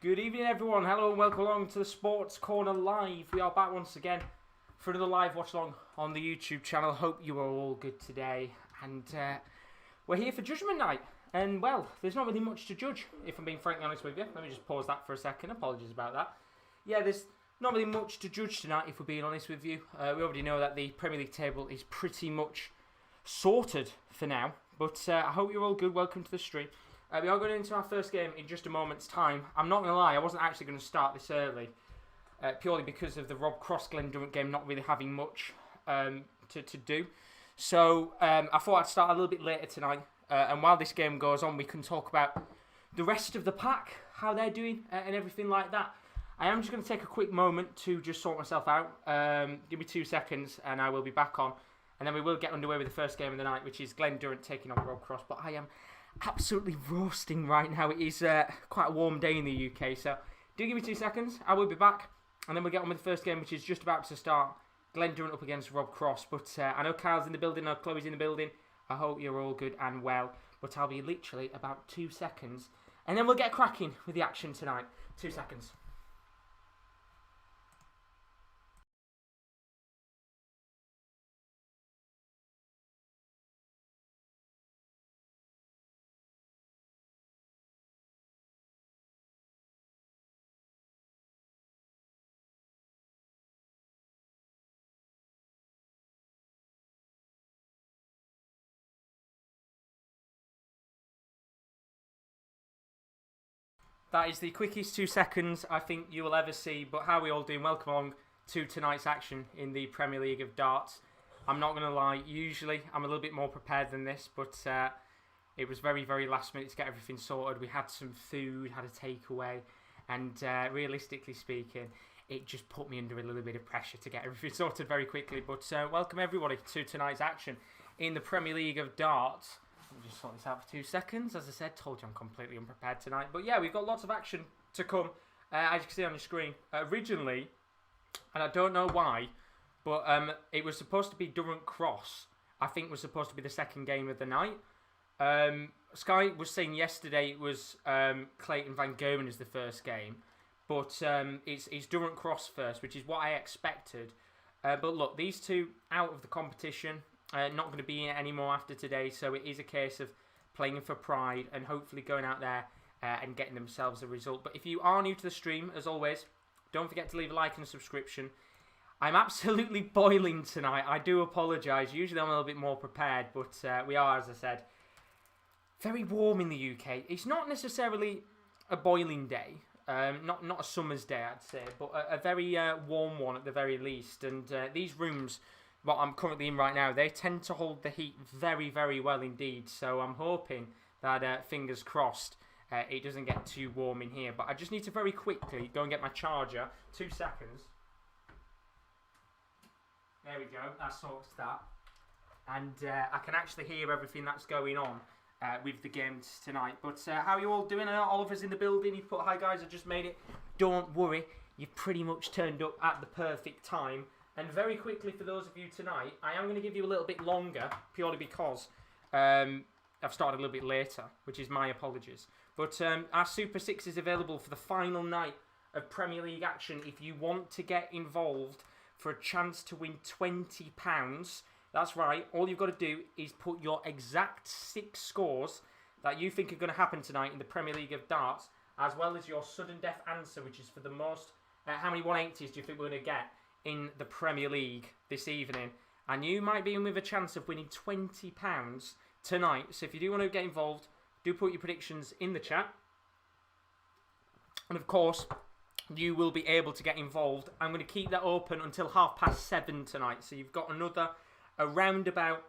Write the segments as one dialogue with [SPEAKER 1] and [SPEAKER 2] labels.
[SPEAKER 1] Good evening, everyone. Hello and welcome along to the Sports Corner Live. We are back once again for another live watch along on the YouTube channel. Hope you are all good today. And we're here for Judgement Night. And, well, there's not really much to judge, if I'm being frankly honest with you. Let me just pause that for a second. Apologies about that. Yeah, there's not really much to judge tonight, if we're being honest with you. We already know that the Premier League table is pretty much sorted for now. But I hope you're all good. Welcome to the stream. We are going into our first game in just a moment's time. I'm not going to lie, I wasn't actually going to start this early. Purely because of the Rob Cross Glen Durrant game not really having much to do. So I thought I'd start a little bit later tonight. And while this game goes on, we can talk about the rest of the pack, how they're doing and everything like that. I am just going to take a quick moment to just sort myself out. Give me 2 seconds and I will be back on. And then we will get underway with the first game of the night, which is Glen Durrant taking on Rob Cross. But I am absolutely roasting right now. It is quite a warm day in the UK, so do give me 2 seconds. I will be back, and then we'll get on with the first game, which is just about to start. Glen Durrant up against Rob Cross, but I know Kyle's in the building, I know Chloe's in the building. I hope you're all good and well, but I'll be literally about 2 seconds, and then we'll get cracking with the action tonight. 2 seconds. That is the quickest 2 seconds I think you will ever see. But how are we all doing? Welcome along to tonight's action in the Premier League of Darts. I'm not going to lie, usually I'm a little bit more prepared than this, but it was very, very last minute to get everything sorted. We had some food, had a takeaway, and realistically speaking, it just put me under a little bit of pressure to get everything sorted very quickly. But welcome everybody to tonight's action in the Premier League of Darts. Let me just sort this out for 2 seconds. As I said, told you I'm completely unprepared tonight. But yeah, we've got lots of action to come, as you can see on the screen. Originally, and I don't know why, but it was supposed to be Durrant Cross. I think was supposed to be the second game of the night. Sky was saying yesterday it was Clayton van Gerwen as the first game. But it's Durrant Cross first, which is what I expected. But look, these two out of the competition. Not going to be in it anymore after today, so it is a case of playing for pride and hopefully going out there and getting themselves a result. But if you are new to the stream, as always, don't forget to leave a like and a subscription. I'm absolutely boiling tonight. I do apologise. Usually I'm a little bit more prepared, but we are, as I said, very warm in the UK. It's not necessarily a boiling day. Not a summer's day, I'd say, but a very warm one at the very least. And these rooms, what I'm currently in right now, they tend to hold the heat very, very well indeed. So I'm hoping that, fingers crossed, it doesn't get too warm in here. But I just need to very quickly go and get my charger. 2 seconds. There we go. That sorts that. And I can actually hear everything that's going on with the games tonight. But how are you all doing? I know Oliver's in the building. He put, hi guys, I just made it. Don't worry. You've pretty much turned up at the perfect time. And very quickly for those of you tonight, I am going to give you a little bit longer, purely because I've started a little bit later, which is my apologies. But our Super 6 is available for the final night of Premier League action. If you want to get involved for a chance to win £20, that's right, all you've got to do is put your exact 6 scores that you think are going to happen tonight in the Premier League of Darts, as well as your sudden death answer, which is for the most, how many 180s do you think we're going to get in the Premier League this evening, and you might be in with a chance of winning £20 tonight. So if you do want to get involved, do put your predictions in the chat, and of course you will be able to get involved. I'm going to keep that open until 7:30 tonight, so you've got another around about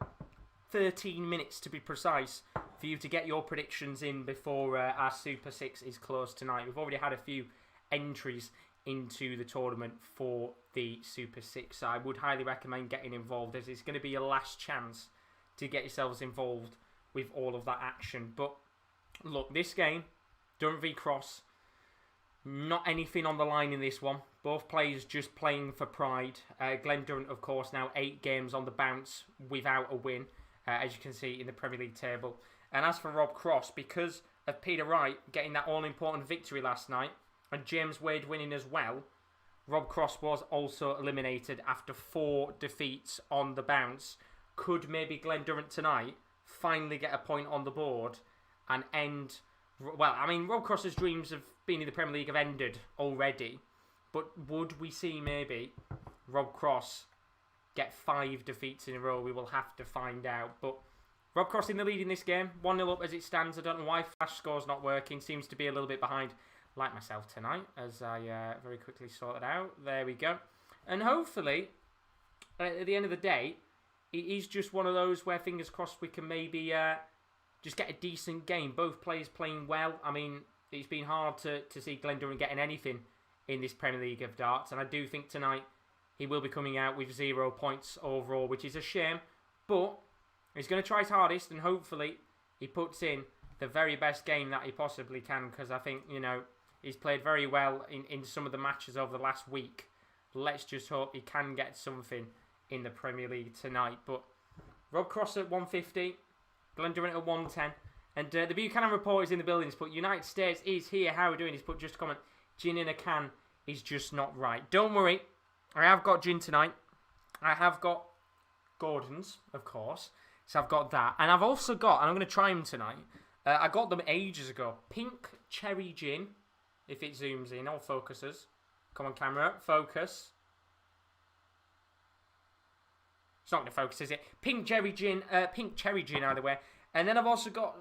[SPEAKER 1] 13 minutes to be precise for you to get your predictions in before our Super 6 is closed tonight. We've already had a few entries into the tournament for the Super 6. So I would highly recommend getting involved, as it's going to be your last chance to get yourselves involved with all of that action. But look, this game, Durrant v Cross, not anything on the line in this one. Both players just playing for pride. Glen Durrant, of course, now 8 games on the bounce without a win, as you can see in the Premier League table. And as for Rob Cross, because of Peter Wright getting that all-important victory last night, and James Wade winning as well, Rob Cross was also eliminated after 4 defeats on the bounce. Could maybe Glen Durrant tonight finally get a point on the board and end... Well, I mean, Rob Cross's dreams of being in the Premier League have ended already. But would we see maybe Rob Cross get 5 defeats in a row? We will have to find out. But Rob Cross in the lead in this game. 1-0 up as it stands. I don't know why Flash score's not working. Seems to be a little bit behind, like myself tonight, as I very quickly sort it out. There we go. And hopefully, at the end of the day, it is just one of those where, fingers crossed, we can maybe just get a decent game. Both players playing well. I mean, it's been hard to see Glen Durrant getting anything in this Premier League of darts. And I do think tonight he will be coming out with 0 points overall, which is a shame. But he's going to try his hardest, and hopefully he puts in the very best game that he possibly can, because I think, you know, he's played very well in some of the matches over the last week. Let's just hope he can get something in the Premier League tonight. But Rob Cross at 150, Glen Durrant at 110. And the Buchanan report is in the building. He's put, United States is here. How are we doing? He's put just a comment. Gin in a can is just not right. Don't worry. I have got gin tonight. I have got Gordon's, of course. So I've got that. And I've also got, and I'm going to try them tonight. I got them ages ago. Pink cherry gin. If it zooms in or focuses. Come on, camera. Focus. It's not going to focus, is it? Pink cherry gin, either way. And then I've also got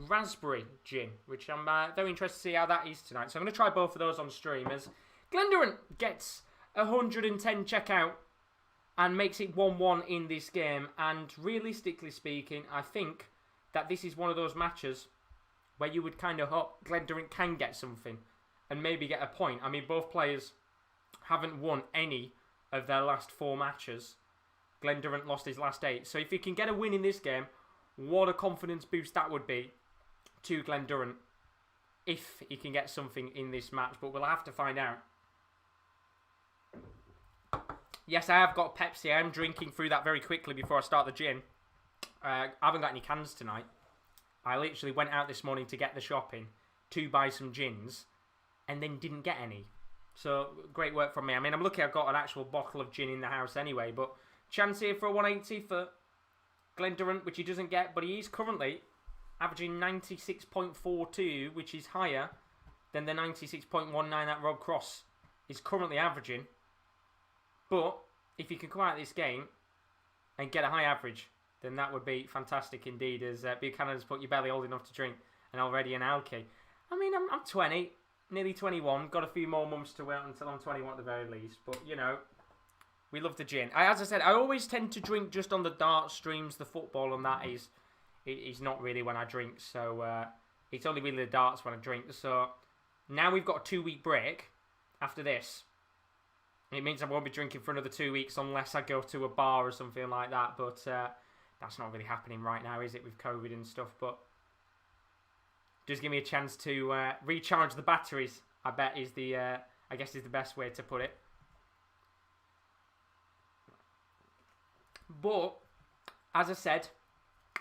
[SPEAKER 1] raspberry gin, which I'm very interested to see how that is tonight. So I'm going to try both of those on stream as Glen Durrant gets 110 checkout and makes it 1-1 in this game. And realistically speaking, I think that this is one of those matches where you would kind of hope Glen Durrant can get something and maybe get a point. I mean, both players haven't won any of their last 4 matches. Glen Durrant lost his last 8. So if he can get a win in this game, what a confidence boost that would be to Glen Durrant if he can get something in this match. But we'll have to find out. Yes, I have got Pepsi. I am drinking through that very quickly before I start the gin. I haven't got any cans tonight. I literally went out this morning to get the shopping to buy some gins and then didn't get any. So, great work from me. I mean, I'm lucky I've got an actual bottle of gin in the house anyway. But chance here for a 180 for Glen Durrant, which he doesn't get. But he is currently averaging 96.42, which is higher than the 96.19 that Rob Cross is currently averaging. But if you can come out of this game and get a high average, then that would be fantastic indeed, as Buchanan's put your belly old enough to drink and already an alky. I mean, I'm 20, nearly 21, got a few more months to wait until I'm 21 at the very least, but, you know, we love the gin. As I said, I always tend to drink just on the dart streams. The football and that is not really when I drink, so it's only really the darts when I drink. So now we've got a 2-week break after this. It means I won't be drinking for another 2 weeks unless I go to a bar or something like that, but that's not really happening right now, is it, with COVID and stuff? But just give me a chance to recharge the batteries, I bet is the best way to put it. But as I said,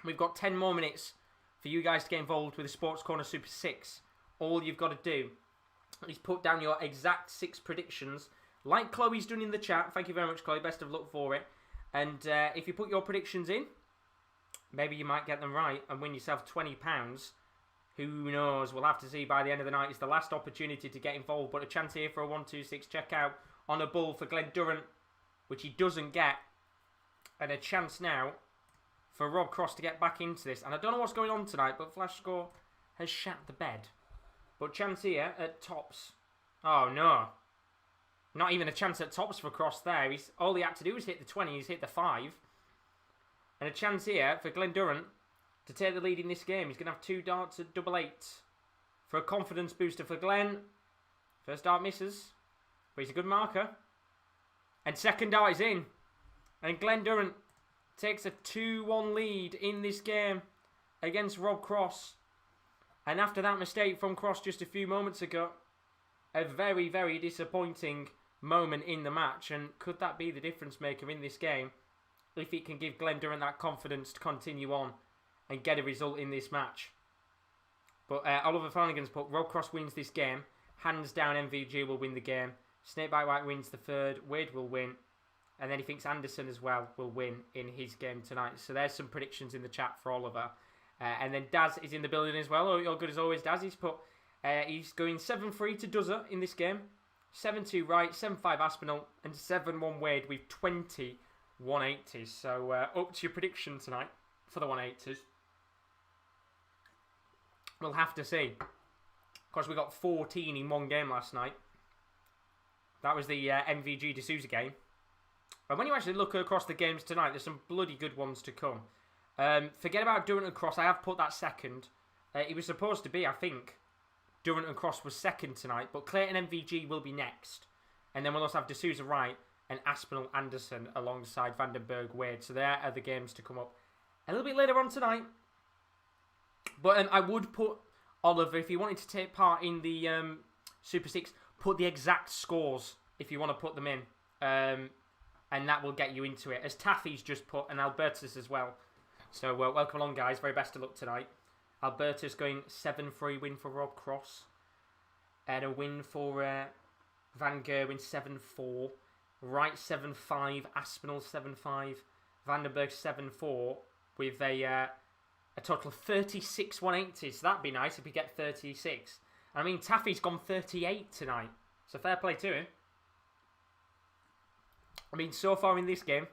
[SPEAKER 1] we've got 10 more minutes for you guys to get involved with the Sports Corner Super 6. All you've got to do is put down your exact 6 predictions, like Chloe's done in the chat. Thank you very much, Chloe. Best of luck for it. And if you put your predictions in, maybe you might get them right and win yourself £20. Who knows? We'll have to see by the end of the night. It's the last opportunity to get involved. But a chance here for a 126 checkout on a bull for Glen Durrant, which he doesn't get. And a chance now for Rob Cross to get back into this. And I don't know what's going on tonight, but Flash Score has shat the bed. But chance here at tops. Oh, no. Not even a chance at tops for Cross there. All he had to do was hit the 20. He's hit the 5. And a chance here for Glen Durrant to take the lead in this game. He's going to have 2 darts at 888 for a confidence booster for Glen. First dart misses, but he's a good marker. And second dart is in. And Glen Durrant takes a 2-1 lead in this game against Rob Cross. And after that mistake from Cross just a few moments ago, a very, very disappointing moment in the match. And could that be the difference maker in this game if it can give Glen Durrant that confidence to continue on and get a result in this match? But Oliver Flanagan's put, Rob Cross wins this game. hands down MVG will win the game. Snakebite White wins the third. Wade will win. And then he thinks Anderson as well will win in his game tonight. So there's some predictions in the chat for Oliver. And then Daz is in the building as well. All good as always, Daz. He's going 7-3 to Duzza in this game. 7-2 Wright, 7-5 Aspinall, and 7-1 Wade with 20 180s. So up to your prediction tonight for the 180s. We'll have to see. Of course, we got 14 in one game last night. That was the MVG de Sousa game. And when you actually look across the games tonight, there's some bloody good ones to come. Forget about Durrant and Cross. I have put that second. It was supposed to be, I think, Durrant and Cross was second tonight. But Clayton MVG will be next. And then we'll also have de Sousa Wright and Aspinall Anderson alongside Vandenberg Wade. So there are the games to come up a little bit later on tonight. But I would put Oliver, if you wanted to take part in the Super 6, put the exact scores if you want to put them in. And that will get you into it. As Taffy's just put, and Albertus as well. So welcome along, guys. Very best of luck tonight. Albertus going 7-3 win for Rob Cross. And a win for Van Gerwen 7-4. Wright 7-5. Aspinall 7-5. Vandenberg 7-4 with a total of 36 180s. So that'd be nice if we get 36. I mean, Taffy's gone 38 tonight. So fair play to him. I mean, so far in this game,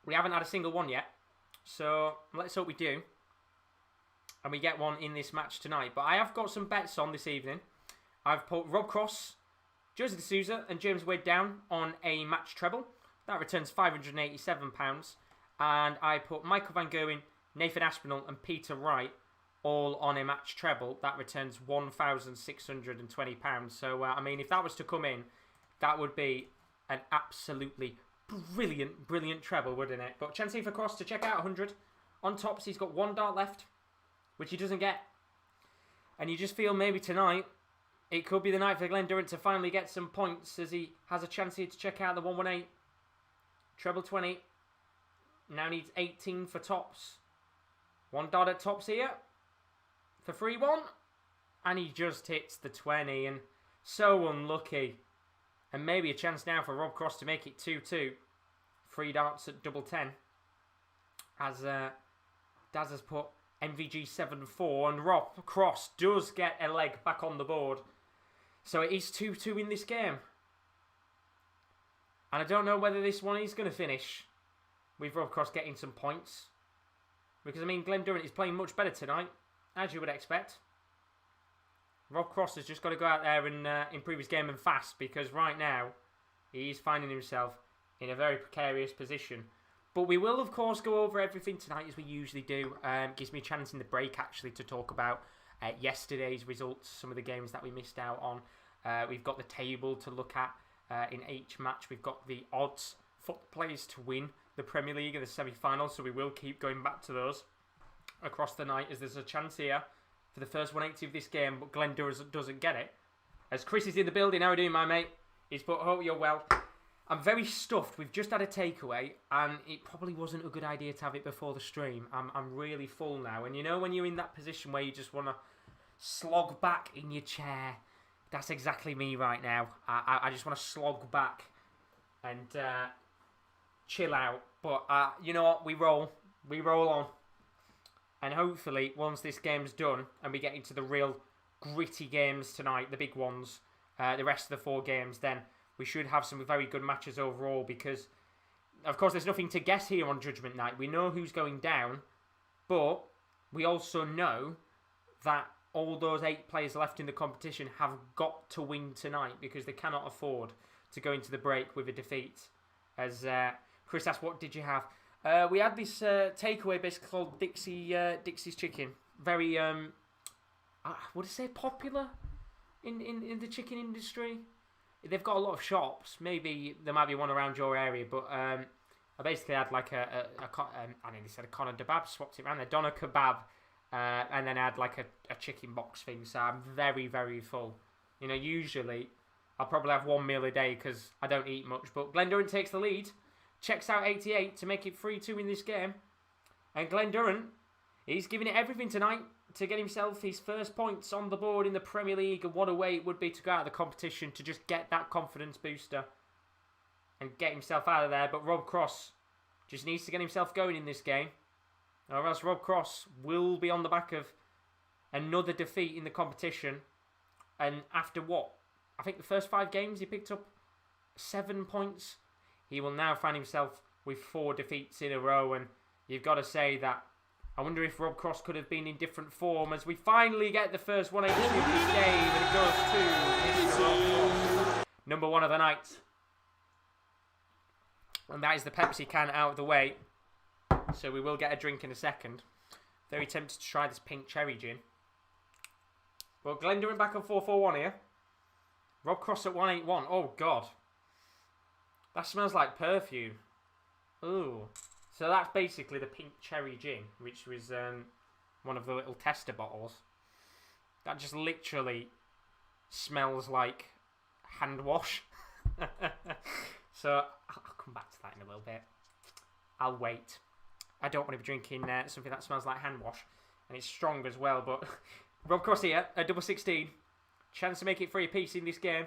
[SPEAKER 1] we haven't had a single one yet. So let's hope we do. And we get one in this match tonight. But I have got some bets on this evening. I've put Rob Cross, Jose de Sousa and James Wade down on a match treble. That returns £587. And I put Michael van Gerwen, Nathan Aspinall and Peter Wright all on a match treble. That returns £1,620. So, I mean, if that was to come in, that would be an absolutely brilliant treble, wouldn't it? But Chancey for Cross to check out 100. On tops, he's got one dart left, which he doesn't get. And you just feel maybe tonight, it could be the night for Glen Durrant to finally get some points as he has a chance here to check out the 118. Treble 20. Now needs 18 for tops. One dart at tops here for 3-1. And he just hits the 20. And so unlucky. And maybe a chance now for Rob Cross to make it 2-2. 3 darts at double 10. As Daz has put MVG 7-4. And Rob Cross does get a leg back on the board. So it is 2-2 in this game. And I don't know whether this one is going to finish with Rob Cross getting some points. Because, I mean, Glen Durrant is playing much better tonight, as you would expect. Rob Cross has just got to go out there and improve his game and fast, because right now he is finding himself in a very precarious position. But we will, of course, go over everything tonight as we usually do. Gives me a chance in the break, actually, to talk about yesterday's results, some of the games that we missed out on. We've got the table to look at in each match. We've got the odds for the players to win the Premier League in the semi-finals, so we will keep going back to those across the night, as there's a chance here for the first 180 of this game, but Glen Durrant doesn't get it. As Chris is in the building, how are you doing, my mate? He's put, hope you're well. I'm very stuffed. We've just had a takeaway, and it probably wasn't a good idea to have it before the stream. I'm really full now, and you know when you're in that position where you just want to slog back in your chair? That's exactly me right now. I just want to slog back and chill out. But you know what? We roll on. And hopefully, once this game's done and we get into the real gritty games tonight, the big ones, the rest of the 4 games, then we should have some very good matches overall. Because, of course, there's nothing to guess here on Judgment Night. We know who's going down, but we also know that all those 8 players left in the competition have got to win tonight, because they cannot afford to go into the break with a defeat. As Chris asked, what did you have? We had this takeaway basically called Dixie's Chicken. Very, would I say popular in the chicken industry? They've got a lot of shops. Maybe there might be one around your area, but I basically had like I nearly said a Conor Kebab, swapped it around there, Doner Kebab, and then I had like a chicken box thing. So I'm very, very full. You know, usually I'll probably have one meal a day because I don't eat much. But Glen Durrant takes the lead. Checks out 88 to make it 3-2 in this game. And Glen Durrant He's giving it everything tonight to get himself his first points on the board in the Premier League. And what a way it would be to go out of the competition to just get that confidence booster and get himself out of there. But Rob Cross just needs to get himself going in this game, or else Rob Cross will be on the back of another defeat in the competition. And after what? I think the first 5 games he picked up 7 points. He will now find himself with 4 defeats in a row. And you've got to say that I wonder if Rob Cross could have been in different form as we finally get the first 180 of this game. And it goes to Mr. Rob Cross, number 1 of the night. And that is the Pepsi can out of the way. So we will get a drink in a second. Very tempted to try this pink cherry gin. Well, Glen Durrant back on 4-4-1 here. Rob Cross at 181. Oh, God. That smells like perfume. Ooh. So that's basically the pink cherry gin, which was one of the little tester bottles. That just literally smells like hand wash. So I'll come back to that in a little bit. I'll wait. I don't want to be drinking something that smells like hand wash. And it's strong as well, but Rob Cross here at double 16. Chance to make it 3 apiece in this game,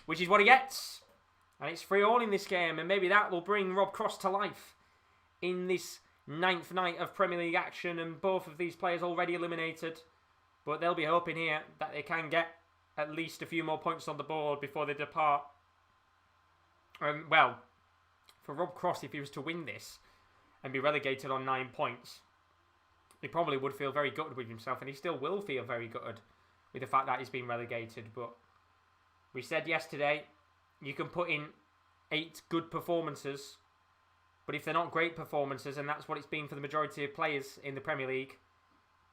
[SPEAKER 1] which is what he gets. And it's 3-all in this game, and maybe that will bring Rob Cross to life in this 9th night of Premier League action, and both of these players already eliminated. But they'll be hoping here that they can get at least a few more points on the board before they depart. Well, for Rob Cross, if he was to win this and be relegated on 9 points, he probably would feel very gutted with himself, and he still will feel very gutted with the fact that he's been relegated. But we said yesterday, you can put in 8 good performances, but if they're not great performances, and that's what it's been for the majority of players in the Premier League,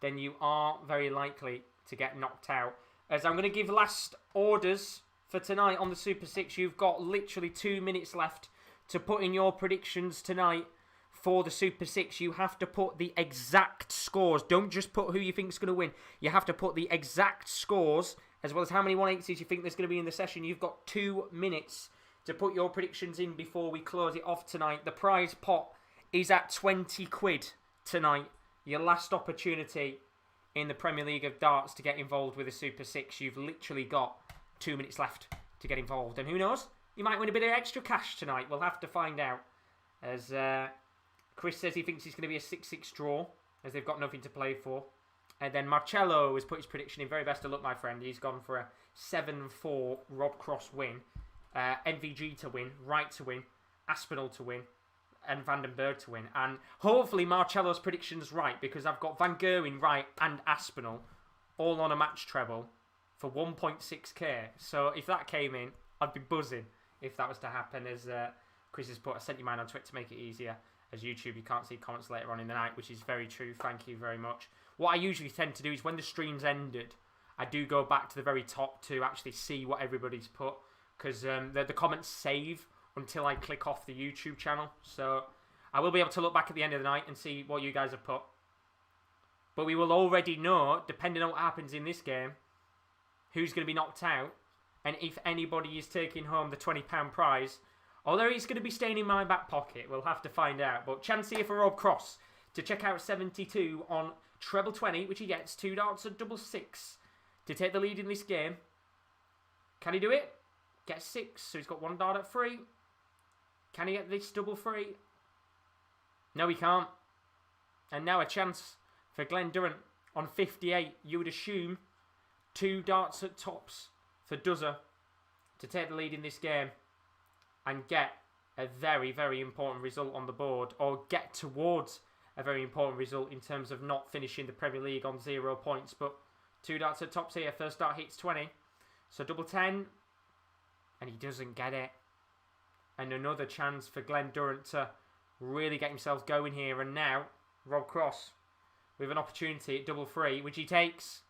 [SPEAKER 1] then you are very likely to get knocked out. As I'm going to give last orders for tonight on the Super 6, you've got literally 2 minutes left to put in your predictions tonight for the Super 6. You have to put the exact scores. Don't just put who you think is going to win. You have to put the exact scores, as well as how many 180s you think there's going to be in the session. You've got 2 minutes to put your predictions in before we close it off tonight. The prize pot is at 20 quid tonight. Your last opportunity in the Premier League of Darts to get involved with the Super 6. You've literally got 2 minutes left to get involved. And who knows? You might win a bit of extra cash tonight. We'll have to find out. As Chris says he thinks it's going to be a 6-6 draw, as they've got nothing to play for. And then Marcello has put his prediction in. Very best of luck, my friend. He's gone for a 7-4 Rob Cross win. NVG to win, Wright to win, Aspinall to win, and Van den Berg to win. And hopefully Marcello's prediction's right, because I've got Van Gerwen, Wright, and Aspinall all on a match treble for 1.6k. So if that came in, I'd be buzzing if that was to happen. As Chris has put, I sent you mine on Twitter to make it easier. As YouTube, you can't see comments later on in the night, which is very true. Thank you very much. What I usually tend to do is when the stream's ended, I do go back to the very top to actually see what everybody's put, because the comments save until I click off the YouTube channel. So I will be able to look back at the end of the night and see what you guys have put. But we will already know, depending on what happens in this game, who's going to be knocked out, and if anybody is taking home the £20 prize. Although it's going to be staying in my back pocket, we'll have to find out. But chance here for Rob Cross to check out 72 on treble 20, which he gets 2 darts at double 6 to take the lead in this game. Can he do it? Get 6, so he's got 1 dart at 3. Can he get this double 3? No, he can't. And now a chance for Glen Durrant on 58. You would assume 2 darts at tops for Souza to take the lead in this game and get a very, very important result on the board, or get towards a very important result in terms of not finishing the Premier League on 0 points. But 2 darts at tops here. First dart hits 20. So double 10. And he doesn't get it. And another chance for Glen Durrant to really get himself going here. And now, Rob Cross with an opportunity at double 3, which he takes.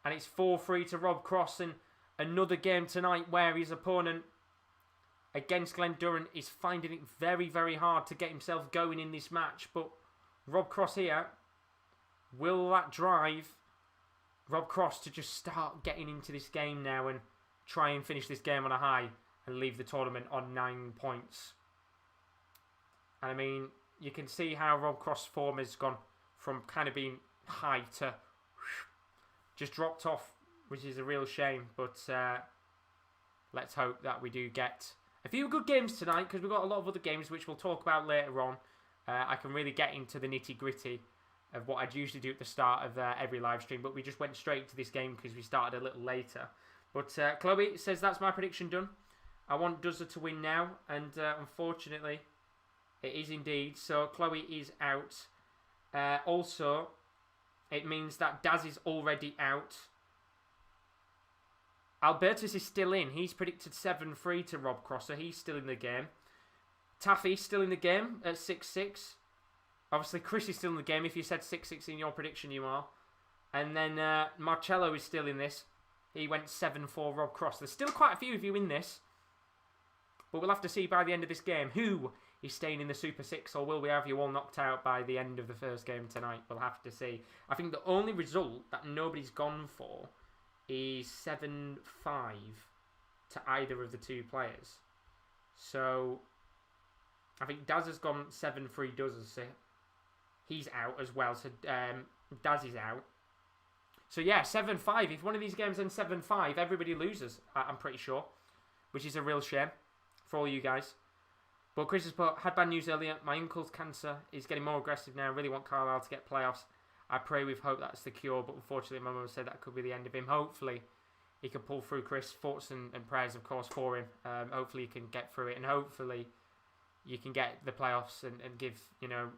[SPEAKER 1] And it's 4-3 to Rob Cross. And another game tonight where his opponent against Glen Durrant is finding it very, very hard to get himself going in this match. But Rob Cross here, will that drive Rob Cross to just start getting into this game now and try and finish this game on a high and leave the tournament on 9 points? And I mean, you can see how Rob Cross' form has gone from kind of being high to just dropped off, which is a real shame. But let's hope that we do get a few good games tonight, because we've got a lot of other games which we'll talk about later on. I can really get into the nitty-gritty of what I'd usually do at the start of every live stream, but we just went straight to this game because we started a little later. But Chloe says that's my prediction done. I want Duzza to win now, and unfortunately, it is indeed. So Chloe is out. Also, it means that Daz is already out. Albertus is still in. He's predicted 7-3 to Rob Cross, so he's still in the game. Taffy's still in the game at 6-6. Obviously, Chris is still in the game. If you said 6-6 in your prediction, you are. And then Marcello is still in this. He went 7-4 Rob Cross. There's still quite a few of you in this. But we'll have to see by the end of this game who is staying in the Super 6, or will we have you all knocked out by the end of the first game tonight? We'll have to see. I think the only result that nobody's gone for is 7-5 to either of the two players. So I think Daz has gone 7-3 Duzza, so he's out as well. So Daz is out. So yeah, 7-5. If one of these games ends 7-5, everybody loses, I'm pretty sure. Which is a real shame for all you guys. But Chris has put, had bad news earlier. My uncle's cancer is getting more aggressive now. I really want Carlisle to get playoffs. I pray with hope that's the cure, but unfortunately my mum said that could be the end of him. Hopefully he can pull through, Chris. Thoughts and prayers, of course, for him. Hopefully he can get through it, and hopefully you can get the playoffs and give, you know,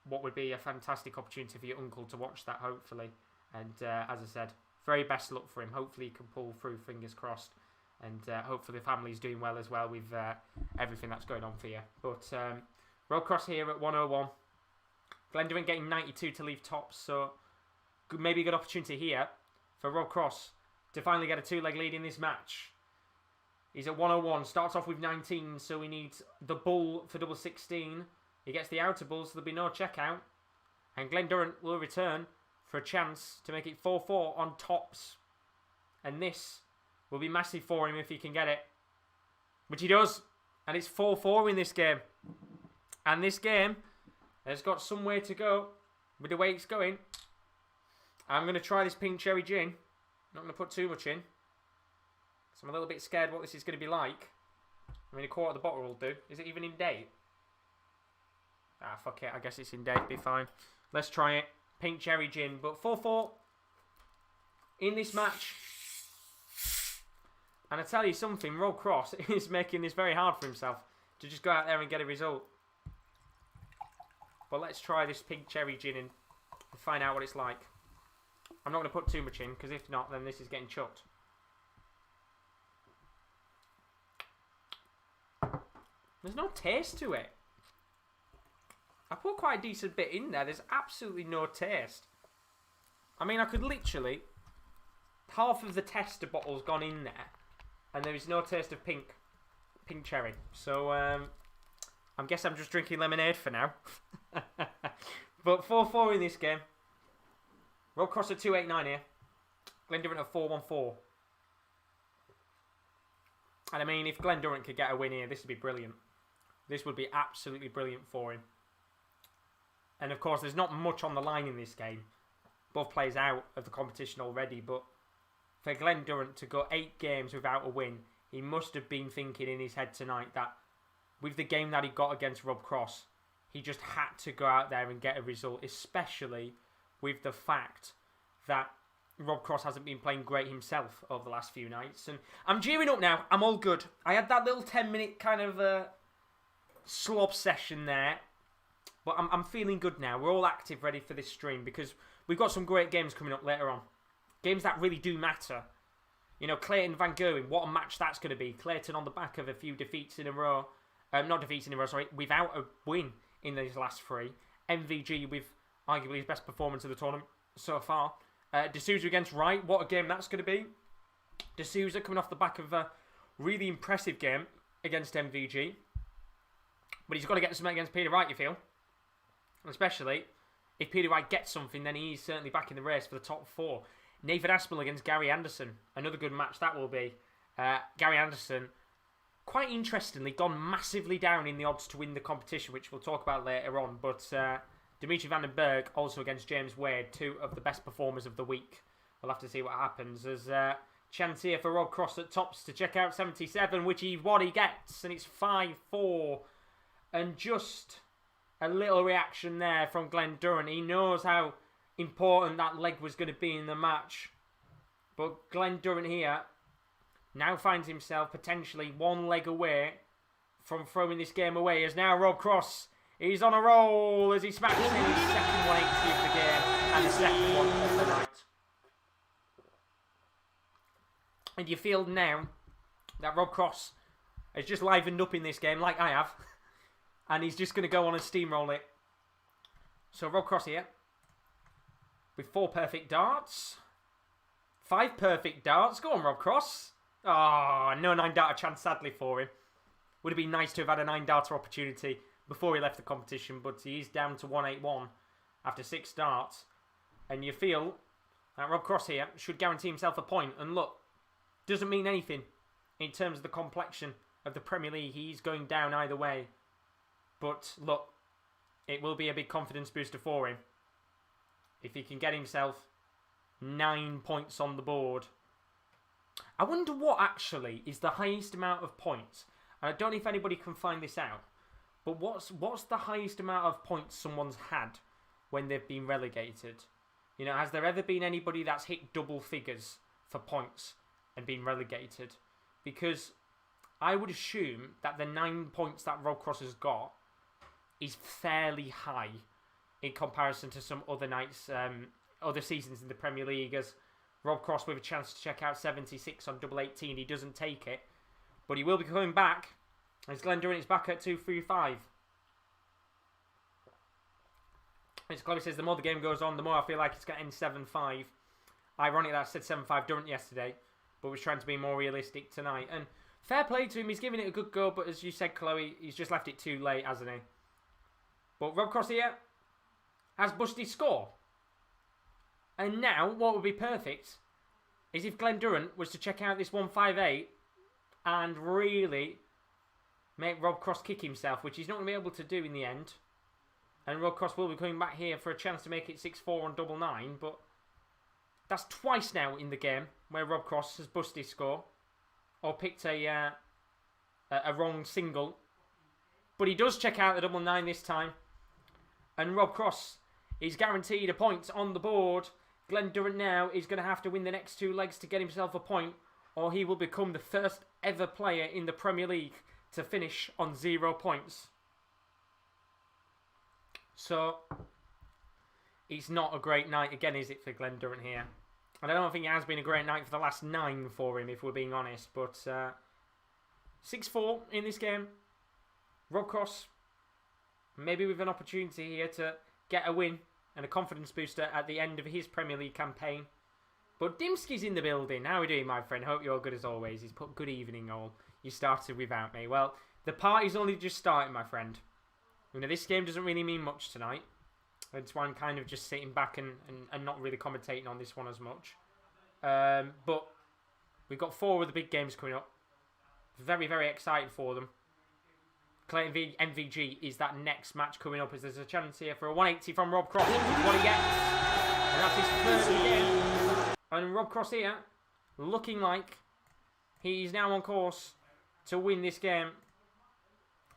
[SPEAKER 1] what would be a fantastic opportunity for your uncle to watch that, hopefully. And as I said, very best luck for him. Hopefully he can pull through, fingers crossed. And hopefully the family's doing well as well with everything that's going on for you. But Road Cross here at 101. Glen Durrant getting 92 to leave tops, so maybe a good opportunity here for Rob Cross to finally get a two-leg lead in this match. He's at 101, starts off with 19, so he needs the bull for double 16. He gets the outer bull, so there'll be no checkout. And Glen Durrant will return for a chance to make it 4-4 on tops. And this will be massive for him if he can get it. Which he does. And it's 4-4 in this game. And this game has got some way to go with the way it's going. I'm going to try this pink cherry gin. Not going to put too much in. So I'm a little bit scared what this is going to be like. I mean, a quarter of the bottle will do. Is it even in date? Ah, fuck it. I guess it's in date. Be fine. Let's try it. Pink cherry gin. But 4-4 in this match. And I tell you something, Rob Cross is making this very hard for himself to just go out there and get a result. But let's try this pink cherry gin and find out what it's like. I'm not going to put too much in, because if not, then this is getting chucked. There's no taste to it. I put quite a decent bit in there. There's absolutely no taste. I mean, I could literally... half of the tester bottle's gone in there, and there is no taste of pink cherry. So, I guess I'm just drinking lemonade for now. But 4-4 in this game. Rob Cross at 2-8-9 here. Glen Durrant at 4-1-4. And I mean, if Glen Durrant could get a win here, this would be brilliant. This would be absolutely brilliant for him. And of course, there's not much on the line in this game. Both players out of the competition already, but for Glen Durrant to go 8 games without a win, he must have been thinking in his head tonight that with the game that he got against Rob Cross, he just had to go out there and get a result, especially with the fact that Rob Cross hasn't been playing great himself over the last few nights. And I'm gearing up now. I'm all good. I had that little 10-minute kind of slob session there, but I'm feeling good now. We're all active, ready for this stream, because we've got some great games coming up later on. Games that really do matter. You know, Clayton van Gerwen, what a match that's going to be. Clayton on the back of a few defeats in a row. Not defeats in a row, sorry. Without a win in these last 3. MVG with arguably his best performance of the tournament so far. De Sousa against Wright. What a game that's going to be. De Sousa coming off the back of a really impressive game against MVG. But he's got to get something against Peter Wright, you feel. And especially if Peter Wright gets something, then he's certainly back in the race for the top 4. Nathan Aspinall against Gary Anderson. Another good match that will be. Gary Anderson, quite interestingly, gone massively down in the odds to win the competition, which we'll talk about later on. But Dimitri van den Berg also against James Wade, 2 of the best performers of the week. We'll have to see what happens. There's chance here for Rob Cross at tops to check out 77, which what he gets, and it's 5-4. And just a little reaction there from Glen Durrant. He knows how important that leg was going to be in the match. But Glen Durrant here now finds himself potentially 1 leg away from throwing this game away. As now Rob Cross, he's on a roll as he smacks in his second 180 of the game and the second one of the night. And you feel now that Rob Cross has just livened up in this game like I have. And he's just going to go on and steamroll it. So Rob Cross here with 4 perfect darts. 5 perfect darts. Go on, Rob Cross. Oh, no 9-darter chance, sadly, for him. Would have been nice to have had a 9-darter opportunity before he left the competition, but he is down to 181 after 6 darts. And you feel that Rob Cross here should guarantee himself a point. And look, doesn't mean anything in terms of the complexion of the Premier League. He's going down either way. But look, it will be a big confidence booster for him if he can get himself 9 points on the board. I wonder what actually is the highest amount of points. And I don't know if anybody can find this out. But what's the highest amount of points someone's had when they've been relegated? You know, has there ever been anybody that's hit double figures for points and been relegated? Because I would assume that the 9 points that Rob Cross has got is fairly high in comparison to some other nights, other seasons in the Premier League. As Rob Cross with a chance to check out 76 on double 18, he doesn't take it, but he will be coming back. As Glen Durrant is back at 235. As Chloe says, the more the game goes on, the more I feel like it's going to end 7-5. Ironic that I said 7-5 Durrant yesterday, but was trying to be more realistic tonight. And fair play to him, he's giving it a good go, but as you said, Chloe, he's just left it too late, hasn't he? But Rob Cross here has busted his score. And now, what would be perfect is if Glen Durrant was to check out this 158 and really make Rob Cross kick himself, which he's not going to be able to do in the end. And Rob Cross will be coming back here for a chance to make it 6-4 on double 9, but that's twice now in the game where Rob Cross has busted his score or picked a wrong single. But he does check out the double 9 this time. And Rob Cross is guaranteed a point on the board. Glen Durrant now is going to have to win the next 2 legs to get himself a point, or he will become the first ever player in the Premier League to finish on 0 points. So, it's not a great night again, is it, for Glen Durrant here? And I don't think it has been a great night for the last 9 for him, if we're being honest. But 6-4 in this game. Rob Cross, maybe with an opportunity here to get a win and a confidence booster at the end of his Premier League campaign. But Dimski's in the building. How are we doing, my friend? Hope you're good as always. He's put good evening all. You started without me. Well, the party's only just starting, my friend. You know, this game doesn't really mean much tonight. That's why I'm kind of just sitting back and not really commentating on this one as much. But we've got 4 of the big games coming up. Very, very excited for them. Clayton v MVG is that next match coming up, as there's a chance here for a 180 from Rob Cross. What he gets. And that's his first game. And Rob Cross here, looking like he's now on course to win this game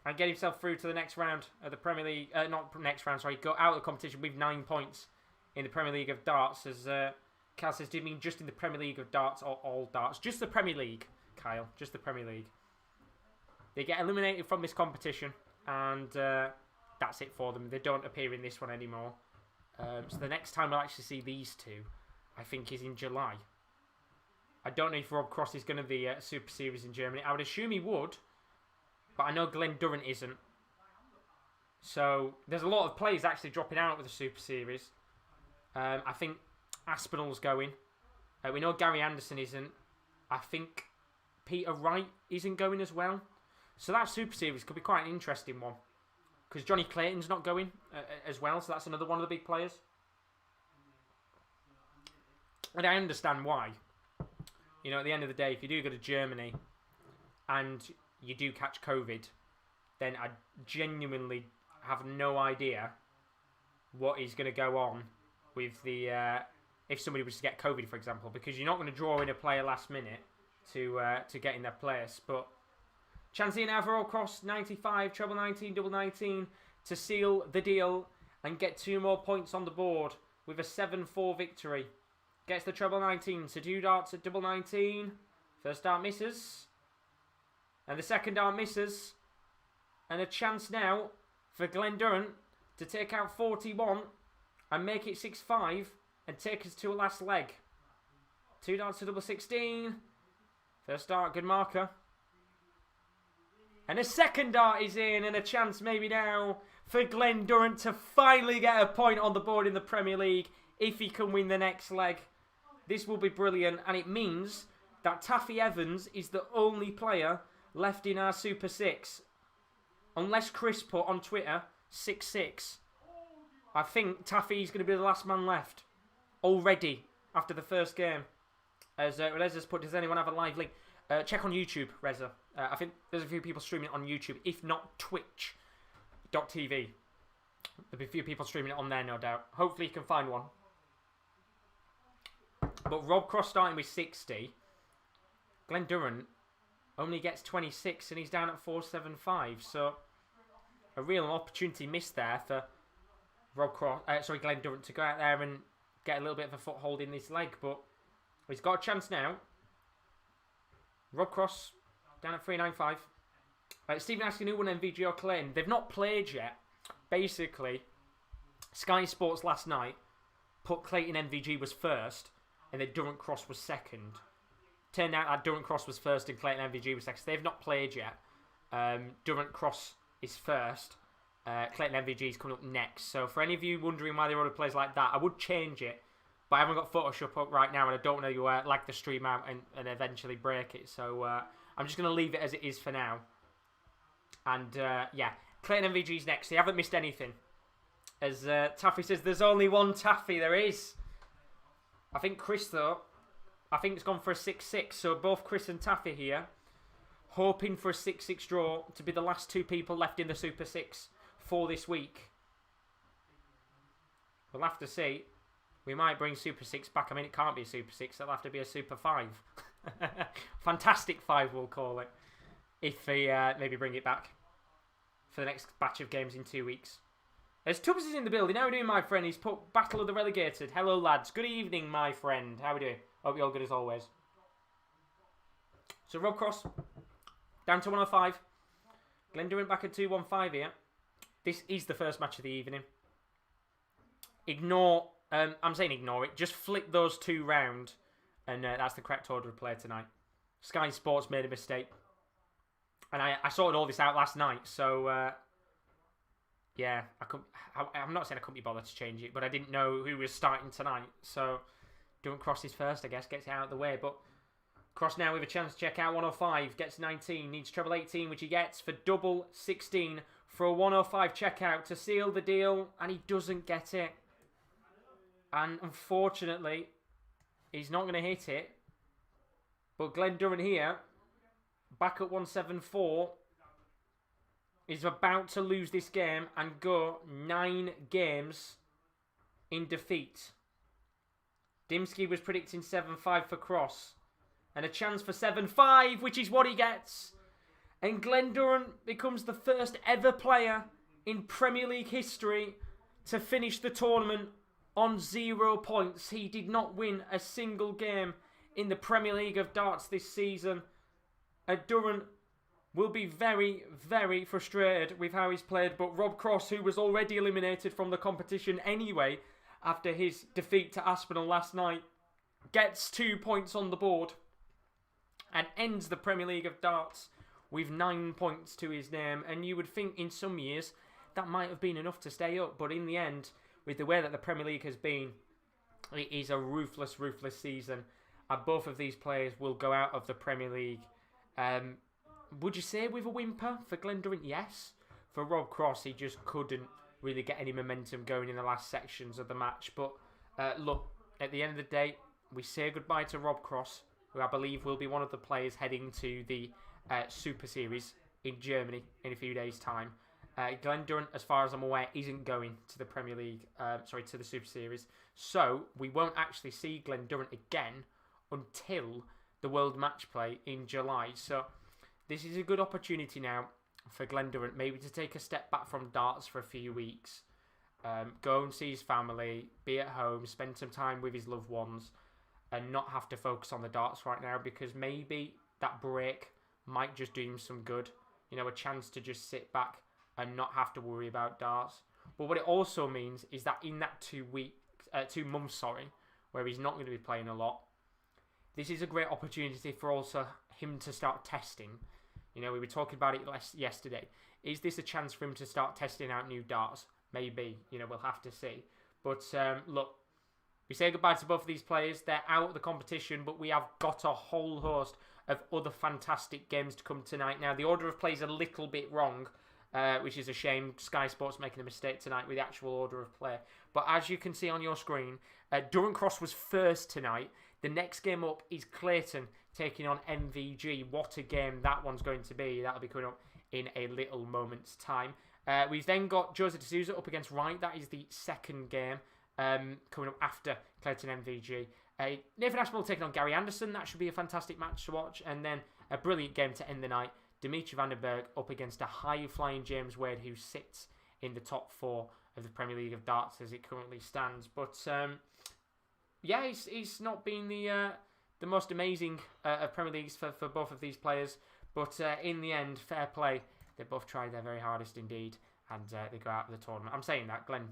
[SPEAKER 1] and get himself through to the next round of the Premier League. Not next round, sorry. Go out of the competition with 9 points in the Premier League of darts. As Cal says, do you mean just in the Premier League of darts or all darts? Just the Premier League, Kyle. Just the Premier League. They get eliminated from this competition, and that's it for them. They don't appear in this one anymore. So the next time we'll actually see these 2, I think, is in July. I don't know if Rob Cross is going to the Super Series in Germany. I would assume he would, but I know Glen Durrant isn't. So there's a lot of players actually dropping out with the Super Series. I think Aspinall's going. We know Gary Anderson isn't. I think Peter Wright isn't going as well. So that Super Series could be quite an interesting one. Because Johnny Clayton's not going as well. So that's another one of the big players. And I understand why. You know, at the end of the day, if you do go to Germany and you do catch COVID, then I genuinely have no idea what is going to go on with the if somebody was to get COVID, for example, because you're not going to draw in a player last minute to get in their place. But chance here now for Rob Cross, 95, treble 19, double 19 to seal the deal and get 2 more points on the board with a 7-4 victory. Gets the treble 19, so 2 darts at double 19. First dart misses. And the second dart misses. And a chance now for Glen Durrant to take out 41 and make it 6-5 and take us to a last leg. 2 darts to double 16. First dart, good marker. And a second dart is in, and a chance maybe now for Glen Durrant to finally get a point on the board in the Premier League if he can win the next leg. This will be brilliant, and it means that Taffy Evans is the only player left in our Super 6. Unless Chris put on Twitter 6-6. I think Taffy's going to be the last man left already after the first game. As Reza's put, does anyone have a live link? Check on YouTube, Reza. I think there's a few people streaming it on YouTube, if not Twitch.tv. There'll be a few people streaming it on there, no doubt. Hopefully you can find one. But Rob Cross starting with 60. Glen Durrant only gets 26 and he's down at 475. So a real opportunity missed there for Glen Durrant to go out there and get a little bit of a foothold in this leg. But he's got a chance now. Rob Cross down at 395. Stephen asking who won MVG or Clayton. They've not played yet. Basically, Sky Sports last night put Clayton MVG was first and then Durrant Cross was second. Turned out that Durrant Cross was first and Clayton MVG was second. So they've not played yet. Durrant Cross is first. Clayton MVG is coming up next. So for any of you wondering why there are other players like that, I would change it. But I haven't got Photoshop up right now and I don't know you lag the stream out and eventually break it. So I'm just going to leave it as it is for now. And yeah, Clayton MVG's next. They haven't missed anything. As Taffy says, there's only one Taffy. There is. I think Chris, though, I think it's gone for a 6-6. So both Chris and Taffy here, hoping for a 6-6 draw to be the last 2 people left in the Super 6 for this week. We'll have to see. We might bring Super 6 back. I mean, it can't be a Super 6. It'll have to be a Super 5. Fantastic 5, we'll call it. If they maybe bring it back for the next batch of games in 2 weeks. As Tubbs is in the building. How are we doing, my friend? He's put Battle of the Relegated. Hello, lads. Good evening, my friend. How are we doing? Hope you're all good as always. So, Rob Cross down to 105. Glen Durrant back at 215 here. This is the first match of the evening. Ignore... I'm saying ignore it. Just flip those 2 round. And that's the correct order of play tonight. Sky Sports made a mistake. And I sorted all this out last night. So, yeah. I'm not saying I couldn't be bothered to change it. But I didn't know who was starting tonight. So, Durrant Cross is first, I guess. Gets it out of the way. But Cross now with a chance to check out 105. Gets 19. Needs treble 18, which he gets for double 16. For a 105 checkout to seal the deal. And he doesn't get it. And unfortunately, he's not going to hit it. But Glen Durrant here, back at 174, is about to lose this game and go 9 games in defeat. Dimsky was predicting 7-5 for Cross. And a chance for 7-5, which is what he gets. And Glen Durrant becomes the first ever player in Premier League history to finish the tournament on 0 points. He did not win a single game in the Premier League of Darts this season. Durrant will be very, very frustrated with how he's played. But Rob Cross, who was already eliminated from the competition anyway after his defeat to Aspinall last night, gets 2 points on the board and ends the Premier League of Darts with 9 points to his name. And you would think in some years that might have been enough to stay up. But in the end, with the way that the Premier League has been, it is a ruthless, ruthless season. And both of these players will go out of the Premier League. Would you say with a whimper? For Glen Durrant, yes. For Rob Cross, he just couldn't really get any momentum going in the last sections of the match. But look, at the end of the day, we say goodbye to Rob Cross, who I believe will be one of the players heading to the Super Series in Germany in a few days' time. Glen Durrant, as far as I'm aware, isn't going to the Premier League, to the Super Series. So we won't actually see Glen Durrant again until the World Match Play in July. So this is a good opportunity now for Glen Durrant maybe to take a step back from darts for a few weeks. Go and see his family, be at home, spend some time with his loved ones, and not have to focus on the darts right now, because maybe that break might just do him some good. You know, a chance to just sit back and not have to worry about darts. But what it also means is that in that 2 months, where he's not going to be playing a lot, this is a great opportunity for also him to start testing. You know, we were talking about it yesterday. Is this a chance for him to start testing out new darts? Maybe. You know, we'll have to see. But look, we say goodbye to both of these players. They're out of the competition, but we have got a whole host of other fantastic games to come tonight. Now, the order of play is a little bit wrong, which is a shame. Sky Sports making a mistake tonight with the actual order of play. But as you can see on your screen, Durham Cross was first tonight. The next game up is Clayton taking on MVG. What a game that one's going to be. That'll be coming up in a little moment's time. We've then got Jose de Sousa up against Wright. That is the second game coming up after Clayton MVG. Nathan Aspinall taking on Gary Anderson. That should be a fantastic match to watch. And then a brilliant game to end the night. Dimitri van den Berg up against a high-flying James Wade, who sits in the top 4 of the Premier League of darts as it currently stands. But yeah, it's not been the most amazing of Premier Leagues for both of these players. But in the end, fair play. They both tried their very hardest indeed, and they go out of the tournament. I'm saying that Glen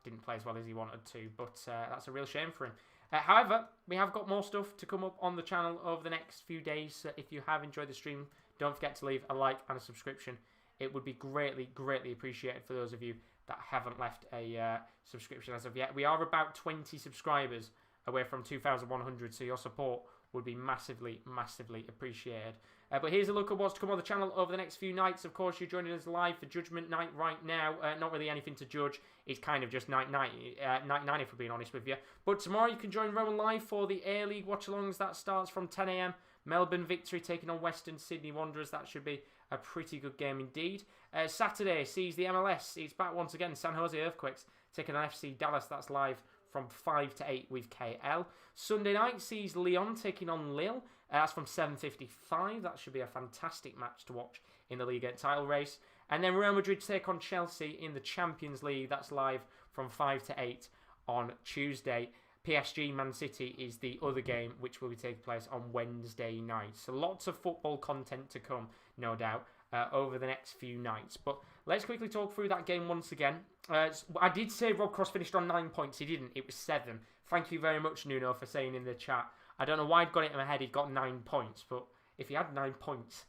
[SPEAKER 1] didn't play as well as he wanted to, but that's a real shame for him. However, we have got more stuff to come up on the channel over the next few days. So if you have enjoyed the stream, don't forget to leave a like and a subscription. It would be greatly, greatly appreciated for those of you that haven't left a subscription as of yet. We are about 20 subscribers away from 2,100, so your support would be massively, massively appreciated. But here's a look at what's to come on the channel over the next few nights. Of course, you're joining us live for Judgement Night right now. Not really anything to judge. It's kind of just night nine, if we're being honest with you. But tomorrow you can join Rowan live for the A-League Watchalongs. That starts from 10 a.m. Melbourne Victory taking on Western Sydney Wanderers. That should be a pretty good game indeed. Saturday sees the MLS. It's back once again. San Jose Earthquakes taking on FC Dallas. That's live from 5 to 8 with KL. Sunday night sees Lyon taking on Lille. That's from 7:55. That should be a fantastic match to watch in the Liga title race. And then Real Madrid take on Chelsea in the Champions League. That's live from 5 to 8 on Tuesday. PSG Man City is the other game, which will be taking place on Wednesday night. So lots of football content to come, no doubt, over the next few nights. But let's quickly talk through that game once again. I did say Rob Cross finished on 9 points. He didn't. It was 7. Thank you very much, Nuno, for saying in the chat. I don't know why I'd got it in my head he'd got 9 points, but if he had 9 points,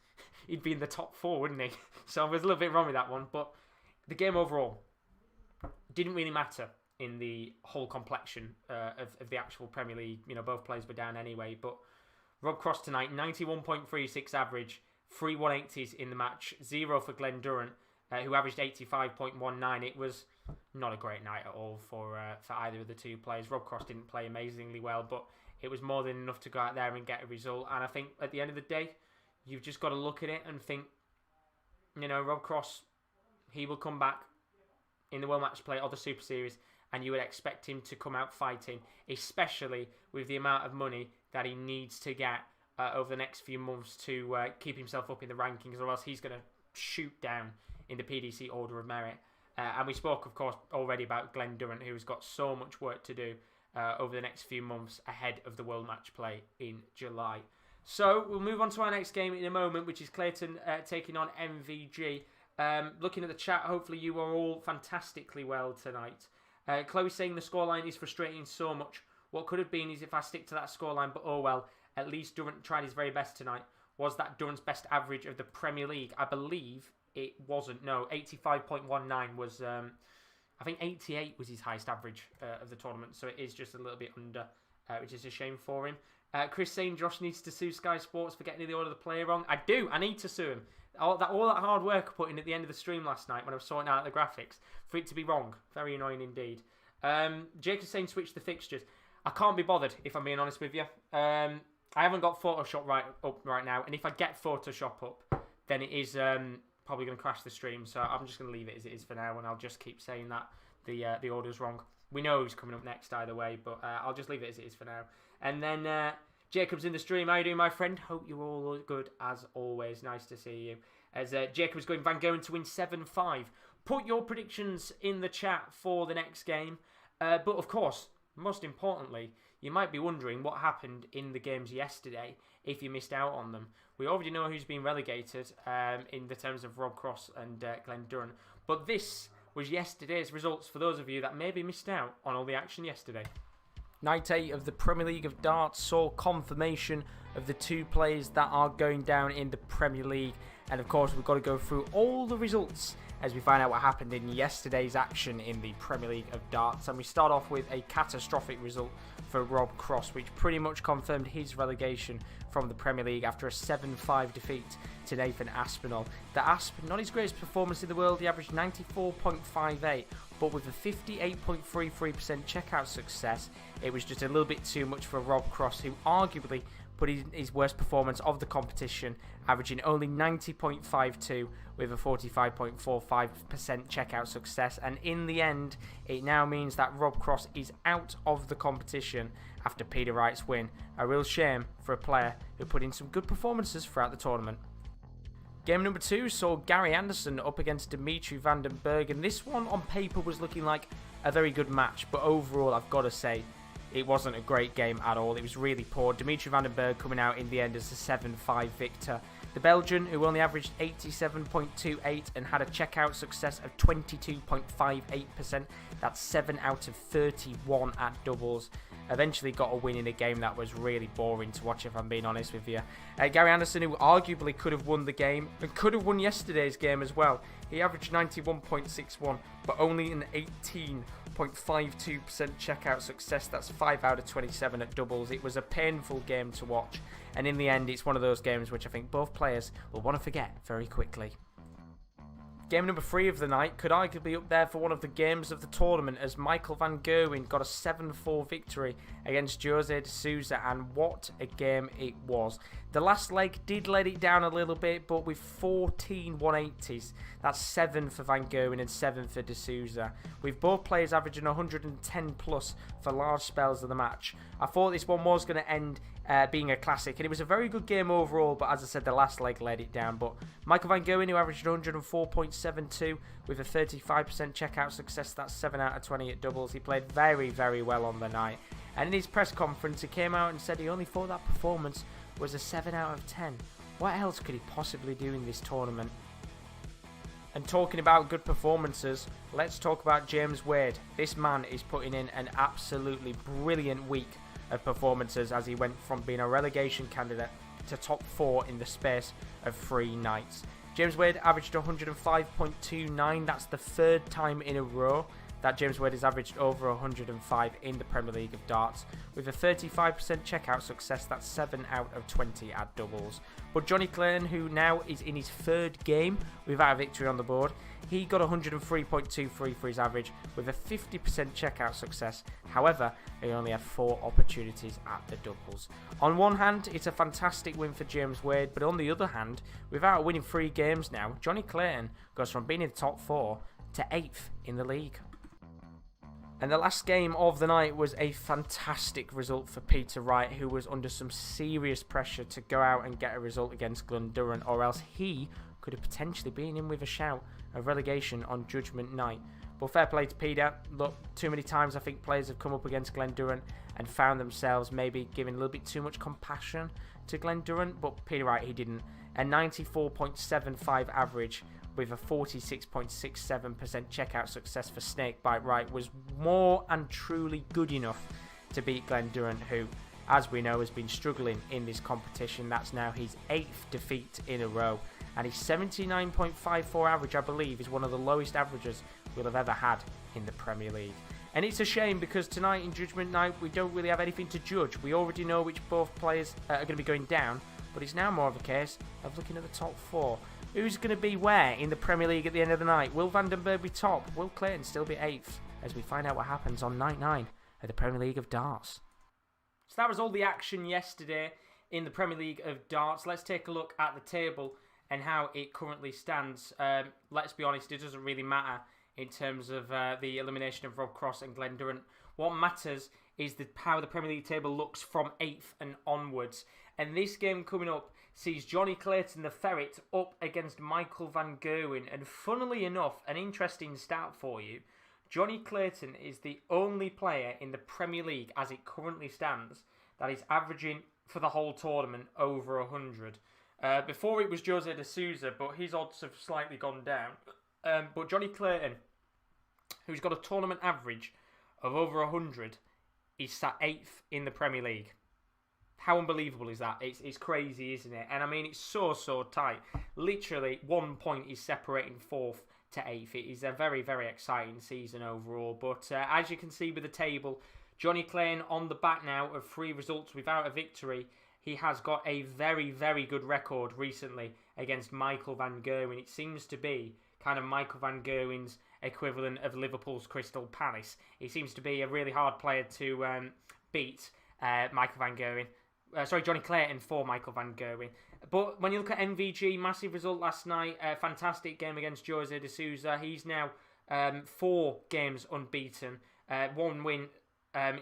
[SPEAKER 1] he'd be in the top 4, wouldn't he? So I was a little bit wrong with that one. But the game overall didn't really matter in the whole complexion of the actual Premier League. You know, both players were down anyway. But Rob Cross tonight, 91.36 average, 3 180s in the match, 0 for Glen Durrant, who averaged 85.19. It was not a great night at all for either of the two players. Rob Cross didn't play amazingly well, but it was more than enough to go out there and get a result. And I think at the end of the day, you've just got to look at it and think, you know, Rob Cross, he will come back in the World Match Play or the Super Series, and you would expect him to come out fighting, especially with the amount of money that he needs to get over the next few months to keep himself up in the rankings, or else he's going to shoot down in the PDC Order of Merit. And we spoke, of course, already about Glen Durrant, who's got so much work to do over the next few months ahead of the World Match Play in July. So we'll move on to our next game in a moment, which is Clayton taking on MVG. Looking at the chat, hopefully you are all fantastically well tonight. Chloe saying the scoreline is frustrating so much. What could have been is if I stick to that scoreline, but oh well, at least Durrant tried his very best tonight. Was that Durrant's best average of the Premier League? I believe it wasn't. No, 85.19 was... I think 88 was his highest average of the tournament, so it is just a little bit under, which is a shame for him. Chris saying Josh needs to sue Sky Sports for getting the order of the player wrong. I do. I need to sue him. All that hard work I put in at the end of the stream last night when I was sorting out the graphics, for it to be wrong. Very annoying indeed. Jake is saying switch the fixtures. I can't be bothered, if I'm being honest with you. I haven't got Photoshop up right now, and if I get Photoshop up, then it is probably going to crash the stream, so I'm just going to leave it as it is for now, and I'll just keep saying that the order's wrong. We know who's coming up next either way, but I'll just leave it as it is for now. And then Jacob's in the stream. How you doing, my friend? Hope you're all good as always. Nice to see you. As Jacob's going Van Gerwen to win 7-5. Put your predictions in the chat for the next game. But of course, most importantly, you might be wondering what happened in the games yesterday if you missed out on them. We already know who's been relegated in the terms of Rob Cross and Glen Durrant. But this was yesterday's results for those of you that maybe missed out on all the action yesterday. Night 8 of the Premier League of Darts saw confirmation of the 2 players that are going down in the Premier League. And of course, we've got to go through all the results as we find out what happened in yesterday's action in the Premier League of Darts. And we start off with a catastrophic result for Rob Cross, which pretty much confirmed his relegation from the Premier League after a 7-5 defeat to Nathan Aspinall. The Asp, not his greatest performance in the world, he averaged 94.58, but with a 58.33% checkout success, it was just a little bit too much for Rob Cross, who arguably put his worst performance of the competition, averaging only 90.52 with a 45.45% checkout success. And in the end, it now means that Rob Cross is out of the competition after Peter Wright's win. A real shame for a player who put in some good performances throughout the tournament. Game number 2 saw Gary Anderson up against Dimitri van den Berg, and this one on paper was looking like a very good match, but overall I've got to say it wasn't a great game at all. It was really poor. Dimitri van den Berg coming out in the end as a 7-5 victor. The Belgian, who only averaged 87.28 and had a checkout success of 22.58%, that's 7 out of 31 at doubles, eventually got a win in a game that was really boring to watch, if I'm being honest with you. Gary Anderson, who arguably could have won the game and could have won yesterday's game as well. He averaged 91.61, but only an 18.52% checkout success. That's 5 out of 27 at doubles. It was a painful game to watch, and in the end, it's one of those games which I think both players will want to forget very quickly. Game number 3 of the night could arguably be up there for one of the games of the tournament, as Michael van Gerwen got a 7-4 victory against Jose de Sousa, and what a game it was. The last leg did let it down a little bit, but with 14 180s, that's 7 for Van Gerwen and 7 for de Sousa, with both players averaging 110 plus for large spells of the match. I thought this one was going to end being a classic, and it was a very good game overall, but as I said, the last leg let it down. But Michael van Gerwen, who averaged 104.72 with a 35% checkout success, that's 7 out of 20 at doubles, he played very, very well on the night. And in his press conference, he came out and said he only thought that performance was a 7 out of 10. What else could he possibly do in this tournament? And talking about good performances, let's talk about James Wade. This man is putting in an absolutely brilliant week of performances as he went from being a relegation candidate to top 4 in the space of 3 nights. James Wade averaged 105.29. That's the 3rd time in a row that James Wade has averaged over 105 in the Premier League of Darts, with a 35% checkout success. That's 7 out of 20 at doubles. But Johnny Clayton, who now is in his 3rd game without a victory on the board, he got 103.23 for his average with a 50% checkout success. However, he only had 4 opportunities at the doubles. On one hand, it's a fantastic win for James Wade, but on the other hand, without winning 3 games now, Johnny Clayton goes from being in the top 4 to 8th in the league. And the last game of the night was a fantastic result for Peter Wright, who was under some serious pressure to go out and get a result against Glen Durrant, or else he could have potentially been in with a shout of relegation on Judgement night. But fair play to Peter. Look, too many times I think players have come up against Glen Durrant and found themselves maybe giving a little bit too much compassion to Glen Durrant, but Peter Wright, he didn't. A 94.75 average with a 46.67% checkout success for Snakebite Wright was more and truly good enough to beat Glen Durrant, who, as we know, has been struggling in this competition. That's now his 8th defeat in a row, and his 79.54 average, I believe, is one of the lowest averages we'll have ever had in the Premier League. And it's a shame because tonight in Judgement Night we don't really have anything to judge. We already know which both players are going to be going down, but it's now more of a case of looking at the top 4. Who's going to be where in the Premier League at the end of the night? Will Van den Berg be top? Will Clayton still be 8th? As we find out what happens on night 9 of the Premier League of Darts. So that was all the action yesterday in the Premier League of Darts. Let's take a look at the table and how it currently stands, let's be honest, it doesn't really matter in terms of the elimination of Rob Cross and Glen Durrant. What matters is how the Premier League table looks from 8th and onwards. And this game coming up sees Johnny Clayton, the Ferret, up against Michael van Gerwen. And funnily enough, an interesting stat for you, Johnny Clayton is the only player in the Premier League, as it currently stands, that is averaging for the whole tournament over 100. Before it was Jose de Sousa, but his odds have slightly gone down. But Johnny Clayton, who's got a tournament average of over 100, is sat 8th in the Premier League. How unbelievable is that? It's crazy, isn't it? And I mean, it's so tight. Literally, 1 point is separating 4th to 8th. It is a very, very exciting season overall. But as you can see with the table, Johnny Clayton on the back now of 3 results without a victory. He has got a very, very good record recently against Michael van Gerwen. It seems to be kind of Michael van Gerwen's equivalent of Liverpool's Crystal Palace. He seems to be a really hard player to beat, Michael van Gerwen. Johnny Clayton for Michael van Gerwen. But when you look at MVG, massive result last night. Fantastic game against Jose de Sousa. He's now 4 games unbeaten. 1 win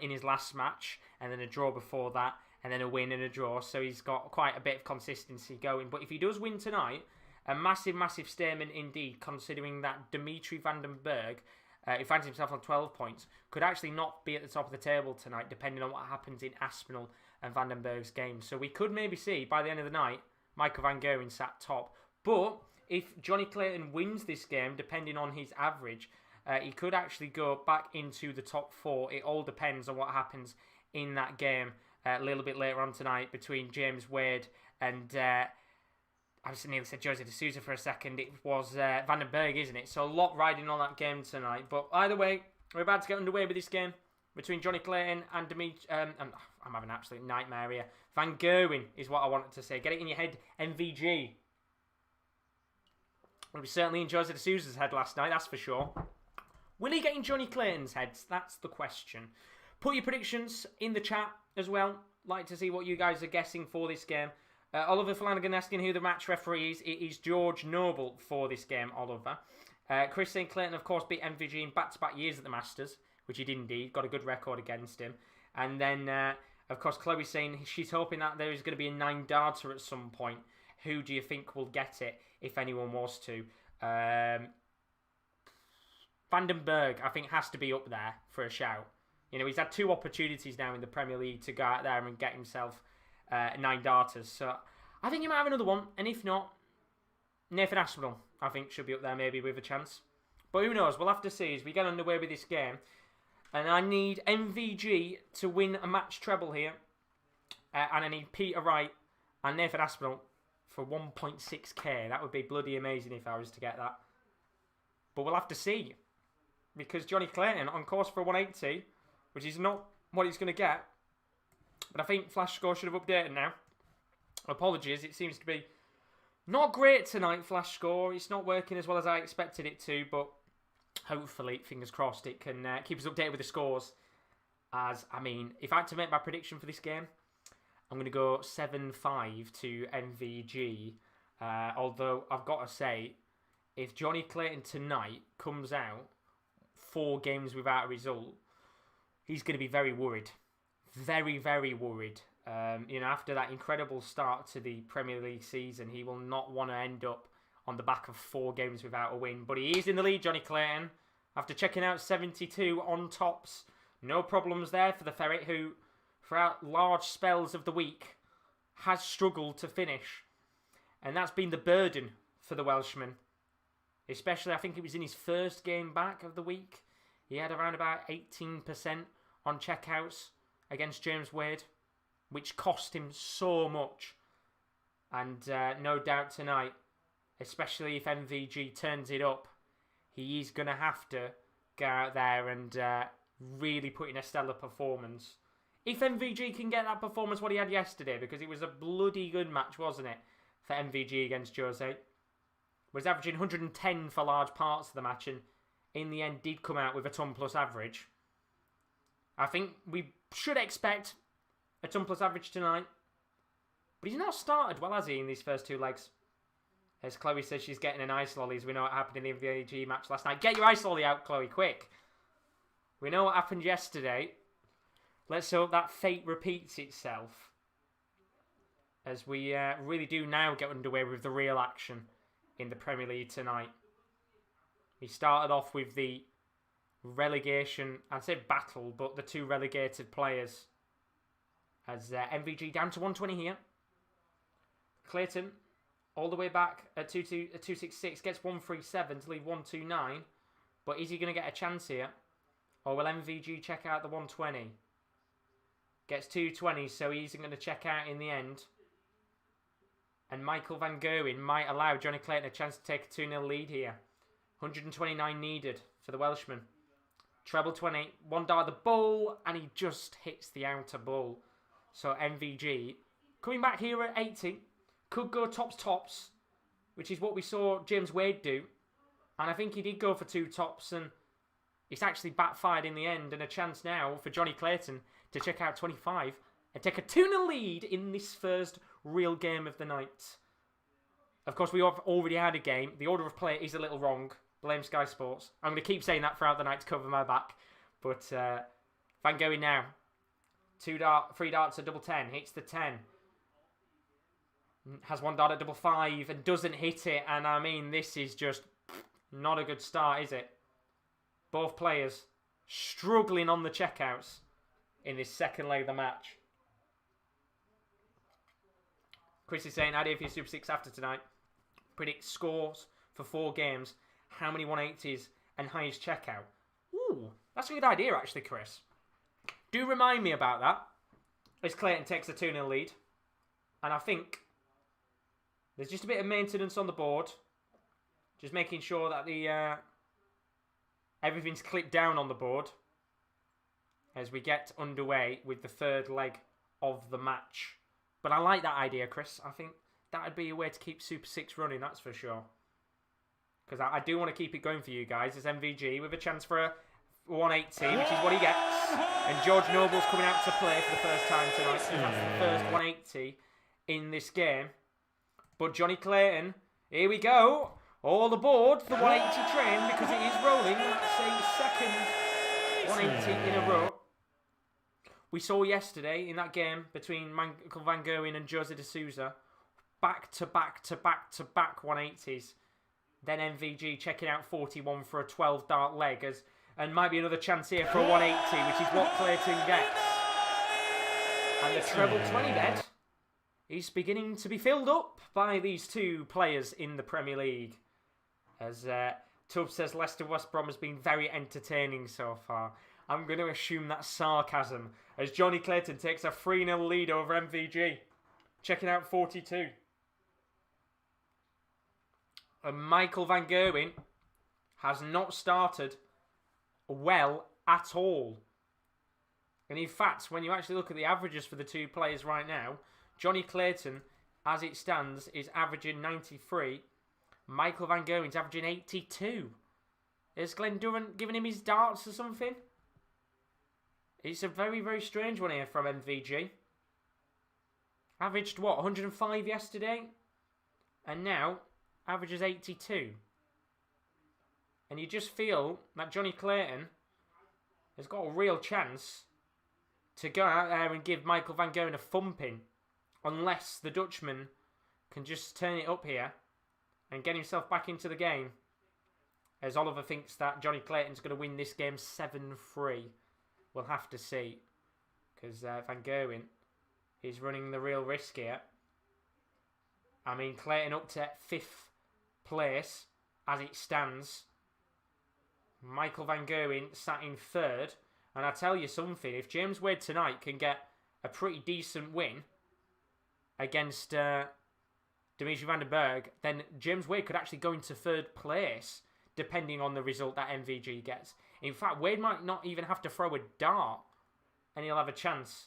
[SPEAKER 1] in his last match, and then a draw before that, and then a win and a draw. So he's got quite a bit of consistency going. But if he does win tonight, a massive, massive statement indeed, considering that Dimitri van den Berg, who finds himself on 12 points, could actually not be at the top of the table tonight, depending on what happens in Aspinall and Van den Berg's game. So we could maybe see, by the end of the night, Michael van Gerwen sat top. But if Johnny Clayton wins this game, depending on his average, he could actually go back into the top 4. It all depends on what happens in that game a little bit later on tonight between James Wade and... I just nearly said Jose de Sousa for a second. It was Van den Berg, isn't it? So a lot riding on that game tonight. But either way, we're about to get underway with this game between Johnny Clayton and Dimitri... I'm having an absolute nightmare here. Van Gerwen is what I wanted to say. Get it in your head, MVG. Well, we certainly in Jose de Sousa's head last night, that's for sure. Will he get in Johnny Clayton's heads? That's the question. Put your predictions in the chat as well. Like to see what you guys are guessing for this game. Oliver Flanagan asking who the match referee is. It is George Noble for this game, Oliver. Chris St. Clayton, of course, beat MVG in back-to-back years at the Masters, which he did indeed. Got a good record against him. And then, of course, Chloe saying she's hoping that there is going to be a 9-darter at some point. Who do you think will get it, if anyone was to? Van den Berg, I think, has to be up there for a shout. You know, he's had 2 opportunities now in the Premier League to go out there and get himself 9 darters. So I think he might have another one. And if not, Nathan Aspinall, I think, should be up there maybe with a chance. But who knows? We'll have to see as we get underway with this game. And I need MVG to win a match treble here. And I need Peter Wright and Nathan Aspinall for 1.6k. That would be bloody amazing if I was to get that. But we'll have to see. Because Johnny Clayton on course for 180, which is not what he's going to get. But I think Flash Score should have updated now. Apologies, it seems to be not great tonight, Flash Score. It's not working as well as I expected it to, but hopefully, fingers crossed, it can keep us updated with the scores. As, I mean, if I had to make my prediction for this game, I'm going to go 7-5 to MVG. Although, I've got to say, if Johnny Clayton tonight comes out 4 games without a result, he's going to be very worried. Very, very worried. You know, after that incredible start to the Premier League season, he will not want to end up on the back of 4 games without a win. But he is in the lead, Johnny Clayton. After checking out 72 on tops, no problems there for the Ferret, who, throughout large spells of the week, has struggled to finish. And that's been the burden for the Welshman. Especially, I think it was in his first game back of the week. He had around about 18% on checkouts against James Wade, which cost him so much. And no doubt tonight, especially if MVG turns it up, he is going to have to go out there and really put in a stellar performance. If MVG can get that performance what he had yesterday, because it was a bloody good match, wasn't it, for MVG against Jose. Was averaging 110 for large parts of the match, and in the end did come out with a ton plus average. I think we should expect a ton plus average tonight. But he's not started well, has he, in these first 2 legs? As Chloe says she's getting an ice lolly, as we know what happened in the MVG match last night. Get your ice lolly out, Chloe, quick. We know what happened yesterday. Let's hope that fate repeats itself. As we really do now get underway with the real action in the Premier League tonight. We started off with the relegation, I'd say battle, but the two relegated players. As MVG down to 120 here. Clayton all the way back at 266, gets 137 to leave 129. But is he going to get a chance here? Or will MVG check out the 120? Gets 220, so he isn't going to check out in the end. And Michael van Gerwen might allow Johnny Clayton a chance to take a 2-0 lead here. 129 needed for the Welshman. Treble 20, one dart at the ball, and he just hits the outer ball. So MVG coming back here at 80. Could go tops, which is what we saw James Wade do. And I think he did go for 2 tops, and it's actually backfired in the end. And a chance now for Johnny Clayton to check out 25 and take a 2-0 lead in this first real game of the night. Of course, we have already had a game. The order of play is a little wrong. Blame Sky Sports. I'm going to keep saying that throughout the night to cover my back. But Van Gerwen now. 3 darts at double 10. Hits the 10. Has 1 dart at double 5 and doesn't hit it. And I mean, this is just not a good start, is it? Both players struggling on the checkouts in this second leg of the match. Chris is saying, idea for your Super 6 after tonight. Predict scores for 4 games. How many 180s and highest checkout? Ooh, that's a good idea actually, Chris. Do remind me about that. As Clayton takes a 2-0 lead. And I think there's just a bit of maintenance on the board. Just making sure that the everything's clipped down on the board. As we get underway with the third leg of the match. But I like that idea, Chris. I think that would be a way to keep Super 6 running, that's for sure. Because I do want to keep it going for you guys as MVG with a chance for a 180, which is what he gets. And George Noble's coming out to play for the first time tonight. So that's the first 180 in this game. But Johnny Clayton, here we go. All aboard the 180 train because it is rolling. That's a second 180 in a row. We saw yesterday in that game between Michael van Gerwen and Jose de Sousa, back to back 180s. Then MVG checking out 41 for a 12 dart leg, and might be another chance here for a 180, which is what Clayton gets. And the treble 20 bed is beginning to be filled up by these two players in the Premier League. As Tubbs says, Leicester West Brom has been very entertaining so far. I'm going to assume that's sarcasm, as Johnny Clayton takes a 3-0 lead over MVG. Checking out 42. And Michael van Gerwen has not started well at all. And in fact, when you actually look at the averages for the two players right now, Johnny Clayton, as it stands, is averaging 93. Michael van Gerwen's averaging 82. Is Glen Durrant giving him his darts or something? It's a very, very strange one here from MVG. Averaged, what, 105 yesterday? And now, averages 82. And you just feel that Johnny Clayton has got a real chance to go out there and give Michael van Gerwen a thumping. Unless the Dutchman can just turn it up here and get himself back into the game. As Oliver thinks that Johnny Clayton's going to win this game 7-3. We'll have to see. Because Van Gerwen is running the real risk here. I mean, Clayton up to 5th place as it stands. Michael van Gerwen sat in 3rd. And I tell you something, if James Wade tonight can get a pretty decent win against Dimitri van den Berg, then James Wade could actually go into 3rd place, depending on the result that MVG gets. In fact, Wade might not even have to throw a dart, and he'll have a chance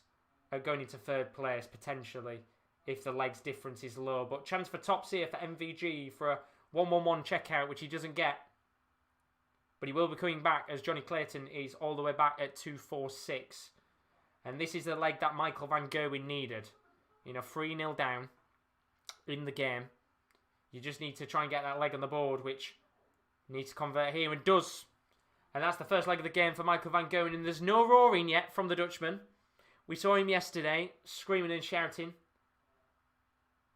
[SPEAKER 1] of going into 3rd place, potentially, if the legs difference is low. But chance for tops here for MVG for a 1-1-1 checkout, which he doesn't get. But he will be coming back, as Johnny Clayton is all the way back at 2-4-6. And this is the leg that Michael van Gerwen needed. 3-0 down in the game. You just need to try and get that leg on the board, which you need to convert here, and does. And that's the first leg of the game for Michael van Gerwen, and there's no roaring yet from the Dutchman. We saw him yesterday, screaming and shouting.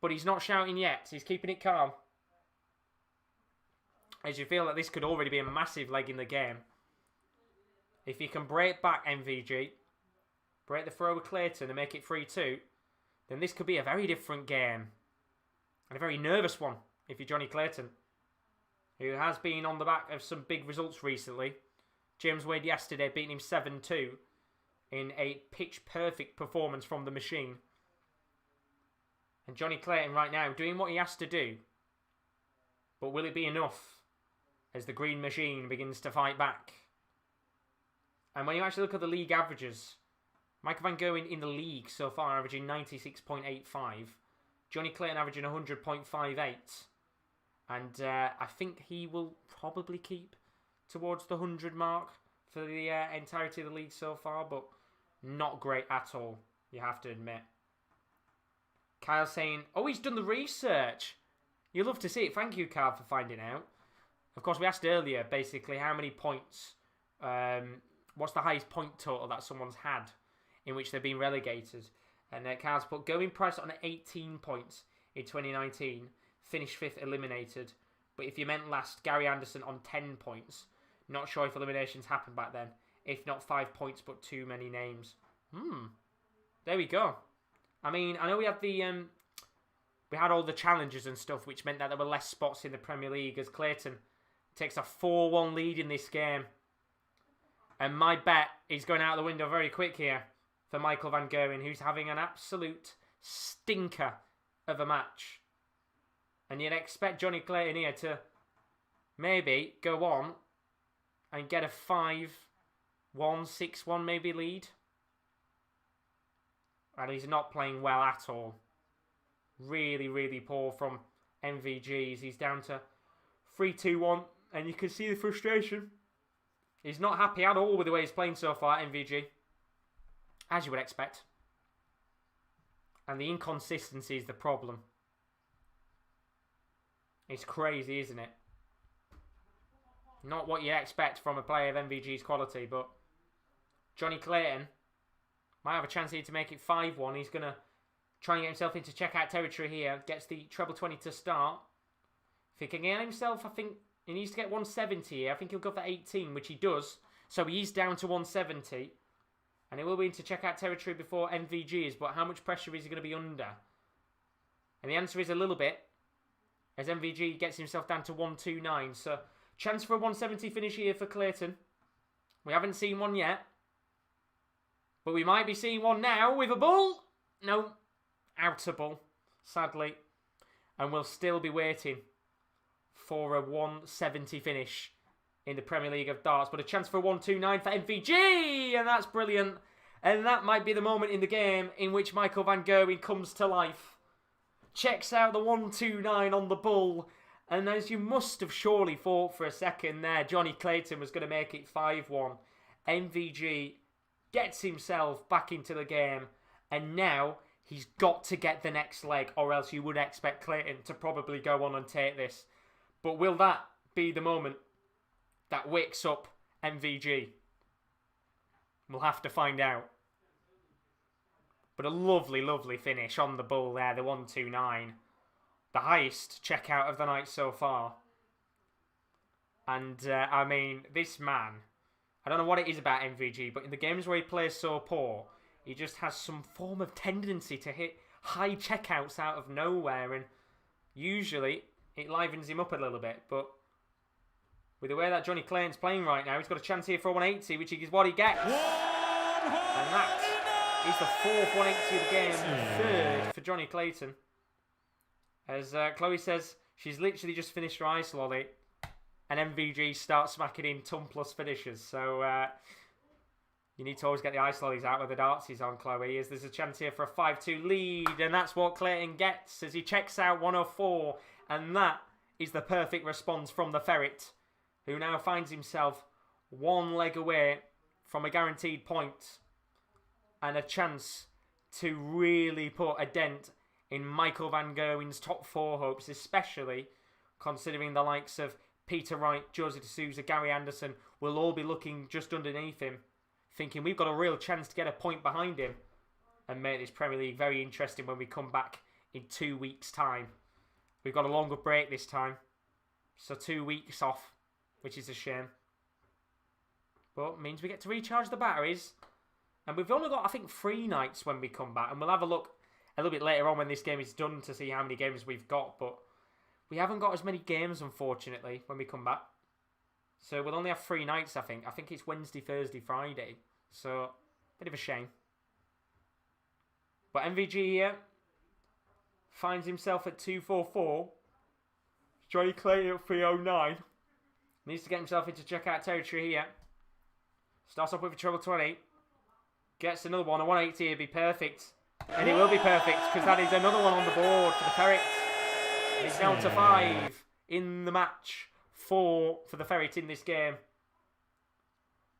[SPEAKER 1] But he's not shouting yet. He's keeping it calm. As you feel that this could already be a massive leg in the game. If you can break back MVG, break the throw with Clayton and make it 3-2, then this could be a very different game. And a very nervous one if you're Johnny Clayton, who has been on the back of some big results recently. James Wade yesterday beating him 7-2 in a pitch-perfect performance from the machine. And Johnny Clayton right now doing what he has to do. But will it be enough as the green machine begins to fight back? And when you actually look at the league averages, Michael van Gerwen in the league so far averaging 96.85. Johnny Clayton averaging 100.58. And I think he will probably keep towards the 100 mark for the entirety of the league so far, but not great at all, you have to admit. Kyle saying, oh, he's done the research. You love to see it. Thank you, Kyle, for finding out. Of course, we asked earlier, basically, how many points, what's the highest point total that someone's had in which they've been relegated. And Kyle's put Gerwyn Price on 18 points in 2019, finished 5th eliminated. But if you meant last, Gary Anderson on 10 points. Not sure if eliminations happened back then. If not 5 points, but too many names. There we go. I mean, I know we had we had all the challenges and stuff, which meant that there were less spots in the Premier League as Clayton takes a 4-1 lead in this game. And my bet is going out the window very quick here for Michael van Gerwen, who's having an absolute stinker of a match. And you'd expect Johnny Clayton here to maybe go on and get a 5-1, 6-1 maybe lead. And he's not playing well at all. Really, really poor from MVGs. He's down to 3-2-1. And you can see the frustration. He's not happy at all with the way he's playing so far, MVG. As you would expect. And the inconsistency is the problem. It's crazy, isn't it? Not what you expect from a player of MVG's quality, but Johnny Clayton might have a chance here to make it 5-1. He's going to try and get himself into checkout territory here. Gets the treble 20 to start. If he can get himself, I think he needs to get 170 here. I think he'll go for 18, which he does. So he's down to 170. And he will be into checkout territory before MVG is. But how much pressure is he going to be under? And the answer is a little bit, as MVG gets himself down to 129. So chance for a 170 finish here for Clayton. We haven't seen one yet. But we might be seeing one now with a bull. No, out a bull, sadly. And we'll still be waiting for a 170 finish in the Premier League of Darts. But a chance for a 129 for MVG. And that's brilliant. And that might be the moment in the game in which Michael van Gerwen comes to life. Checks out the 129 on the bull. And as you must have surely thought for a second there, Johnny Clayton was going to make it 5-1. MVG gets himself back into the game. And now he's got to get the next leg, or else you would expect Clayton to probably go on and take this. But will that be the moment that wakes up MVG? We'll have to find out. But a lovely, lovely finish on the bull there, the 129. The highest checkout of the night so far. And, I mean, this man, I don't know what it is about MVG, but in the games where he plays so poor, he just has some form of tendency to hit high checkouts out of nowhere. And usually, it livens him up a little bit. But with the way that Johnny Clayton's playing right now, he's got a chance here for a 180, which is what he gets. And that is the 4th 180 of the game, 3rd for Johnny Clayton. As Chloe says, she's literally just finished her ice lolly, and MVG starts smacking in ton plus finishes. So you need to always get the ice lollies out with the dartsies on, Chloe, as there's a chance here for a 5-2 lead, and that's what Clayton gets as he checks out 104, and that is the perfect response from the Ferret, who now finds himself one leg away from a guaranteed point and a chance to really put a dent in Michael van Gerwen's top 4 hopes, especially considering the likes of Peter Wright, Jose de Sousa, Gary Anderson will all be looking just underneath him, thinking we've got a real chance to get a point behind him and make this Premier League very interesting when we come back in 2 weeks' time. We've got a longer break this time, so 2 weeks off, which is a shame. But means we get to recharge the batteries. And we've only got, I think, 3 nights when we come back. And we'll have a look a little bit later on when this game is done to see how many games we've got. But we haven't got as many games, unfortunately, when we come back. So we'll only have 3 nights, I think. I think it's Wednesday, Thursday, Friday. So, bit of a shame. But MVG here finds himself at 244. Johnny Clayton at 309. Needs to get himself into checkout territory here. Starts off with a treble 20. Gets another one. A 180 would be perfect. And it will be perfect because that is another one on the board for the Ferret. And he's down to 5 in the match. 4 for the Ferret in this game.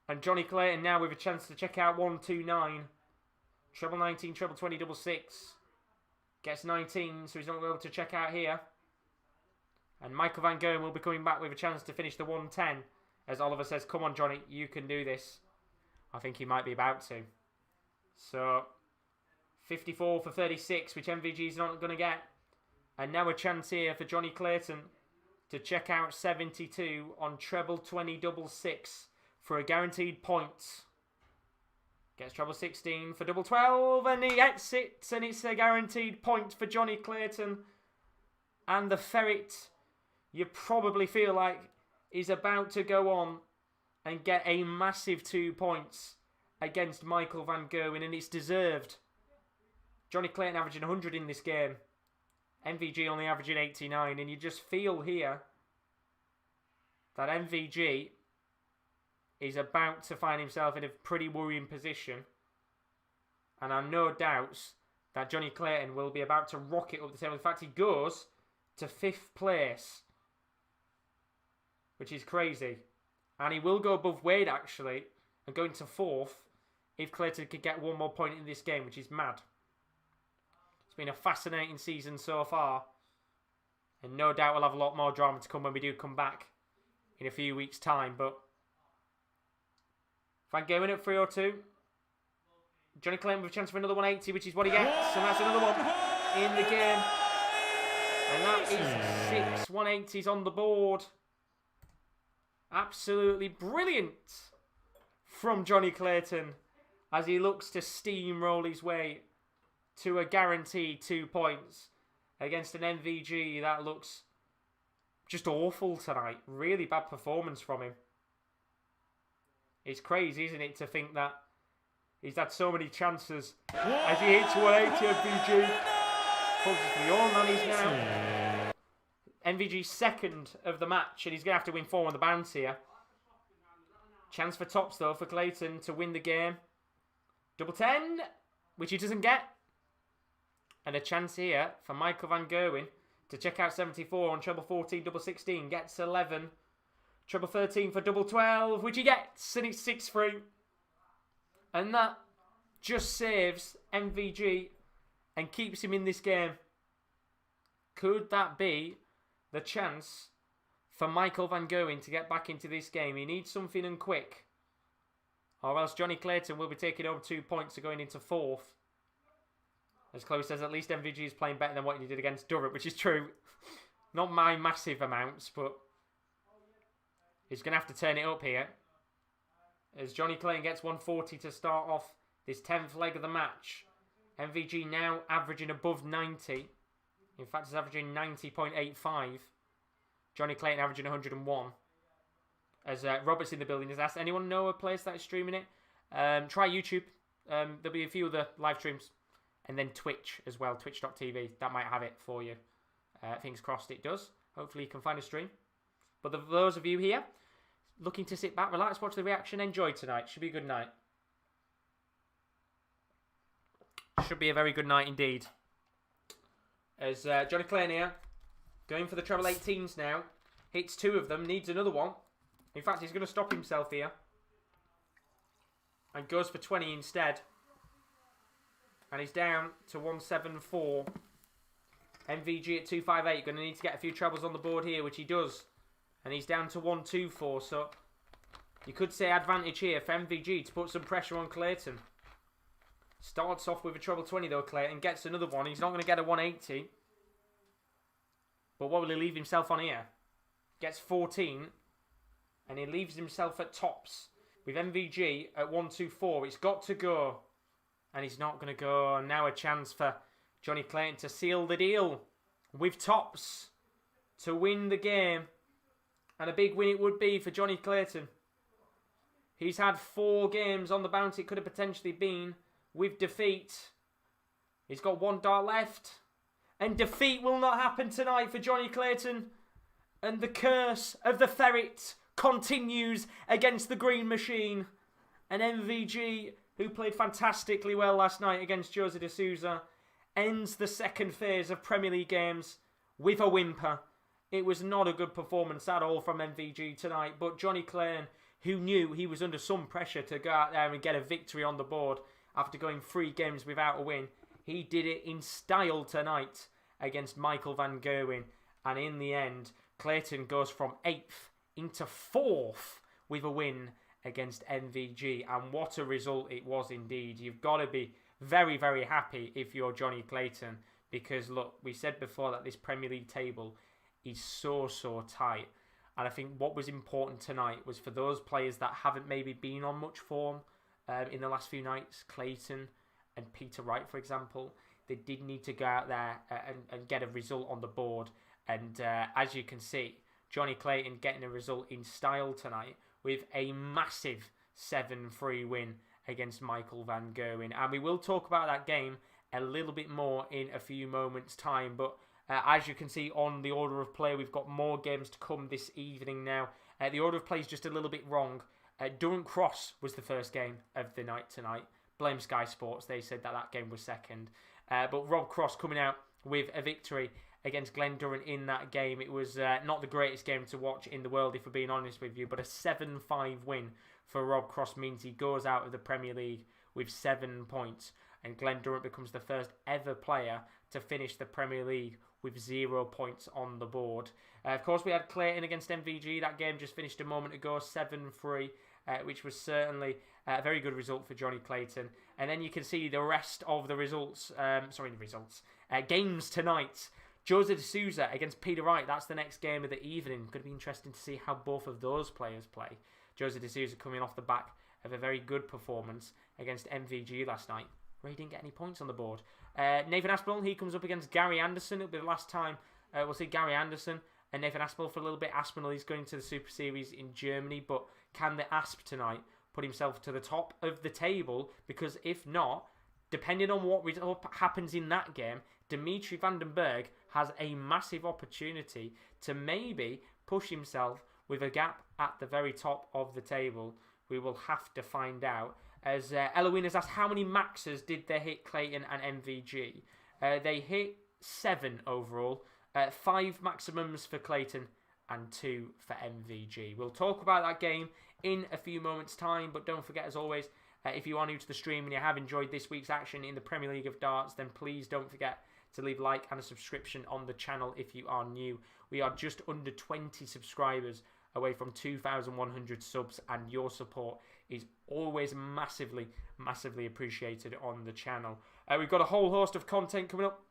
[SPEAKER 1] And Johnny Clayton now with a chance to check out 129. Treble 19, treble 20, double 6. Gets 19, so he's not able to check out here. And Michael van Gerwen will be coming back with a chance to finish the 110. As Oliver says, come on Johnny, you can do this. I think he might be about to. So, 54 for 36, which MVG's not going to get. And now a chance here for Johnny Clayton to check out 72 on treble 20, double 6 for a guaranteed point. Gets treble 16 for double 12, and he gets it, and it's a guaranteed point for Johnny Clayton. And the Ferret, you probably feel like, is about to go on and get a massive 2 points against Michael van Gerwen, and it's deserved. Johnny Clayton averaging 100 in this game. MVG only averaging 89, and you just feel here that MVG is about to find himself in a pretty worrying position. And I have no doubts that Johnny Clayton will be about to rocket up the table. In fact, he goes to 5th place, which is crazy. And he will go above Wade, actually, and go into 4th if Clayton could get 1 more point in this game, which is mad. It's been a fascinating season so far. And no doubt we'll have a lot more drama to come when we do come back in a few weeks' time. But Van Gerwen at 302. Johnny Clayton with a chance for another 180, which is what he gets. And that's another one in the game. And that is 6 180s on the board. Absolutely brilliant from Johnny Clayton as he looks to steamroll his way to a guaranteed 2 points against an MVG that looks just awful tonight. Really bad performance from him. It's crazy, isn't it, to think that he's had so many chances as he hits 180 MVG. Focuses for the all-mannies now. MVG's second of the match, and he's going to have to win 4 on the bounce here. Chance for tops, though, for Clayton to win the game. Double 10, which he doesn't get. And a chance here for Michael van Gerwen to check out 74 on treble 14, double 16. Gets 11. Treble 13 for double 12, which he gets, and it's 6-3. And that just saves MVG and keeps him in this game. Could that be the chance for Michael van Gerwen to get back into this game? He needs something and quick, or else Johnny Clayton will be taking over 2 points going into 4th. As Chloe says, at least MVG is playing better than what he did against Durrant, which is true. Not my massive amounts, but he's going to have to turn it up here. As Johnny Clayton gets 140 to start off this 10th leg of the match. MVG now averaging above 90. In fact, he's averaging 90.85. Johnny Clayton averaging 101. As Robert's in the building has asked, anyone know a place that is streaming it? Try YouTube. There'll be a few other live streams. And then Twitch as well, twitch.tv. That might have it for you. Fingers crossed it does. Hopefully you can find a stream. But for those of you here looking to sit back, relax, watch the reaction, enjoy tonight. Should be a good night. Should be a very good night indeed. As Johnny Clayton here, going for the treble 18s now. Hits 2 of them, needs another one. In fact, he's going to stop himself here. And goes for 20 instead. And he's down to 174. MVG at 258. Going to need to get a few trebles on the board here, which he does. And he's down to 124. So you could say advantage here for MVG to put some pressure on Clayton. Starts off with a treble 20 though, Clayton. Gets another one. He's not going to get a 180. But what will he leave himself on here? Gets 14. And he leaves himself at tops. With MVG at 124. It's got to go. And he's not going to go. Now a chance for Johnny Clayton to seal the deal with tops to win the game. And a big win it would be for Johnny Clayton. He's had 4 games on the bounce. It could have potentially been with defeat. He's got 1 dart left. And defeat will not happen tonight for Johnny Clayton. And the curse of the ferret continues against the green machine. And MVG, who played fantastically well last night against Jose de Sousa, ends the second phase of Premier League games with a whimper. It was not a good performance at all from MVG tonight, but Johnny Clayton, who knew he was under some pressure to go out there and get a victory on the board after going 3 games without a win, he did it in style tonight against Michael van Gerwen. And in the end, Clayton goes from 8th into 4th with a win against MVG. And what a result it was indeed. You've got to be very, very happy if you're Johnny Clayton. Because look, we said before that this Premier League table is so tight. And I think what was important tonight was for those players that haven't maybe been on much form in the last few nights, Clayton and Peter Wright, for example, they did need to go out there and get a result on the board. And as you can see, Johnny Clayton getting a result in style tonight with a massive 7-3 win against Michael van Gerwen. And we will talk about that game a little bit more in a few moments' time. But as you can see on the order of play, we've got more games to come this evening now. The order of play is just a little bit wrong. Durrant Cross was the first game of the night tonight. Blame Sky Sports. They said that that game was second. But Rob Cross coming out with a victory against Glen Durrant in that game. It was not the greatest game to watch in the world, if we're being honest with you. But a 7-5 win for Rob Cross means he goes out of the Premier League with 7 points. And Glen Durrant becomes the first ever player to finish the Premier League with 0 points on the board. Of course, we had Clayton against MVG. That game just finished a moment ago, 7-3, which was certainly a very good result for Johnny Clayton. And then you can see the rest of the results. Games tonight. Jose de Sousa against Peter Wright. That's the next game of the evening. Going to be interesting to see how both of those players play. Jose de Sousa coming off the back of a very good performance against MVG last night, where he didn't get any points on the board. Nathan Aspinall, he comes up against Gary Anderson. It'll be the last time we'll see Gary Anderson and Nathan Aspinall for a little bit. Aspinall is going to the Super Series in Germany, but can the Asp tonight put himself to the top of the table? Because if not, depending on what happens in that game, Dimitri van den Berg has a massive opportunity to maybe push himself with a gap at the very top of the table. We will have to find out. As Eloine has asked, how many maxes did they hit Clayton and MVG? They hit 7 overall. 5 maximums for Clayton and 2 for MVG. We'll talk about that game in a few moments' time, but don't forget, as always, if you are new to the stream and you have enjoyed this week's action in the Premier League of Darts, then please don't forget to leave a like and a subscription on the channel if you are new. We are just under 20 subscribers away from 2,100 subs, and your support is always massively appreciated on the channel. We've got a whole host of content coming up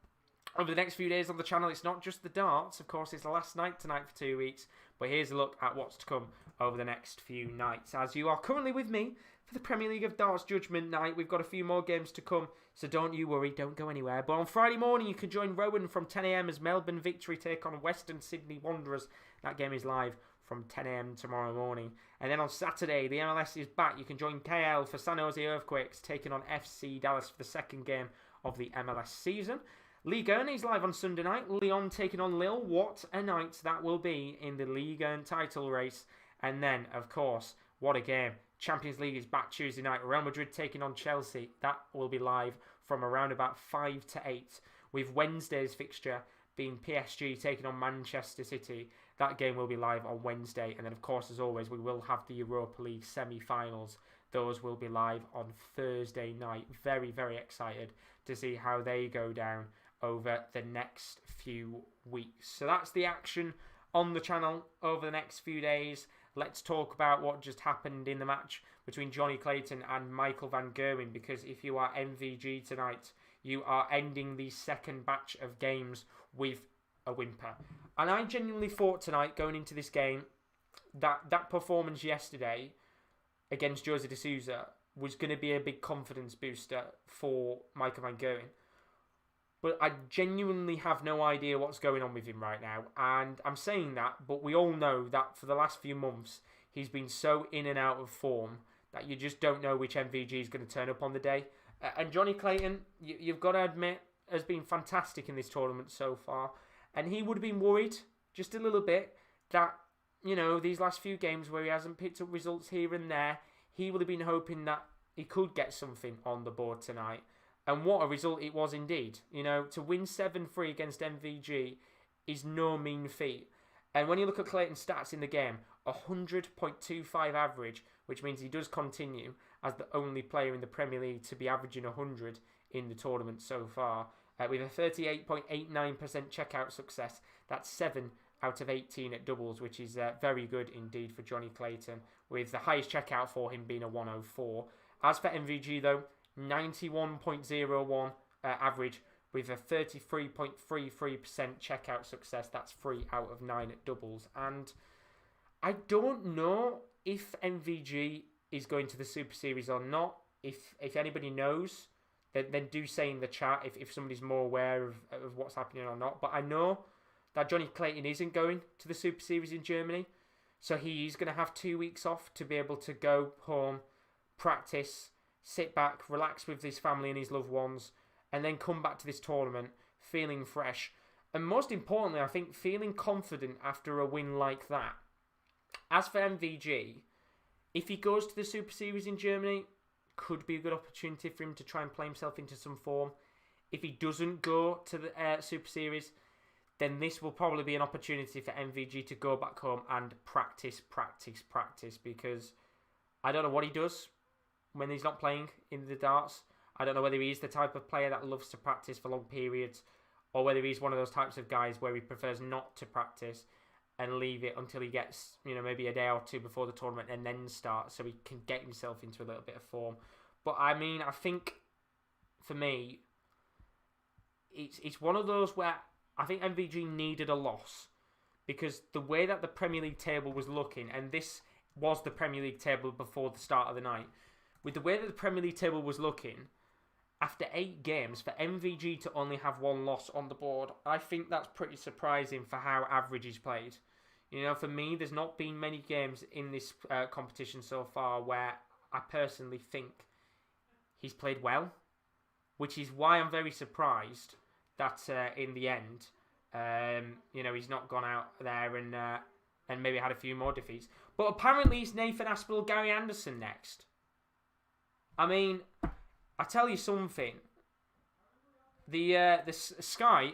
[SPEAKER 1] over the next few days on the channel. It's not just the darts, of course, it's the last night tonight for 2 weeks, but here's a look at what's to come over the next few nights. As you are currently with me for the Premier League of Darts Judgement night, we've got a few more games to come, so don't you worry, don't go anywhere. But on Friday morning, you can join Rowan from 10 AM as Melbourne Victory take on Western Sydney Wanderers. That game is live from 10 AM tomorrow morning. And then on Saturday, the MLS is back. You can join KL for San Jose Earthquakes taking on FC Dallas for the second game of the MLS season. Ligue 1 is live on Sunday night. Lyon taking on Lille. What a night that will be in the Ligue 1 title race. And then, of course, what a game. Champions League is back Tuesday night. Real Madrid taking on Chelsea. That will be live from around about 5 to 8. With Wednesday's fixture being PSG taking on Manchester City. That game will be live on Wednesday. And then, of course, as always, we will have the Europa League semi-finals. Those will be live on Thursday night. Very excited to see how they go down over the next few weeks. So that's the action on the channel over the next few days. Let's talk about what just happened in the match between Johnny Clayton and Michael van Gerwen, because if you are MVG tonight, you are ending the second batch of games with a whimper. And I genuinely thought tonight, going into this game, that performance yesterday against Jose de Sousa was going to be a big confidence booster for Michael van Gerwen. But I genuinely have no idea what's going on with him right now. And I'm saying that, but we all know that for the last few months, he's been so in and out of form that you just don't know which MVG is going to turn up on the day. And Johnny Clayton, you've got to admit, has been fantastic in this tournament so far. And he would have been worried just a little bit that, you know, these last few games where he hasn't picked up results here and there, he would have been hoping that he could get something on the board tonight. And what a result it was indeed. You know, to win 7-3 against MVG is no mean feat. And when you look at Clayton's stats in the game, 100.25 average, which means he does continue as the only player in the Premier League to be averaging 100 in the tournament so far. With a 38.89% checkout success, that's 7 out of 18 at doubles, which is very good indeed for Johnny Clayton, with the highest checkout for him being a 104. As for MVG though, 91.01 average with a 33.33% checkout success. That's 3 out of 9 at doubles. And I don't know if MVG is going to the Super Series or not. If anybody knows, then do say in the chat if somebody's more aware of what's happening or not. But I know that Johnny Clayton isn't going to the Super Series in Germany. So he's going to have 2 weeks off to be able to go home, practice, sit back, relax with his family and his loved ones, and then come back to this tournament feeling fresh. And most importantly, I think feeling confident after a win like that. As for MVG, if he goes to the Super Series in Germany, could be a good opportunity for him to try and play himself into some form. If he doesn't go to the Super Series, then this will probably be an opportunity for MVG to go back home and practice, because I don't know what he does when he's not playing in the darts. I don't know whether he's the type of player that loves to practice for long periods, or whether he's one of those types of guys where he prefers not to practice and leave it until he gets, you know, maybe a day or two before the tournament and then start, so he can get himself into a little bit of form. But I mean, I think for me, it's one of those where I think MVG needed a loss, because the way that the Premier League table was looking, and this was the Premier League table before the start of the night, with the way that the Premier League table was looking, after 8 games, for MVG to only have 1 loss on the board, I think that's pretty surprising for how average he's played. You know, for me, there's not been many games in this competition so far where I personally think he's played well, which is why I'm very surprised that in the end, you know, he's not gone out there and maybe had a few more defeats. But apparently it's Nathan Aspinall, Gary Anderson next. I mean, I tell you something. The Sky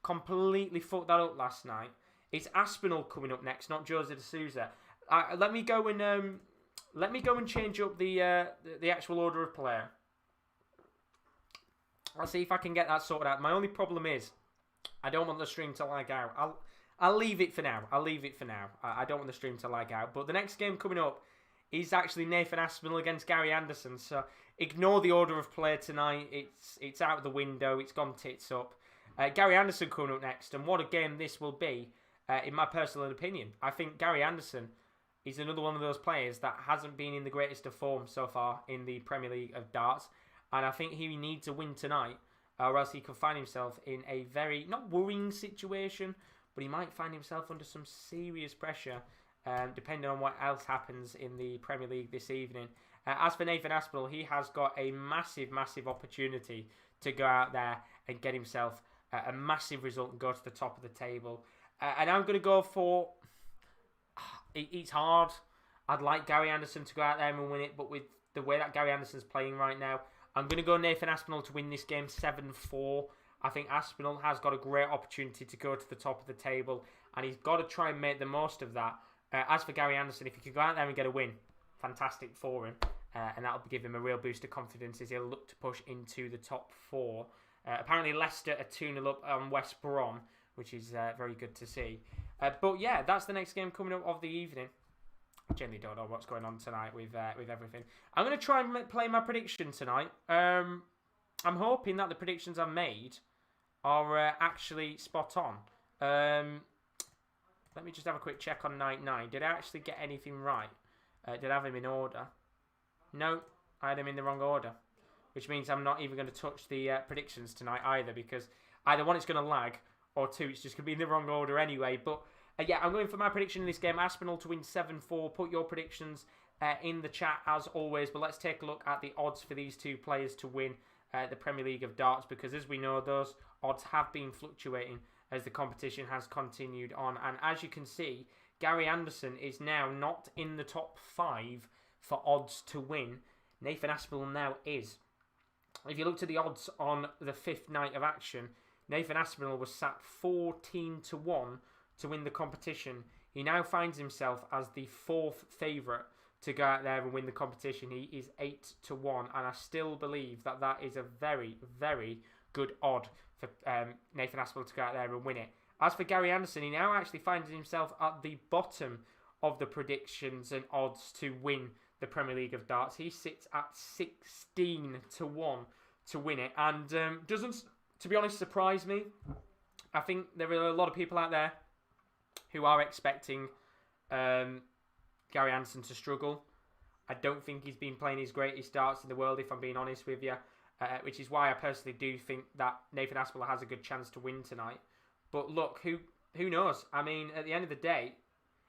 [SPEAKER 1] completely fucked that up last night. It's Aspinall coming up next, not Jose de Sousa. Let me go and change up the actual order of player. I'll see if I can get that sorted out. My only problem is I don't want the stream to lag out. I'll leave it for now. I don't want the stream to lag out. But the next game coming up is actually Nathan Aspinall against Gary Anderson. So ignore the order of play tonight. It's out the window. It's gone tits up. Gary Anderson coming up next. And what a game this will be, in my personal opinion. I think Gary Anderson is another one of those players that hasn't been in the greatest of form so far in the Premier League of darts. And I think he needs a win tonight, or else he could find himself in a very, not worrying situation, but he might find himself under some serious pressure, depending on what else happens in the Premier League this evening. As for Nathan Aspinall, he has got a massive opportunity to go out there and get himself a massive result and go to the top of the table. And I'm going to go for... It's hard. I'd like Gary Anderson to go out there and win it, but with the way that Gary Anderson's playing right now, I'm going to go Nathan Aspinall to win this game 7-4. I think Aspinall has got a great opportunity to go to the top of the table, and he's got to try and make the most of that. As for Gary Anderson, if he can go out there and get a win, fantastic for him. And that'll give him a real boost of confidence as he'll look to push into the top 4. Apparently Leicester are 2-0 up on West Brom, which is very good to see. But yeah, that's the next game coming up of the evening. I generally don't know what's going on tonight with everything. I'm going to try and play my prediction tonight. I'm hoping that the predictions I've made are actually spot on. Let me just have a quick check on night 9. Did I actually get anything right? Did I have him in order? No, I had him in the wrong order. Which means I'm not even going to touch the predictions tonight either, because either one, it's going to lag, or two, it's just going to be in the wrong order anyway. But yeah, I'm going for my prediction in this game. Aspinall to win 7-4. Put your predictions in the chat as always. But let's take a look at the odds for these two players to win the Premier League of Darts, because as we know, those odds have been fluctuating as the competition has continued on. And as you can see, Gary Anderson is now not in the top 5 for odds to win. Nathan Aspinall now is. If you look to the odds on the 5th night of action, Nathan Aspinall was sat 14-1 to win the competition. He now finds himself as the 4th favourite to go out there and win the competition. He is 8-1, and I still believe that that is a very, very good odd for Nathan Aspinall to go out there and win it. As for Gary Anderson, he now actually finds himself at the bottom of the predictions and odds to win the Premier League of Darts. He sits at 16-1 to win it, and doesn't, to be honest, surprise me. I think there are a lot of people out there who are expecting Gary Anderson to struggle. I don't think he's been playing his greatest darts in the world, if I'm being honest with you, which is why I personally do think that Nathan Aspinall has a good chance to win tonight. But look, who knows? I mean, at the end of the day,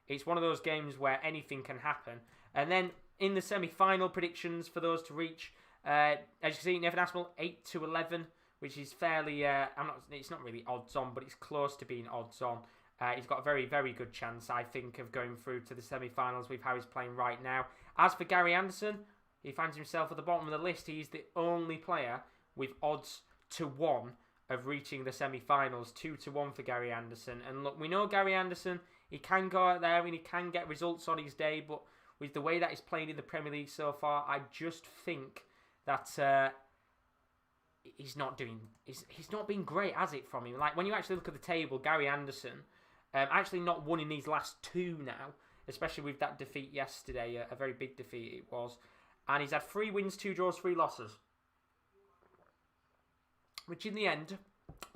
[SPEAKER 1] it's one of those games where anything can happen. And then in the semi-final predictions for those to reach, as you can see, Nathan Aspinall 8-11, which is fairly. It's not really odds on, but it's close to being odds on. He's got a very, very good chance, I think, of going through to the semi-finals with how he's playing right now. As for Gary Anderson, he finds himself at the bottom of the list. He's the only player with odds to 1 of reaching the semi-finals. 2-1 for Gary Anderson. And look, we know Gary Anderson, he can go out there and he can get results on his day, but with the way that he's playing in the Premier League so far, I just think that he's not been great, has it, from him? Like, when you actually look at the table, Gary Anderson actually not won in these last 2 now, especially with that defeat yesterday, a very big defeat it was. And he's had 3 wins, 2 draws, 3 losses. Which in the end,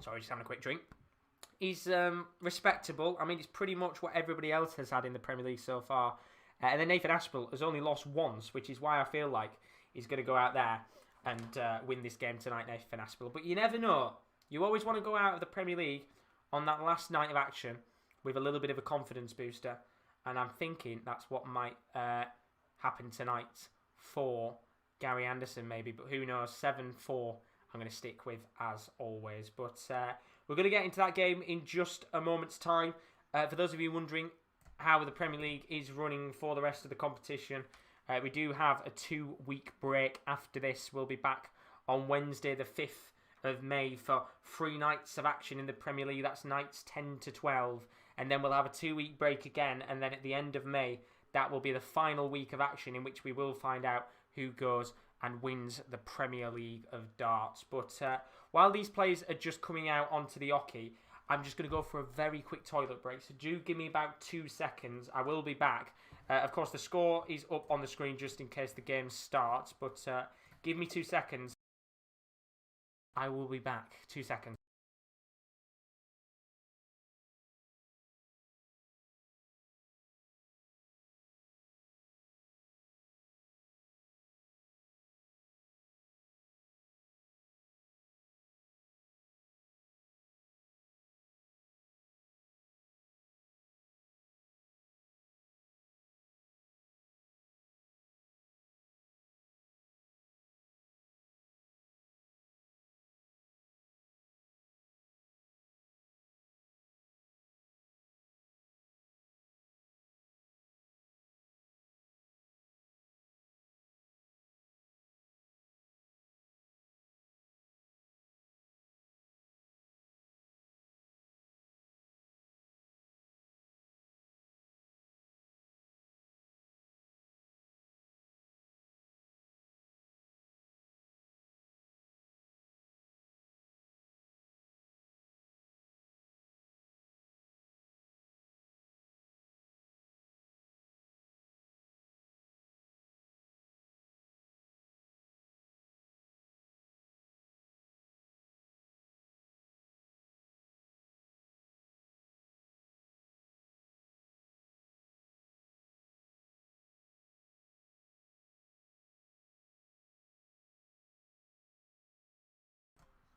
[SPEAKER 1] sorry, just having a quick drink, is respectable. I mean, it's pretty much what everybody else has had in the Premier League so far. And then Nathan Aspinall has only lost once, which is why I feel like he's going to go out there and win this game tonight, Nathan Aspinall. But you never know. You always want to go out of the Premier League on that last night of action with a little bit of a confidence booster. And I'm thinking that's what might happen tonight for Gary Anderson maybe. But who knows, 7-4 I'm going to stick with as always. But we're going to get into that game in just a moment's time. For those of you wondering how the Premier League is running for the rest of the competition, we do have a 2-week break after this. We'll be back on Wednesday the 5th of May for 3 nights of action in the Premier League. That's nights 10 to 12. And then we'll have a 2-week break again. And then at the end of May, that will be the final week of action in which we will find out who goes and wins the Premier League of Darts. But while these players are just coming out onto the hockey, I'm just going to go for a very quick toilet break. So do give me about 2 seconds. I will be back. Of course, the score is up on the screen just in case the game starts. But give me 2 seconds. I will be back. 2 seconds.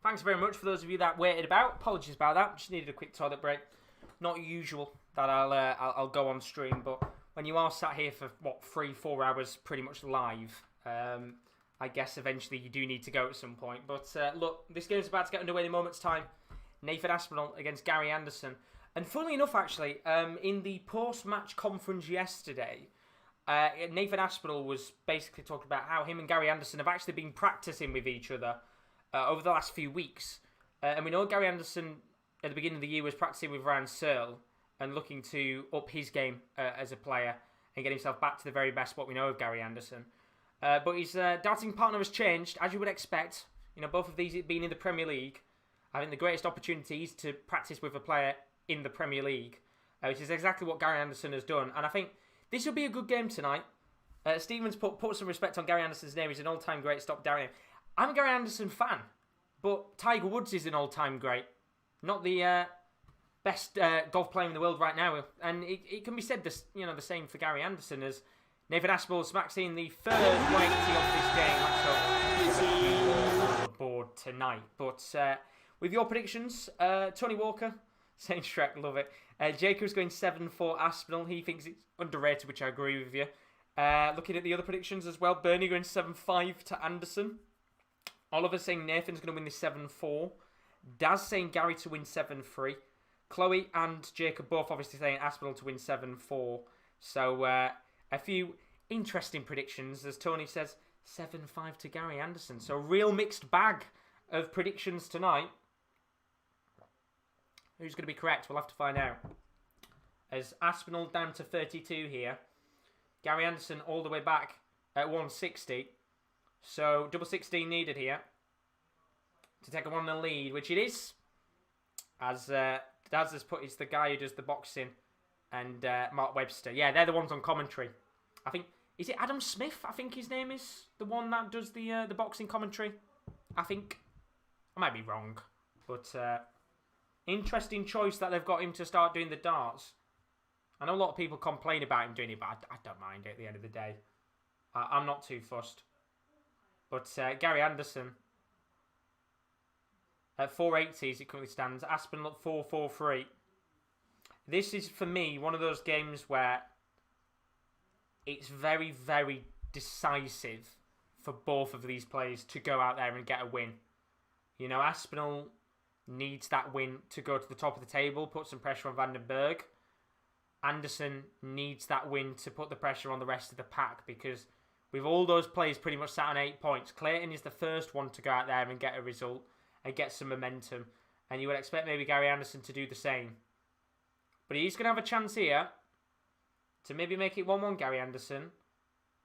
[SPEAKER 1] Thanks very much for those of you that waited about. Apologies about that. Just needed a quick toilet break. Not usual that I'll go on stream, but when you are sat here for, 3-4 hours pretty much live, I guess eventually you do need to go at some point. But look, this game's about to get underway in a moment's time. Nathan Aspinall against Gary Anderson. And funnily enough, actually, in the post-match conference yesterday, Nathan Aspinall was basically talking about how him and Gary Anderson have actually been practicing with each other over the last few weeks. And we know Gary Anderson, at the beginning of the year, was practicing with Ryan Searle and looking to up his game as a player and get himself back to the very best, what we know of Gary Anderson. But his darting partner has changed, as you would expect. You know, both of these being in the Premier League. I think the greatest opportunity is to practice with a player in the Premier League, which is exactly what Gary Anderson has done. And I think this will be a good game tonight. Stevens put some respect on Gary Anderson's name. He's an all-time great. Stop doubting him. I'm a Gary Anderson fan, but Tiger Woods is an all-time great. Not the best golf player in the world right now. And it can be said the same for Gary Anderson, as Nathan Aspinall smacks in the third 180 of this game. On the board tonight. But with your predictions, Tony Walker saying Shrek, love it. Jacob's going 7 for Aspinall. He thinks it's underrated, which I agree with you. Looking at the other predictions as well, Bernie going 7-5 to Anderson. Oliver saying Nathan's going to win this 7-4. Daz saying Gary to win 7-3. Chloe and Jacob both obviously saying Aspinall to win 7-4. So a few interesting predictions, as Tony says 7-5 to Gary Anderson. So a real mixed bag of predictions tonight. Who's going to be correct? We'll have to find out. As Aspinall down to 32 here. Gary Anderson all the way back at 160. So double 16 needed here to take a 1-0 lead, which it is. As Daz has put, it's the guy who does the boxing, and Mark Webster. Yeah, they're the ones on commentary. I think, is it Adam Smith? I think his name is the one that does the boxing commentary. I think. I might be wrong, but interesting choice that they've got him to start doing the darts. I know a lot of people complain about him doing it, but I don't mind it at the end of the day. I'm not too fussed. But Gary Anderson at 480 as it currently stands. Aspinall at 443. This is, for me, one of those games where it's very, very decisive for both of these players to go out there and get a win. You know, Aspinall needs that win to go to the top of the table, put some pressure on Vandenberg. Anderson needs that win to put the pressure on the rest of the pack, because with all those players pretty much sat on 8 points, Clayton is the first one to go out there and get a result and get some momentum. And you would expect maybe Gary Anderson to do the same. But he's going to have a chance here to maybe make it 1-1, Gary Anderson.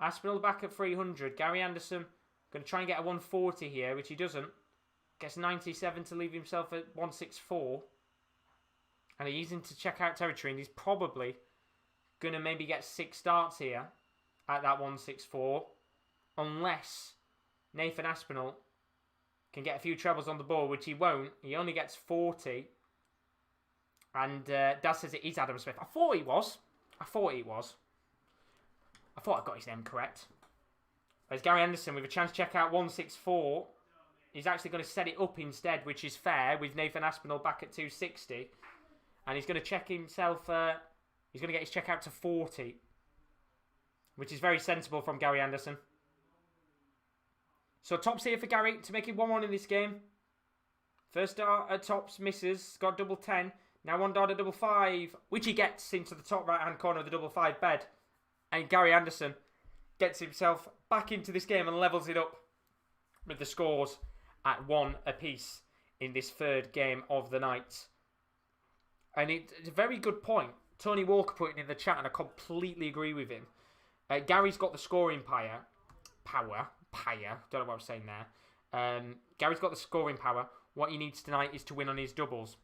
[SPEAKER 1] Aspinall back at 300. Gary Anderson going to try and get a 140 here, which he doesn't. Gets 97 to leave himself at 164. And he's into checkout territory, and he's probably going to maybe get 6 starts here at that 164, unless Nathan Aspinall can get a few trebles on the board, which he won't. He only gets 40. And Daz says it is Adam Smith. I thought he was. I thought I got his name correct. Whereas Gary Anderson, with a chance to check out 164, he's actually going to set it up instead, which is fair, with Nathan Aspinall back at 260. And he's going to check himself, he's going to get his checkout to 40. Which is very sensible from Gary Anderson. So tops here for Gary to make it 1-1 in this game. First dart at tops misses, got double 10. Now 1 dart at double 5, which he gets into the top right hand corner of the double 5 bed. And Gary Anderson gets himself back into this game and levels it up with the scores at 1 apiece in this third game of the night. And it's a very good point. Tony Walker put it in the chat, and I completely agree with him. Gary's got the scoring power. Don't know what I'm saying there. Gary's got the scoring power. What he needs tonight is to win on his doubles.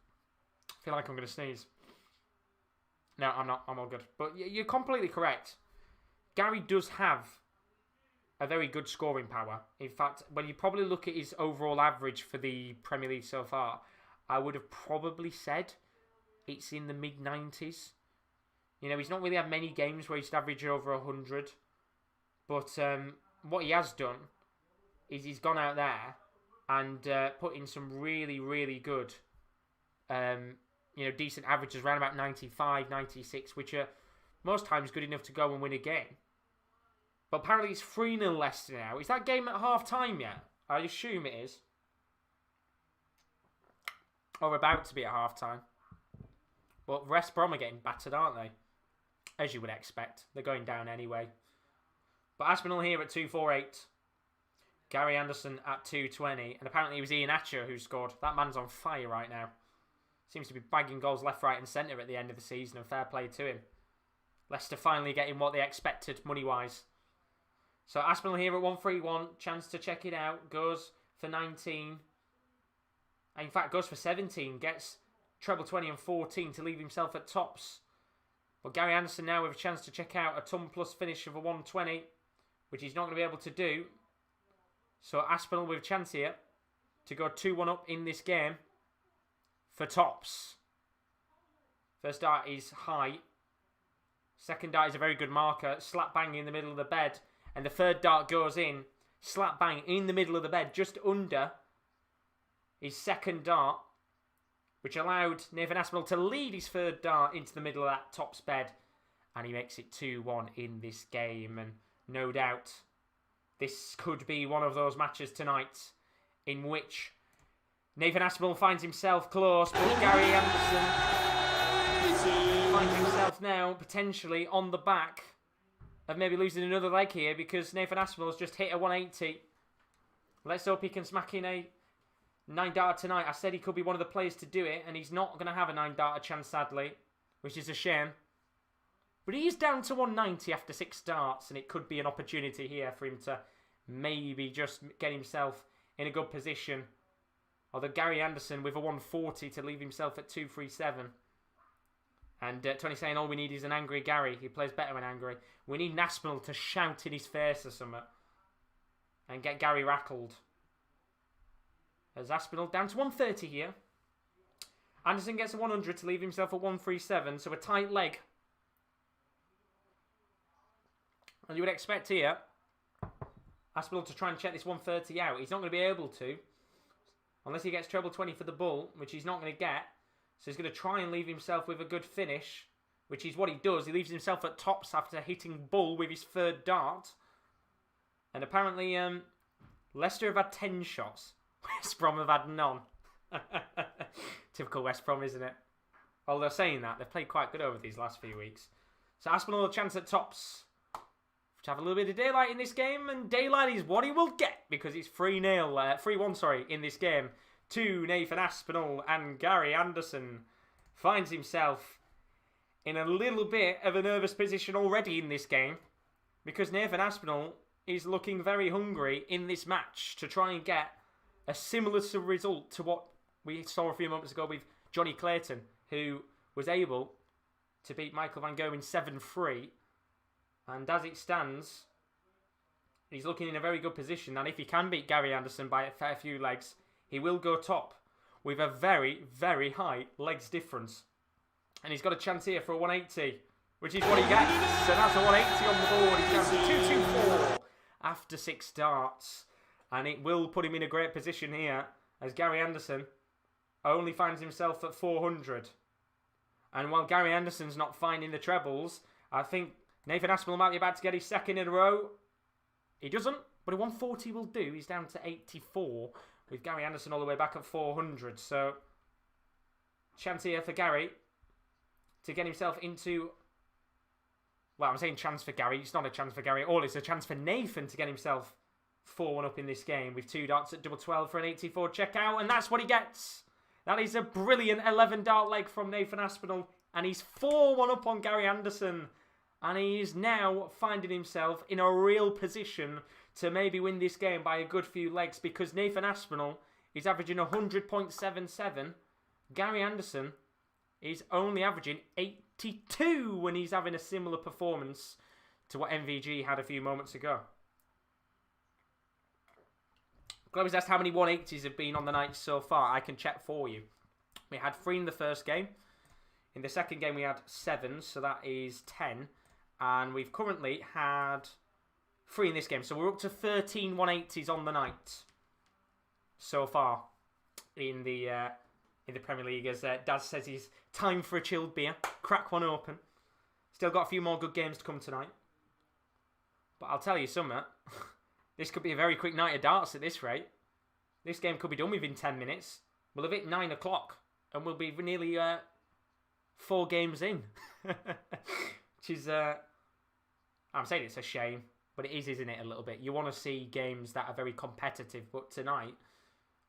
[SPEAKER 1] I feel like I'm going to sneeze. No, I'm not. I'm all good. But you're completely correct. Gary does have a very good scoring power. In fact, when you probably look at his overall average for the Premier League so far, I would have probably said it's in the mid-90s. You know, he's not really had many games where he's averaged over 100. But what he has done is he's gone out there and put in some really, really good, decent averages around about 95, 96, which are most times good enough to go and win a game. But apparently it's 3-0 Leicester now. Is that game at half-time yet? I assume it is. Or about to be at half-time. But West Brom are getting battered, aren't they? As you would expect. They're going down anyway. But Aspinall here at 248. Gary Anderson at 220. And apparently it was Ian Atcher who scored. That man's on fire right now. Seems to be bagging goals left, right and centre at the end of the season. And fair play to him. Leicester finally getting what they expected money-wise. So Aspinall here at 131. Chance to check it out. Goes for 19. In fact, goes for 17. Gets treble 20 and 14 to leave himself at tops. But Gary Anderson now with a chance to check out a ton plus finish of a 120. Which he's not going to be able to do. So Aspinall with a chance here to go 2-1 up in this game for tops. First dart is high. Second dart is a very good marker. Slap bang in the middle of the bed. And the third dart goes in. Slap bang in the middle of the bed. Just under his second dart. Which allowed Nathan Aspinall to lead his third dart into the middle of that tops bed. And he makes it 2-1 in this game. And no doubt this could be one of those matches tonight in which Nathan Aspinall finds himself close, but Gary Anderson finds himself now potentially on the back of maybe losing another leg here because Nathan Aspinall's just hit a 180. Let's hope he can smack in a 9-darter tonight. I said he could be one of the players to do it, and he's not going to have a 9-darter chance, sadly, which is a shame. But he is down to 190 after 6 starts, and it could be an opportunity here for him to maybe just get himself in a good position. Although Gary Anderson with a 140 to leave himself at 237. And Tony saying all we need is an angry Gary. He plays better when angry. We need Aspinall to shout in his face or something. And get Gary rattled. As Aspinall down to 130 here. Anderson gets a 100 to leave himself at 137. So a tight leg. And you would expect here Aspinall to try and check this 130 out. He's not going to be able to. Unless he gets treble 20 for the bull, which he's not going to get. So he's going to try and leave himself with a good finish, which is what he does. He leaves himself at tops after hitting bull with his third dart. And apparently Leicester have had 10 shots. West Brom have had none. Typical West Brom, isn't it? Although saying that, they've played quite good over these last few weeks. So Aspinall a chance at tops. To have a little bit of daylight in this game, and daylight is what he will get because it's 3-1 in this game to Nathan Aspinall, and Gary Anderson finds himself in a little bit of a nervous position already in this game because Nathan Aspinall is looking very hungry in this match to try and get a similar result to what we saw a few moments ago with Johnny Clayton, who was able to beat Michael van Gerwen 7-3. And as it stands, he's looking in a very good position. And if he can beat Gary Anderson by a fair few legs, he will go top with a very, very high legs difference. And he's got a chance here for a 180, which is what he gets. So that's a 180 on the board. He's down to 224 after 6 starts. And it will put him in a great position here as Gary Anderson only finds himself at 400. And while Gary Anderson's not finding the trebles, I think Nathan Aspinall might be about to get his second in a row. He doesn't, but a 140 will do. He's down to 84 with Gary Anderson all the way back at 400. So, chance here for Gary to get himself into... Well, I'm saying chance for Gary. It's not a chance for Gary at all. It's a chance for Nathan to get himself 4-1 up in this game with 2 darts at double 12 for an 84 checkout. And that's what he gets. That is a brilliant 11-dart leg from Nathan Aspinall. And he's 4-1 up on Gary Anderson. And he is now finding himself in a real position to maybe win this game by a good few legs because Nathan Aspinall is averaging 100.77. Gary Anderson is only averaging 82 when he's having a similar performance to what MVG had a few moments ago. Chloe's asked how many 180s have been on the night so far. I can check for you. We had 3 in the first game. In the second game we had 7, so that is 10. And we've currently had 3 in this game. So we're up to 13 180s on the night. so far in the Premier League. As Daz says, he's time for a chilled beer. Crack one open. Still got a few more good games to come tonight. But I'll tell you something. This could be a very quick night of darts at this rate. This game could be done within 10 minutes. We'll have hit 9 o'clock. And we'll be nearly 4 games in. Which is... I'm saying it's a shame. But it is, isn't it, a little bit? You want to see games that are very competitive. But tonight,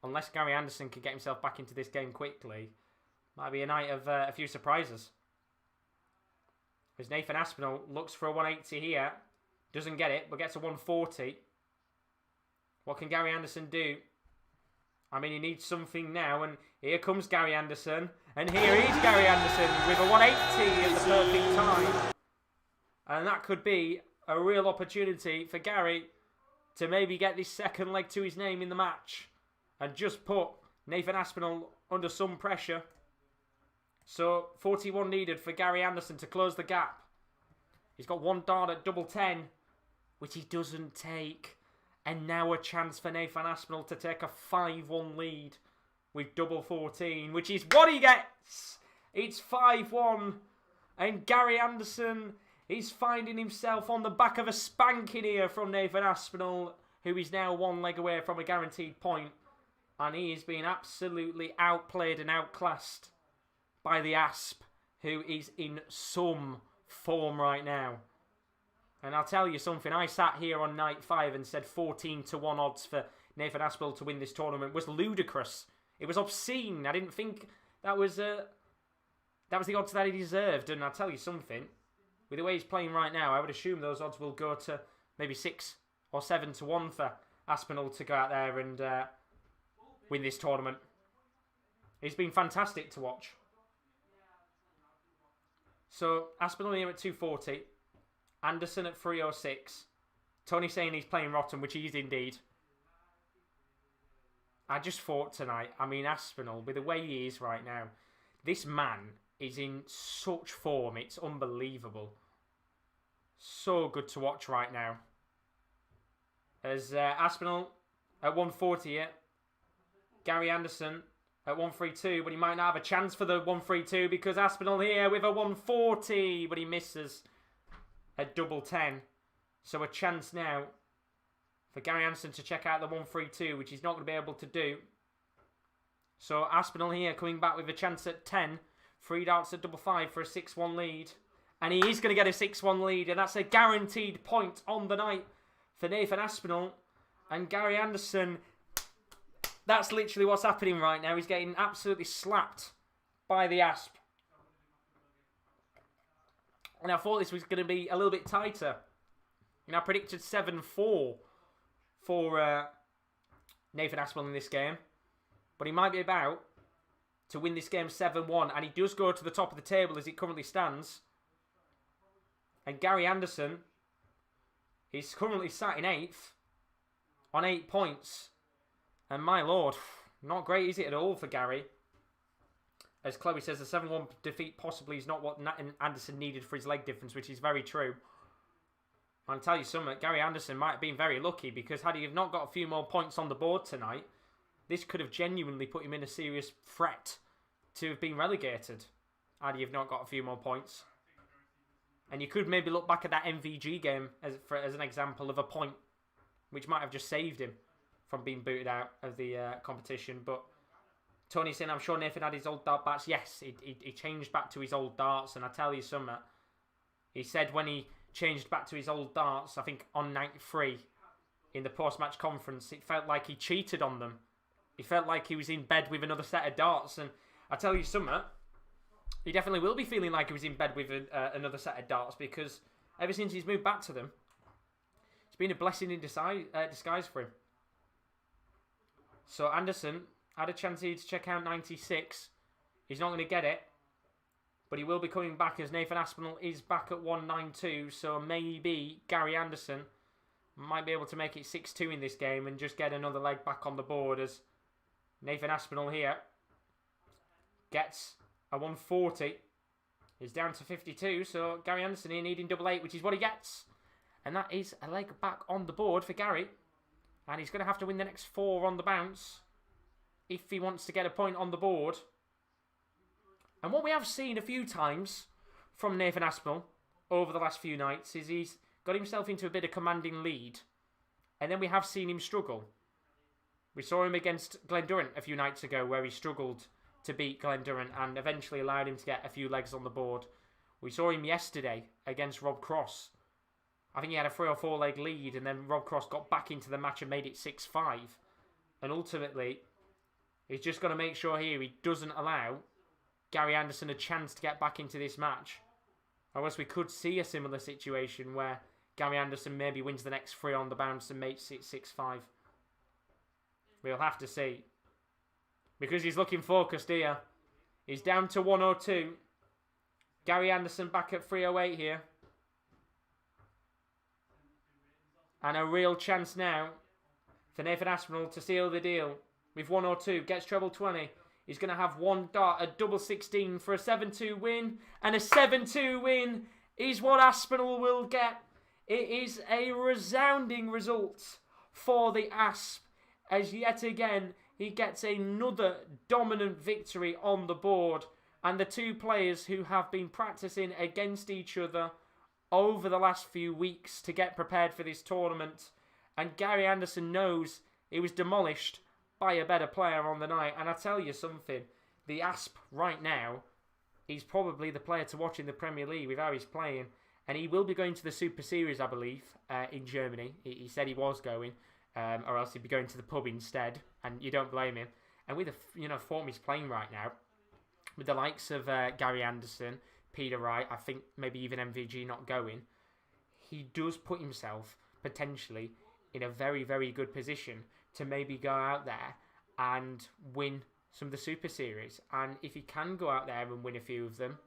[SPEAKER 1] unless Gary Anderson can get himself back into this game quickly, might be a night of a few surprises. As Nathan Aspinall looks for a 180 here. Doesn't get it, but gets a 140. What can Gary Anderson do? I mean, he needs something now, and here comes Gary Anderson. And here is Gary Anderson with a 180 at the perfect time. And that could be a real opportunity for Gary to maybe get this second leg to his name in the match. And just put Nathan Aspinall under some pressure. So, 41 needed for Gary Anderson to close the gap. He's got one dart at double 10, which he doesn't take. And now a chance for Nathan Aspinall to take a 5-1 lead with double 14, which is what he gets. It's 5-1. And Gary Anderson is finding himself on the back of a spanking here from Nathan Aspinall, who is now one leg away from a guaranteed point. And he is being absolutely outplayed and outclassed by the Asp, who is in some form right now. And I'll tell you something, I sat here on night 5 and said 14-1 odds for Nathan Aspinall to win this tournament was ludicrous. It was obscene. I didn't think that was the odds that he deserved. And I'll tell you something, with the way he's playing right now, I would assume those odds will go to maybe 6 or 7-1 for Aspinall to go out there and win this tournament. He's been fantastic to watch. So, Aspinall here at 240. Anderson at 306. Tony saying he's playing rotten, which he is indeed. I just thought tonight, I mean, Aspinall, with the way he is right now, this man is in such form. It's unbelievable. So good to watch right now. As Aspinall at 140 here. Gary Anderson at 132, but he might not have a chance for the 132 because Aspinall here with a 140, but he misses at double 10. So a chance now for Gary Anderson to check out the 132, which he's not going to be able to do. So Aspinall here coming back with a chance at 10. 3 darts at double 5 for a 6-1 lead. And he is going to get a 6-1 lead, and that's a guaranteed point on the night for Nathan Aspinall. And Gary Anderson, that's literally what's happening right now. He's getting absolutely slapped by the Asp. And I thought this was going to be a little bit tighter. And I predicted 7-4 for Nathan Aspinall in this game. But he might be about to win this game 7-1. And he does go to the top of the table as it currently stands. And Gary Anderson is currently sat in 8th on 8 points. And my lord, not great is it at all for Gary. As Chloe says, the 7-1 defeat possibly is not what Anderson needed for his leg difference, which is very true. I'll tell you something, Gary Anderson might have been very lucky because had he have not got a few more points on the board tonight, this could have genuinely put him in a serious threat to have been relegated had he have not got a few more points. And you could maybe look back at that MVG game as an example of a point which might have just saved him from being booted out of the competition. But Tony's saying, I'm sure Nathan had his old dart bats. Yes, he changed back to his old darts. And I tell you something, he said when he changed back to his old darts, I think on night 3 in the post-match conference, it felt like he cheated on them. He felt like he was in bed with another set of darts. And I tell you something, he definitely will be feeling like he was in bed with another set of darts because ever since he's moved back to them, it's been a blessing in disguise for him. So Anderson had a chance here to check out 96. He's not going to get it. But he will be coming back as Nathan Aspinall is back at 192. So maybe Gary Anderson might be able to make it 6-2 in this game and just get another leg back on the board as Nathan Aspinall here gets a 140. He's down to 52. So Gary Anderson here needing double 8, which is what he gets. And that is a leg back on the board for Gary. And he's going to have to win the next 4 on the bounce if he wants to get a point on the board. And what we have seen a few times from Nathan Aspinall over the last few nights is he's got himself into a bit of commanding lead. And then we have seen him struggle. We saw him against Glen Durrant a few nights ago where he struggled to beat Glen Durrant and eventually allowed him to get a few legs on the board. We saw him yesterday against Rob Cross. I think he had a 3 or 4 leg lead and then Rob Cross got back into the match and made it 6-5. And ultimately, he's just got to make sure here he doesn't allow Gary Anderson a chance to get back into this match. Or else we could see a similar situation where Gary Anderson maybe wins the next 3 on the bounce and makes it 6-5. We'll have to see. Because he's looking focused here. He's down to 102. Gary Anderson back at 308 here. And a real chance now for Nathan Aspinall to seal the deal. With 102, gets treble 20. He's going to have one dart, a double 16 for a 7-2 win. And a 7-2 win is what Aspinall will get. It is a resounding result for the Asp. As yet again, he gets another dominant victory on the board. And the two players who have been practicing against each other over the last few weeks to get prepared for this tournament. And Gary Anderson knows he was demolished by a better player on the night. And I tell you something, the Asp right now, he's probably the player to watch in the Premier League with how he's playing. And he will be going to the Super Series, I believe, in Germany. He said he was going, or else he'd be going to the pub instead. And you don't blame him. And with the form he's playing right now, with the likes of Gary Anderson, Peter Wright, I think maybe even MVG not going, he does put himself potentially in a very, very good position to maybe go out there and win some of the Super Series. And if he can go out there and win a few of them,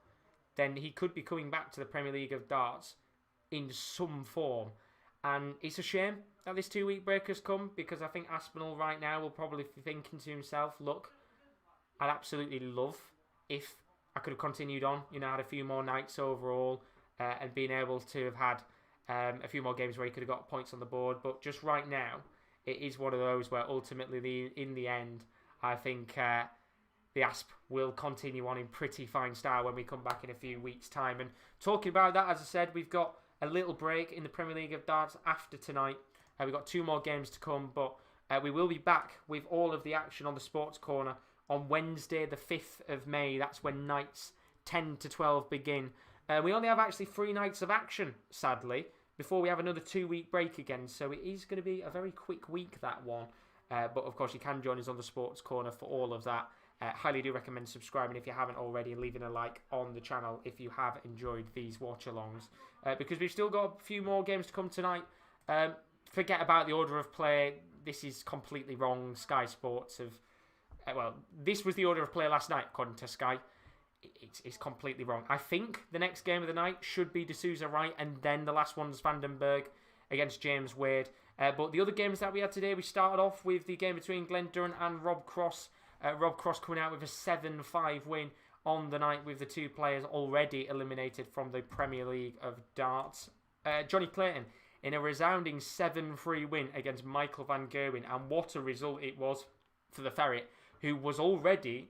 [SPEAKER 1] then he could be coming back to the Premier League of Darts in some form. And it's a shame that this 2-week break has come, because I think Aspinall right now will probably be thinking to himself, look, I'd absolutely love if I could have continued on, had a few more nights overall and been able to have had a few more games where he could have got points on the board. But just right now, it is one of those where ultimately, in the end, I think the Asp will continue on in pretty fine style when we come back in a few weeks' time. And talking about that, as I said, we've got a little break in the Premier League of Darts after tonight. We've got 2 more games to come, but we will be back with all of the action on the Sports Corner on Wednesday, the 5th of May. That's when nights 10 to 12 begin. We only have actually 3 nights of action, sadly, before we have another 2-week break again. So it is going to be a very quick week, that one. But of course, you can join us on the Sports Corner for all of that. Highly do recommend subscribing if you haven't already, and leaving a like on the channel if you have enjoyed these watch-alongs. Because we've still got a few more games to come tonight. Forget about the order of play. This is completely wrong. Sky Sports have... well, this was the order of play last night, according to Sky. It's completely wrong. I think the next game of the night should be de Sousa Wright, and then the last one's Vandenberg against James Wade. But the other games that we had today, we started off with the game between Glen Durrant and Rob Cross. Rob Cross coming out with a 7-5 win on the night, with the 2 players already eliminated from the Premier League of Darts. Johnny Clayton in a resounding 7-3 win against Michael van Gerwen. And what a result it was for the Ferret, who was already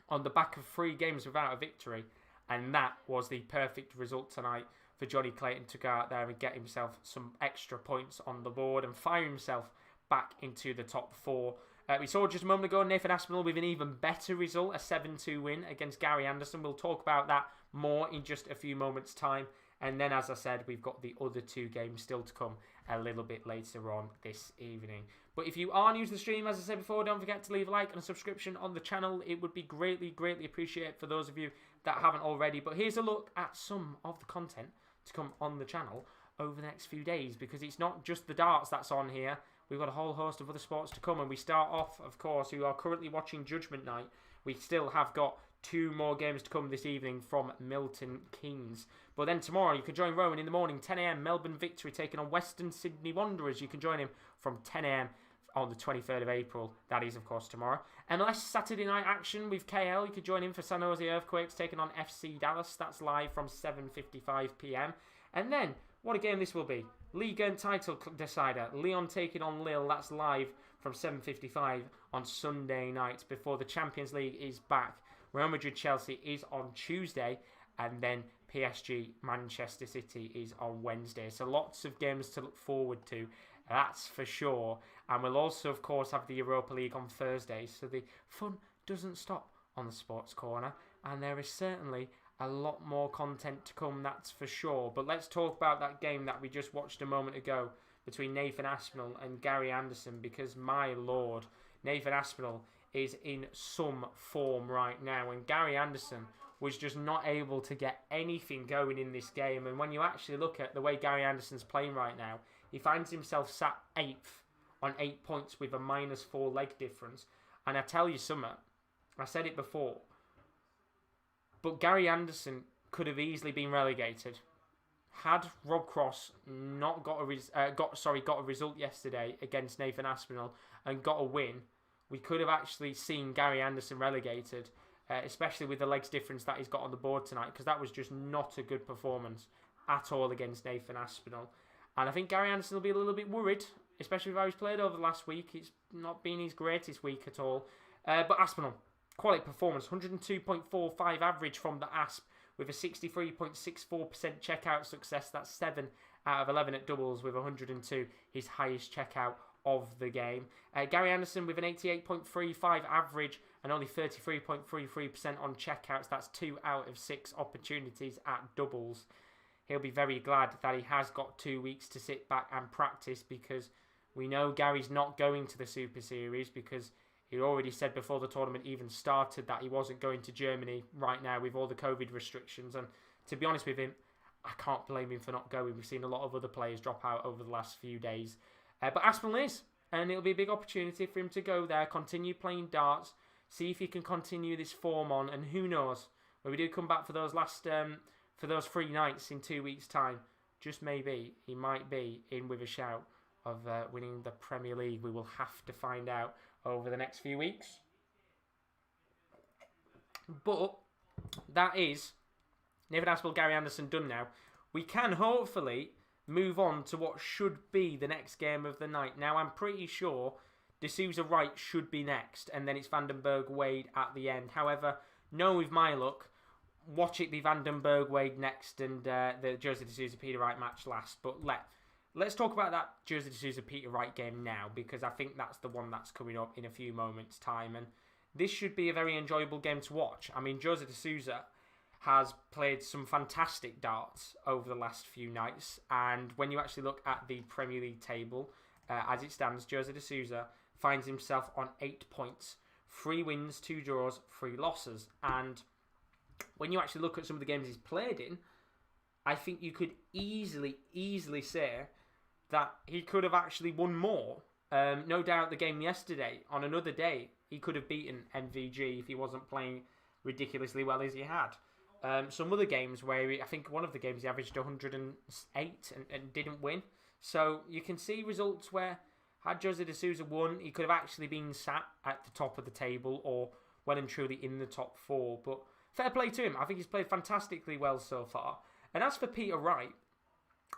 [SPEAKER 1] on the back of 3 games without a victory. And that was the perfect result tonight for Johnny Clayton to go out there and get himself some extra points on the board and fire himself back into the top 4. We saw just a moment ago Nathan Aspinall with an even better result, a 7-2 win against Gary Anderson. We'll talk about that more in just a few moments' time. And then, as I said, we've got the other 2 games still to come a little bit later on this evening. But if you are new to the stream, as I said before, don't forget to leave a like and a subscription on the channel. It would be greatly, greatly appreciated for those of you that haven't already. But here's a look at some of the content to come on the channel over the next few days, because it's not just the darts that's on here. We've got a whole host of other sports to come, and we start off, of course, you are currently watching Judgement Night. We still have got 2 more games to come this evening from Milton Keynes. But then tomorrow you can join Rowan in the morning, 10 a.m. Melbourne Victory taking on Western Sydney Wanderers. You can join him from 10 a.m. on the 23rd of April. That is, of course, tomorrow. MLS Saturday night action with KL. You can join him for San Jose Earthquakes taking on FC Dallas. That's live from 7:55 p.m. And then, what a game this will be. League Untitled Decider. Lyon taking on Lille. That's live from 7:55 on Sunday night before the Champions League is back. Real Madrid Chelsea is on Tuesday, and then PSG Manchester City is on Wednesday. So lots of games to look forward to, that's for sure. And we'll also, of course, have the Europa League on Thursday. So the fun doesn't stop on the Sports Corner, and there is certainly a lot more content to come, that's for sure. But let's talk about that game that we just watched a moment ago between Nathan Aspinall and Gary Anderson, because my lord, Nathan Aspinall is in some form right now, and Gary Anderson was just not able to get anything going in this game. And when you actually look at the way Gary Anderson's playing right now, he finds himself sat 8th on 8 points with a -4 leg difference. And I tell you something, I said it before, but Gary Anderson could have easily been relegated. Had Rob Cross not got a result yesterday against Nathan Aspinall and got a win, we could have actually seen Gary Anderson relegated, especially with the legs difference that he's got on the board tonight, because that was just not a good performance at all against Nathan Aspinall. And I think Gary Anderson will be a little bit worried, especially with how he's played over the last week. It's not been his greatest week at all. But Aspinall, quality performance, 102.45 average from the Asp, with a 63.64% checkout success. That's 7 out of 11 at doubles with 102, his highest checkout of the game. Gary Anderson with an 88.35 average and only 33.33% on checkouts. That's 2 out of 6 opportunities at doubles. He'll be very glad that he has got 2 weeks to sit back and practice, because we know Gary's not going to the Super Series, because he already said before the tournament even started that he wasn't going to Germany right now with all the COVID restrictions. And to be honest with him, I can't blame him for not going. We've seen a lot of other players drop out over the last few days. But Aspinall is, and it'll be a big opportunity for him to go there, continue playing darts, see if he can continue this form on, and who knows, when we do come back for those for those 3 nights in 2 weeks' time, just maybe he might be in with a shout of winning the Premier League. We will have to find out over the next few weeks. But that is Nathan Aspinall, Gary Anderson done now. We can hopefully move on to what should be the next game of the night. Now, I'm pretty sure De Sousa Wright should be next, and then it's Vandenberg Wade at the end. However, no, with my luck, watch it be Vandenberg Wade next and the Jose de Sousa Peter Wright match last. But let's talk about that Jose de Sousa Peter Wright game now, because I think that's the one that's coming up in a few moments' time. And this should be a very enjoyable game to watch. I mean, Jose de Sousa has played some fantastic darts over the last few nights. And when you actually look at the Premier League table, as it stands, Jose de Sousa finds himself on 8 points. 3 wins, 2 draws, 3 losses. And when you actually look at some of the games he's played in, I think you could easily say that he could have actually won more. No doubt the game yesterday, on another day, he could have beaten MVG if he wasn't playing ridiculously well as he had. Some other games where I think one of the games he averaged 108 and didn't win. So you can see results where, had Jose de Sousa won, he could have actually been sat at the top of the table or well and truly in the top 4. But fair play to him. I think he's played fantastically well so far. And as for Peter Wright,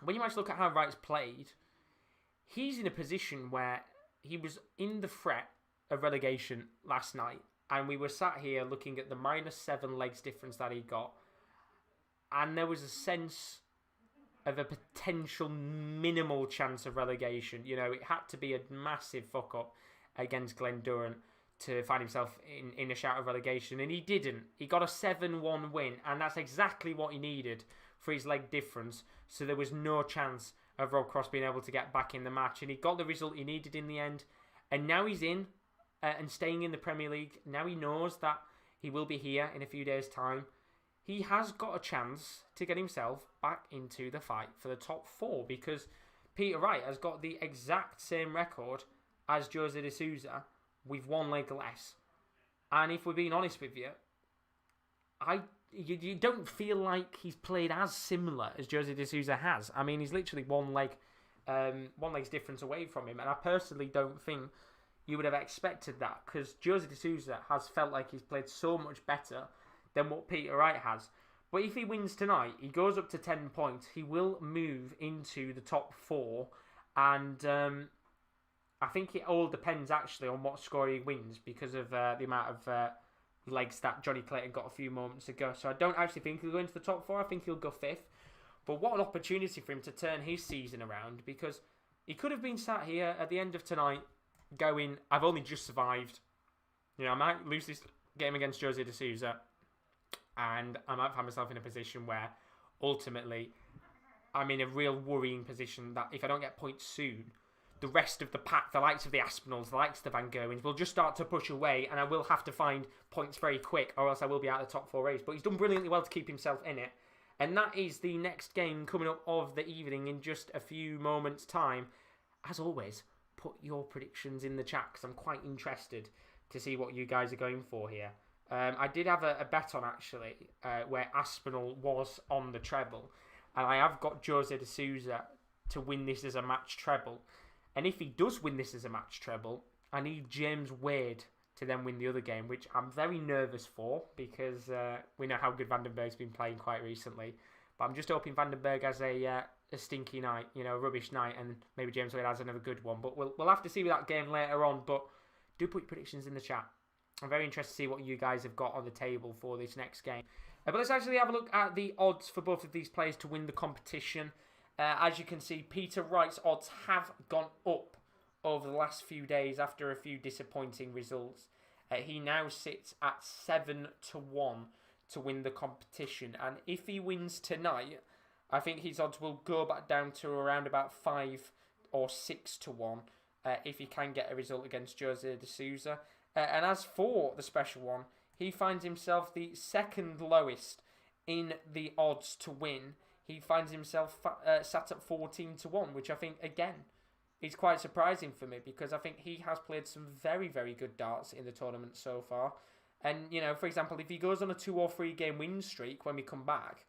[SPEAKER 1] when you actually look at how Wright's played, he's in a position where he was in the threat of relegation last night. And we were sat here looking at the -7 legs difference that he got. And there was a sense of a potential minimal chance of relegation. You know, it had to be a massive fuck up against Glen Durrant to find himself in a shout of relegation. And he didn't. He got a 7-1 win. And that's exactly what he needed for his leg difference. So there was no chance of Rob Cross being able to get back in the match. And he got the result he needed in the end. And now he's in and staying in the Premier League. Now he knows that he will be here in a few days' time. He has got a chance to get himself back into the fight for the top 4, because Peter Wright has got the exact same record as Jose de Sousa with 1 leg less. And if we're being honest with you, you don't feel like he's played as similar as Jose de Sousa has. I mean, he's literally one leg's difference away from him. And I personally don't think you would have expected that, because Jose de Sousa has felt like he's played so much better than what Peter Wright has. But if he wins tonight, he goes up to 10 points. He will move into the top 4. And I think it all depends actually on what score he wins because of the amount of legs that Johnny Clayton got a few moments ago. So I don't actually think he'll go into the top 4. I think he'll go 5th. But what an opportunity for him to turn his season around, because he could have been sat here at the end of tonight going, I've only just survived. You know, I might lose this game against Jose de Sousa, and I might find myself in a position where ultimately I'm in a real worrying position that if I don't get points soon, the rest of the pack, the likes of the Aspinalls, the likes of the Van Gerwens, will just start to push away, and I will have to find points very quick, or else I will be out of the top 4 race. But he's done brilliantly well to keep himself in it. And that is the next game coming up of the evening in just a few moments' time. As always, put your predictions in the chat, because I'm quite interested to see what you guys are going for here. I did have a bet on, actually, where Aspinall was on the treble. And I have got Jose de Sousa to win this as a match treble. And if he does win this as a match treble, I need James Wade to then win the other game, which I'm very nervous for, because we know how good Vandenberg's been playing quite recently. But I'm just hoping Vandenberg has a stinky night, you know, a rubbish night, and maybe James Wade has another good one. But we'll have to see with that game later on. But do put your predictions in the chat. I'm very interested to see what you guys have got on the table for this next game. But let's actually have a look at the odds for both of these players to win the competition. As you can see, Peter Wright's odds have gone up over the last few days after a few disappointing results. He now sits at 7-1 to win the competition. And if he wins tonight, I think his odds will go back down to around about 5 or 6-1 if he can get a result against Jose de Sousa. And as for the special one, he finds himself the second lowest in the odds to win. He finds himself sat at 14-1, which I think, again, is quite surprising for me, because I think he has played some very, very good darts in the tournament so far. And, you know, for example, if he goes on a 2 or 3 game win streak when we come back,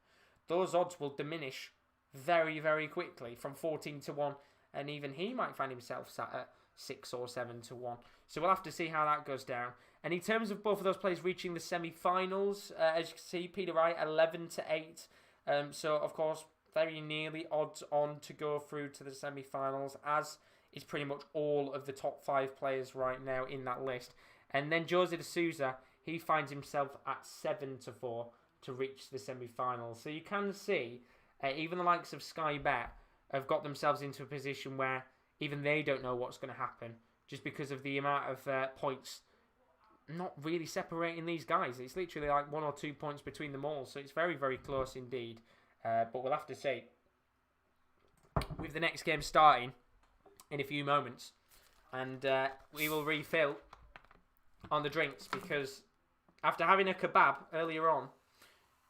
[SPEAKER 1] those odds will diminish very, very quickly from 14-1, and even he might find himself sat at 6 or 7-1. So we'll have to see how that goes down. And in terms of both of those players reaching the semi-finals, as you can see, Peter Wright 11-8. So, of course, very nearly odds on to go through to the semi-finals, as is pretty much all of the top 5 players right now in that list. And then Jose de Sousa, he finds himself at 7-4 to reach the semi-finals. So you can see, even the likes of Sky Bet have got themselves into a position where even they don't know what's going to happen, just because of the amount of points not really separating these guys. It's literally like 1 or 2 points between them all, so it's very, very close indeed. But we'll have to see, with the next game starting in a few moments, and we will refill on the drinks, because after having a kebab earlier on,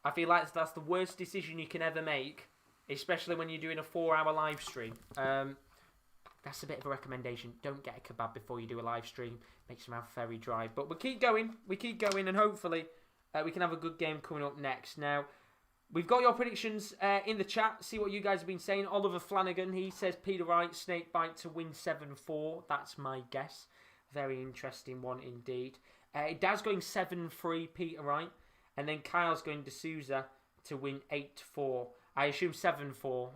[SPEAKER 1] I feel like that's the worst decision you can ever make, especially when you're doing a 4-hour live stream. That's a bit of a recommendation. Don't get a kebab before you do a live stream. Makes your mouth very dry. But we keep going. We keep going, and hopefully we can have a good game coming up next. Now, we've got your predictions in the chat. See what you guys have been saying. Oliver Flanagan, he says Peter Wright, snakebite to win 7-4. That's my guess. Very interesting one indeed. Daz going 7-3, Peter Wright. And then Kyle's going de Sousa to win 8-4. I assume 7-4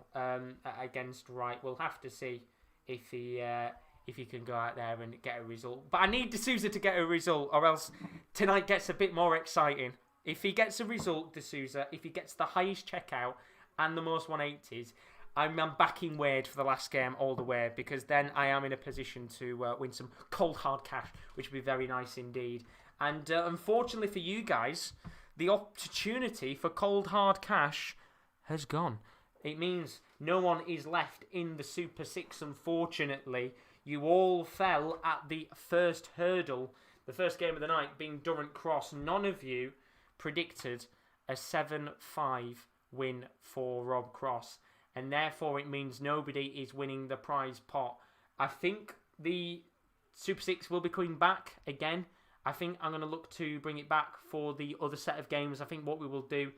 [SPEAKER 1] against Wright. We'll have to see if he can go out there and get a result. But I need de Sousa to get a result, or else tonight gets a bit more exciting. If he gets a result, de Sousa, if he gets the highest checkout and the most 180s, I'm backing Wade for the last game all the way, because then I am in a position to win some cold hard cash, which would be very nice indeed. And unfortunately for you guys, the opportunity for cold hard cash has gone. It means no one is left in the Super 6, unfortunately. You all fell at the first hurdle, the first game of the night being Durrant Cross. None of you predicted a 7-5 win for Rob Cross, and therefore it means nobody is winning the prize pot. I think the Super 6 will be coming back again. I think I'm going to look to bring it back for the other set of games. I think what we will do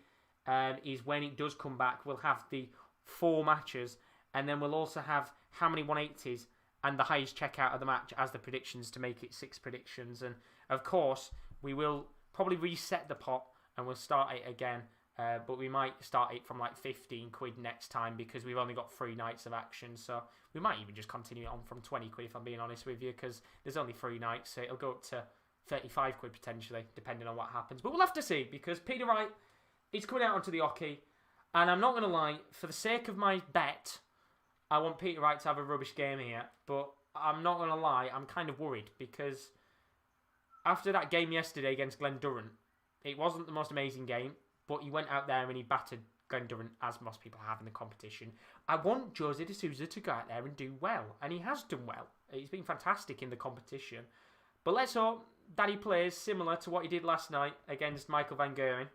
[SPEAKER 1] is when it does come back, we'll have the 4 matches, and then we'll also have how many 180s and the highest checkout of the match as the predictions to make it 6 predictions. And of course, we will probably reset the pot and we'll start it again but we might start it from like 15 quid next time because we've only got 3 nights of action. So we might even just continue it on from 20 quid if I'm being honest with you, because there's only 3 nights, so it'll go up to 35 quid potentially, depending on what happens. But we'll have to see, because Peter Wright is coming out onto the hockey, and I'm not going to lie, for the sake of my bet, I want Peter Wright to have a rubbish game here, but I'm not going to lie, I'm kind of worried, because after that game yesterday against Glen Durrant, it wasn't the most amazing game, but he went out there and he battered Glen Durrant, as most people have in the competition. I want Jose de Sousa to go out there and do well, and he has done well. He's been fantastic in the competition. But let's hope that he plays similar to what he did last night against Michael van Gerwen,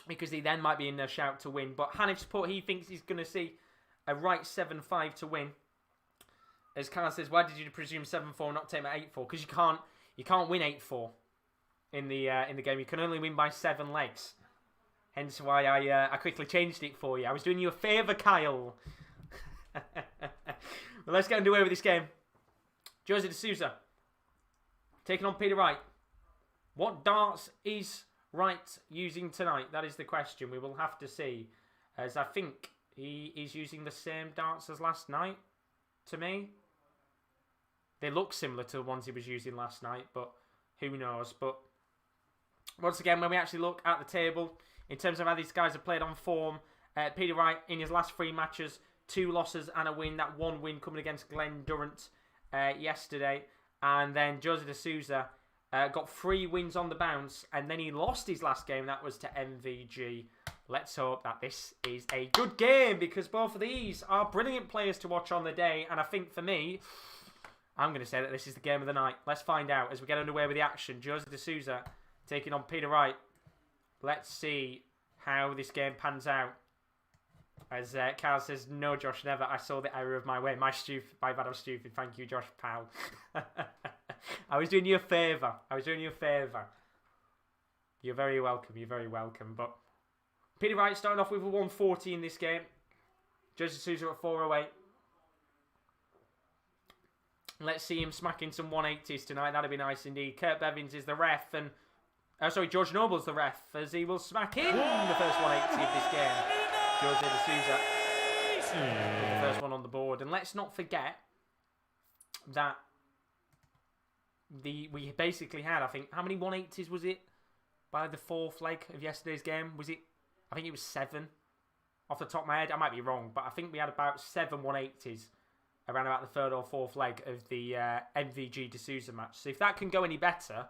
[SPEAKER 1] because he then might be in a shout to win. But Hanif support, he thinks he's going to see a Wright 7-5 to win. As Carl says, why did you presume 7-4, not take him at 8-4? Because you can't win 8-4 in the game. You can only win by 7 legs. Hence why I quickly changed it for you. I was doing you a favour, Kyle. Well, let's get underway with this game. Jose de Sousa taking on Peter Wright. What darts is Wright using tonight? That is the question. We will have to see, as I think he is using the same darts as last night, to me. They look similar to the ones he was using last night, but who knows. But once again, when we actually look at the table, in terms of how these guys have played on form, Peter Wright, in his last 3 matches, 2 losses and a win. That 1 win coming against Glen Durrant yesterday. And then Jose de Sousa got 3 wins on the bounce, and then he lost his last game. That was to MVG. Let's hope that this is a good game, because both of these are brilliant players to watch on the day. And I think for me, I'm going to say that this is the game of the night. Let's find out as we get underway with the action. Jose de Sousa taking on Peter Wright. Let's see how this game pans out. As Carl says, no, Josh, never. I saw the error of my way. My bad, I'm stupid. Thank you, Josh, pal. I was doing you a favour. You're very welcome. But Peter Wright starting off with a 140 in this game. Jose de Sousa at 408. Let's see him smacking some 180s tonight. That'd be nice indeed. Kurt Bevins is the ref, and George Noble's the ref, as he will smack in the first 180 of this game. Jose de Sousa with the first one on the board. And let's not forget that we basically had, I think, how many 180s was it by the 4th leg of yesterday's game? Was it? I think it was 7 off the top of my head. I might be wrong, but I think we had about 7 180s around about the 3rd or 4th leg of the MVG de Sousa match. So if that can go any better,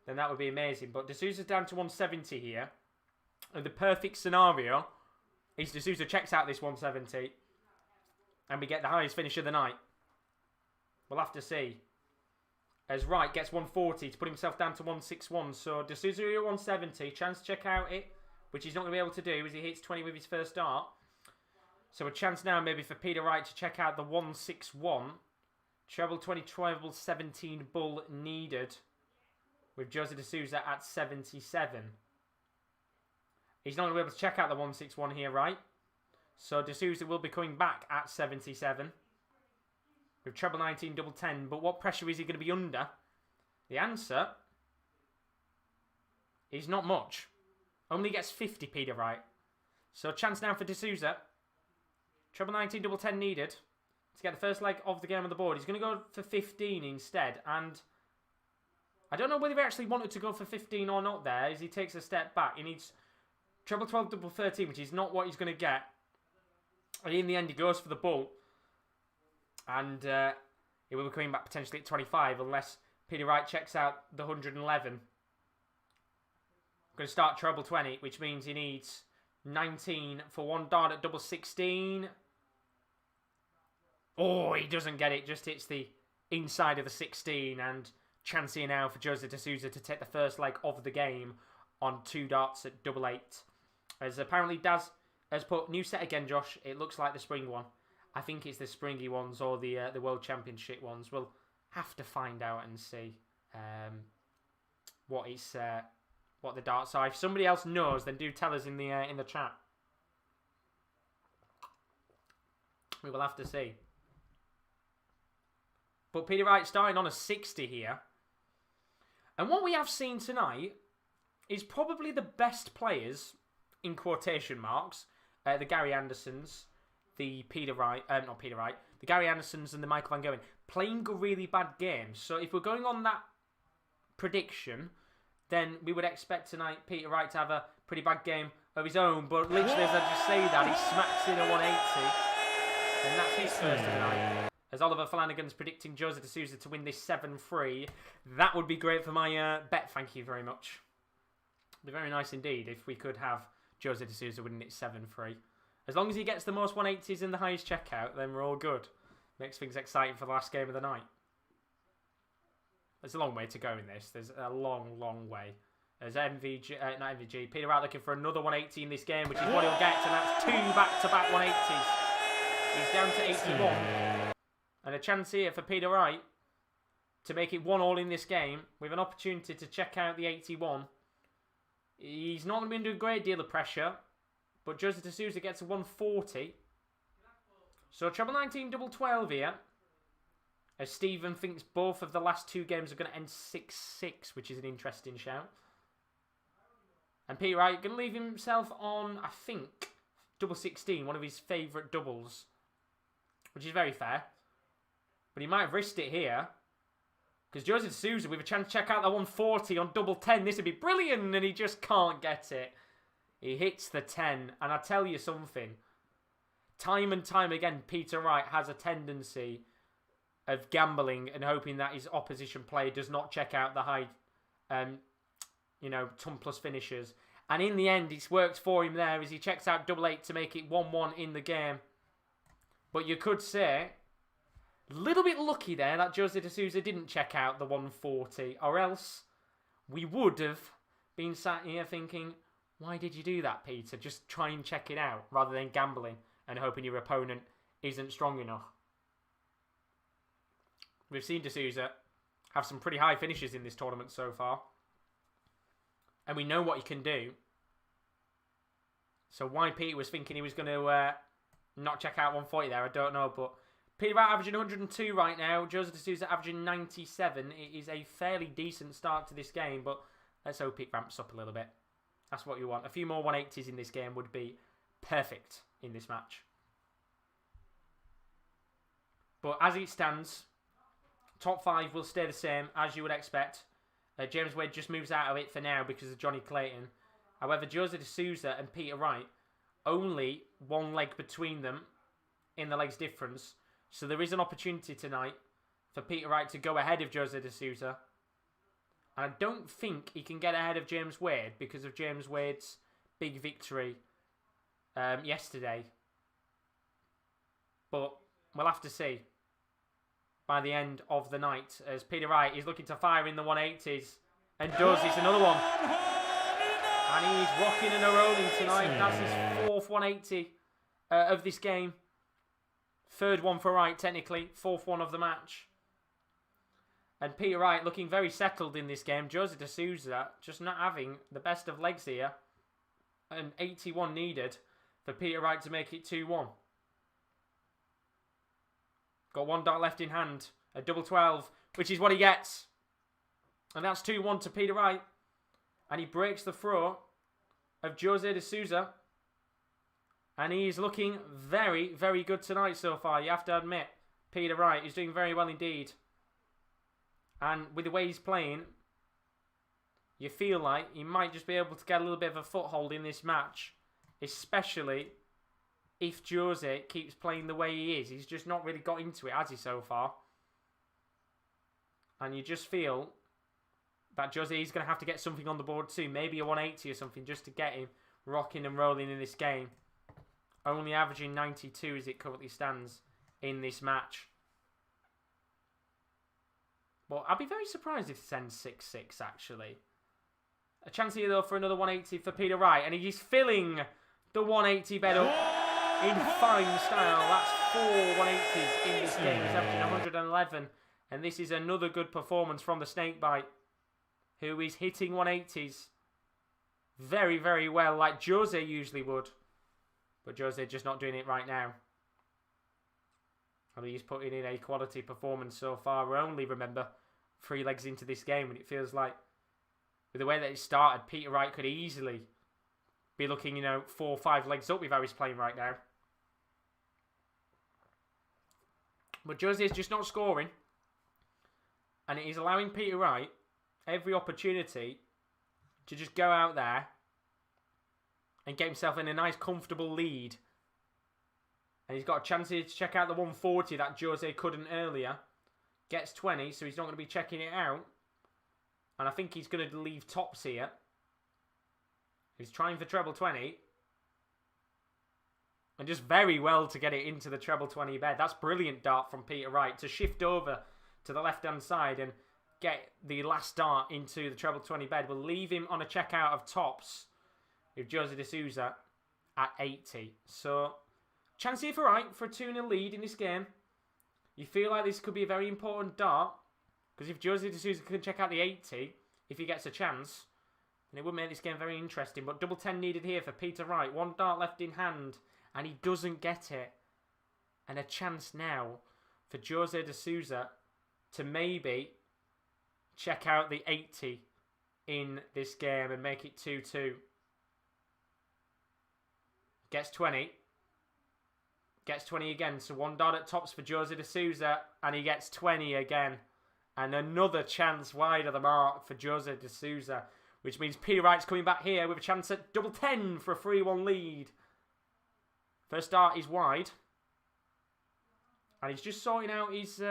[SPEAKER 1] then that would be amazing. But de Sousa's down to 170 here. And the perfect scenario is de Sousa checks out this 170 and we get the highest finish of the night. We'll have to see. As Wright gets 140 to put himself down to 161. So de Sousa at 170. Chance to check out it, which he's not going to be able to do as he hits 20 with his first dart. So a chance now maybe for Peter Wright to check out the 161. Treble 20, treble 17 bull needed with Jose de Sousa at 77. He's not going to be able to check out the 161 here, right? So de Sousa will be coming back at 77. With treble 19, double 10. But what pressure is he going to be under? The answer is not much. Only gets 50, Peter Wright. So chance now for de Sousa. Treble 19, double 10 needed to get the first leg of the game on the board. He's going to go for 15 instead. And I don't know whether he actually wanted to go for 15 or not there, as he takes a step back. He needs treble 12, double 13, which is not what he's going to get. And in the end, he goes for the bull. And he will be coming back potentially at 25, unless Peter Wright checks out the 111. Going to start treble 20, which means he needs 19 for 1 dart at double 16. Oh, he doesn't get it. Just hits the inside of the 16. And chance here now for Jose de Sousa to take the first leg of the game on 2 darts at double 8. As apparently Daz has put new set again, Josh. It looks like the spring one. I think it's the springy ones or the World Championship ones. We'll have to find out and see what the darts are. If somebody else knows, then do tell us in the chat. We will have to see. But Peter Wright starting on a 60 here. And what we have seen tonight, is probably the best players, in quotation marks, the Gary Andersons, the Peter Wright, not Peter Wright, the Gary Andersons and the Michael van Gerwen, playing really bad games. So if we're going on that prediction, then we would expect tonight Peter Wright to have a pretty bad game of his own. But literally, as I just say that, he smacks in a 180. And that's his first of the night. As Oliver Flanagan's predicting Jose de Sousa to win this 7-3. That would be great for my bet, thank you very much. It'd be very nice indeed if we could have Jose de Sousa winning it 7-3. As long as he gets the most 180s in the highest checkout, then we're all good. Makes things exciting for the last game of the night. There's a long way to go in this. There's a long, long way. There's not MVG. Peter Wright looking for another 180 in this game, which is what he'll get, and that's 2 back-to-back 180s. He's down to 81. And a chance here for Peter Wright to make it 1-1 in this game, with an opportunity to check out the 81. He's not going to be under a great deal of pressure, but Jose de Sousa gets a 140. So treble 19, double 12 here. As Stephen thinks both of the last 2 games are going to end 6-6, which is an interesting shout. And Peter Wright going to leave himself on, I think, double 16, one of his favourite doubles, which is very fair. But he might have risked it here, because Jose de Sousa with a chance to check out the 140 on double 10. This would be brilliant, and he just can't get it. He hits the 10, and I tell you something. Time and time again, Peter Wright has a tendency of gambling and hoping that his opposition player does not check out the high, ton plus finishers. And in the end, it's worked for him there as he checks out double 8 to make it 1-1 in the game. But you could say, a little bit lucky there that Jose de Sousa didn't check out the 140, or else we would have been sat here thinking, why did you do that, Peter? Just try and check it out rather than gambling and hoping your opponent isn't strong enough. We've seen de Sousa have some pretty high finishes in this tournament so far. And we know what he can do. So why Peter was thinking he was going to not check out 140 there, I don't know. But Peter Wright averaging 102 right now. Jose de Sousa averaging 97. It is a fairly decent start to this game, but let's hope it ramps up a little bit. That's what you want. A few more 180s in this game would be perfect in this match. But as it stands, top 5 will stay the same, as you would expect. James Wade just moves out of it for now because of Johnny Clayton. However, Jose de Sousa and Peter Wright, only 1 leg between them in the legs difference. So there is an opportunity tonight for Peter Wright to go ahead of Jose de Sousa. And I don't think he can get ahead of James Wade because of James Wade's big victory yesterday. But we'll have to see by the end of the night, as Peter Wright is looking to fire in the 180s and does. It's another one, and he's rocking and rolling tonight. That's his 4th 180 of this game. 3rd one for Wright, technically 4th one of the match. And Peter Wright looking very settled in this game. Jose de Sousa just not having the best of legs here, and 81 needed for Peter Wright to make it 2-1. Got 1 dot left in hand. A double 12, which is what he gets. And that's 2-1 to Peter Wright. And he breaks the throw of Jose de Sousa. And he's looking very, very good tonight so far. You have to admit, Peter Wright is doing very well indeed. And with the way he's playing, you feel like he might just be able to get a little bit of a foothold in this match. Especially if Jose keeps playing the way he is. He's just not really got into it, has he, so far? And you just feel that Jose is going to have to get something on the board too. Maybe a 180 or something just to get him rocking and rolling in this game. Only averaging 92 as it currently stands in this match. Well, I'd be very surprised if this ends 6-6, actually. A chance here, though, for another 180 for Peter Wright. And he's filling the 180 bet up in fine style. That's 4 180s in this game. He's averaging 111. And this is another good performance from the Snakebite, who is hitting 180s very, very well, like Jose usually would. But Jose just not doing it right now. I mean, he's putting in a quality performance so far. We're only, remember, 3 legs into this game, and it feels like with the way that it started, Peter Wright could easily be looking, you know, 4 or 5 legs up with how he's playing right now. But Jose is just not scoring. And it is allowing Peter Wright every opportunity to just go out there and get himself in a nice, comfortable lead. And he's got a chance here to check out the 140 that Jose couldn't earlier. Gets 20, so he's not going to be checking it out. And I think he's going to leave tops here. He's trying for treble 20. And just very well to get it into the treble 20 bed. That's brilliant dart from Peter Wright to shift over to the left-hand side and get the last dart into the treble 20 bed. We'll leave him on a check out of tops with Jose de Sousa at 80. So, chance here for Wright for a 2-0 lead in this game. You feel like this could be a very important dart. Because if Jose de Sousa can check out the 80, if he gets a chance, then it would make this game very interesting. But double 10 needed here for Peter Wright. 1 dart left in hand, and he doesn't get it. And a chance now for Jose de Sousa to maybe check out the 80 in this game and make it 2-2. Gets 20. Gets 20 again. So 1 dart at tops for Jose de Sousa, and he gets 20 again. And another chance wide of the mark for Jose de Sousa, which means Peter Wright's coming back here with a chance at double 10 for a 3-1 lead. First dart is wide. And he's just sorting out his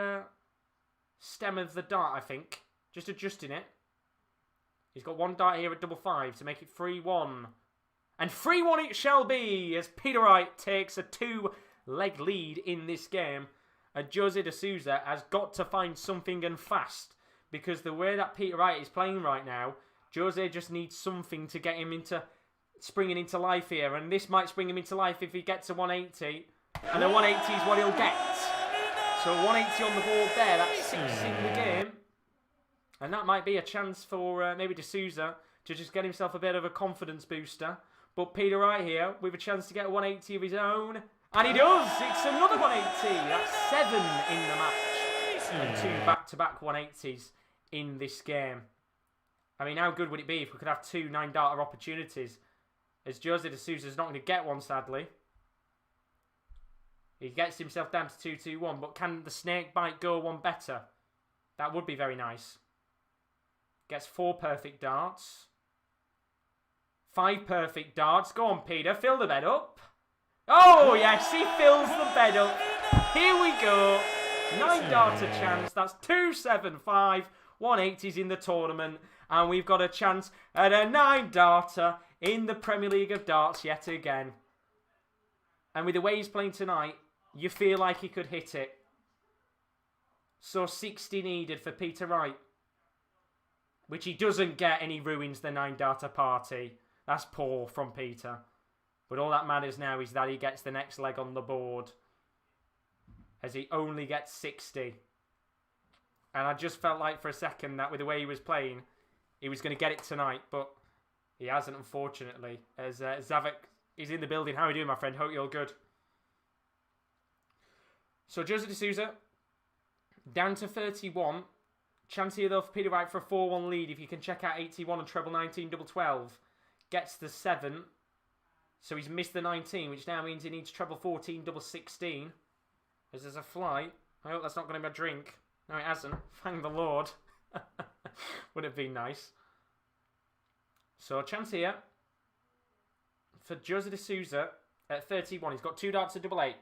[SPEAKER 1] stem of the dart, I think. Just adjusting it. He's got 1 dart here at double 5 to make it 3-1. And 3-1 it shall be as Peter Wright takes a 2-leg lead in this game. And Jose de Sousa has got to find something and fast. Because the way that Peter Wright is playing right now, Jose just needs something to get him into springing into life here. And this might spring him into life if he gets a 180. And a 180 is what he'll get. So 180 on the board there. That's 6 in the game. And that might be a chance for maybe de Sousa to just get himself a bit of a confidence booster. But Peter Wright here with a chance to get a 180 of his own. And he does! It's another 180. That's 7 in the match. And 2 back-to-back 180s in this game. I mean, how good would it be if we could have 2 9-darter opportunities? As Jose de Sousa's not going to get one, sadly. He gets himself down to 2-2-1. But can the snake bite go one better? That would be very nice. Gets 4 perfect darts. 5 perfect darts. Go on, Peter. Fill the bed up. Oh, yes. He fills the bed up. Here we go. 9-darter chance. That's 2-7-5. 180s in the tournament. And we've got a chance at a 9-darter in the Premier League of Darts yet again. And with the way he's playing tonight, you feel like he could hit it. So 60 needed for Peter Wright. Which he doesn't get, and he ruins the 9-darter party. That's poor from Peter. But all that matters now is that he gets the next leg on the board. As he only gets 60. And I just felt like for a second that with the way he was playing, he was going to get it tonight. But he hasn't, unfortunately. As Zavik is in the building. How are you doing, my friend? Hope you're good. So Jose de Sousa, down to 31. Chance here though for Peter Wright for a 4-1 lead. If you can check out 81 and treble 19, double 12. Gets the 7. So he's missed the 19, which now means he needs treble 14, double 16. As there's a flight. I hope that's not going to be a drink. No, it hasn't. Thank the Lord. Would have been nice. So a chance here for Jose de Sousa at 31. He's got 2 darts at double 8.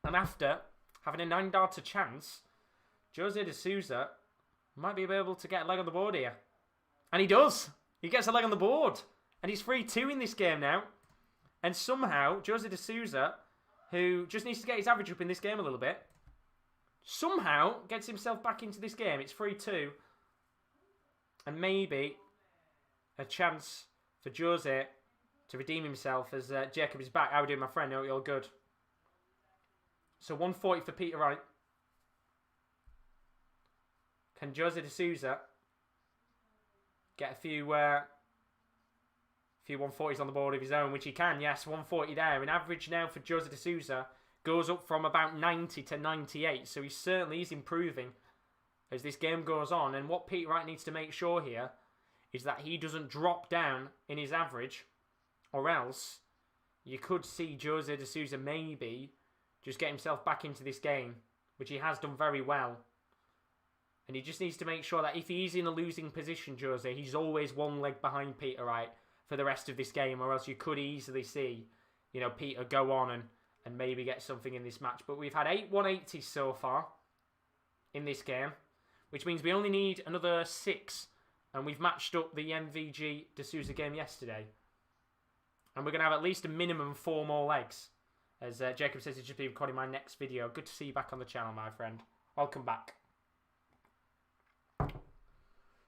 [SPEAKER 1] And after having a 9-darter chance, Jose de Sousa might be able to get a leg on the board here. And he does. He gets a leg on the board. And he's 3-2 in this game now. And somehow, Jose de Sousa, who just needs to get his average up in this game a little bit, somehow gets himself back into this game. It's 3-2. And maybe a chance for Jose to redeem himself as Jacob is back. How are we doing, my friend? Hope you're good. So 140 for Peter Wright. Can Jose de Sousa get a few 140s on the board of his own, which he can, yes, 140 there. And average now for Jose de Sousa goes up from about 90 to 98, so he certainly is improving as this game goes on. And what Peter Wright needs to make sure here is that he doesn't drop down in his average, or else you could see Jose de Sousa maybe just get himself back into this game, which he has done very well. And he just needs to make sure that if he's in a losing position, Jose, he's always one leg behind Peter Wright for the rest of this game, or else you could easily see, you know, Peter go on and maybe get something in this match. But we've had 8 180s so far in this game, which means we only need another 6, and we've matched up the MVG de Sousa game yesterday. And we're going to have at least a minimum 4 more legs. As Jacob says, he's just been recording my next video. Good to see you back on the channel, my friend. Welcome back.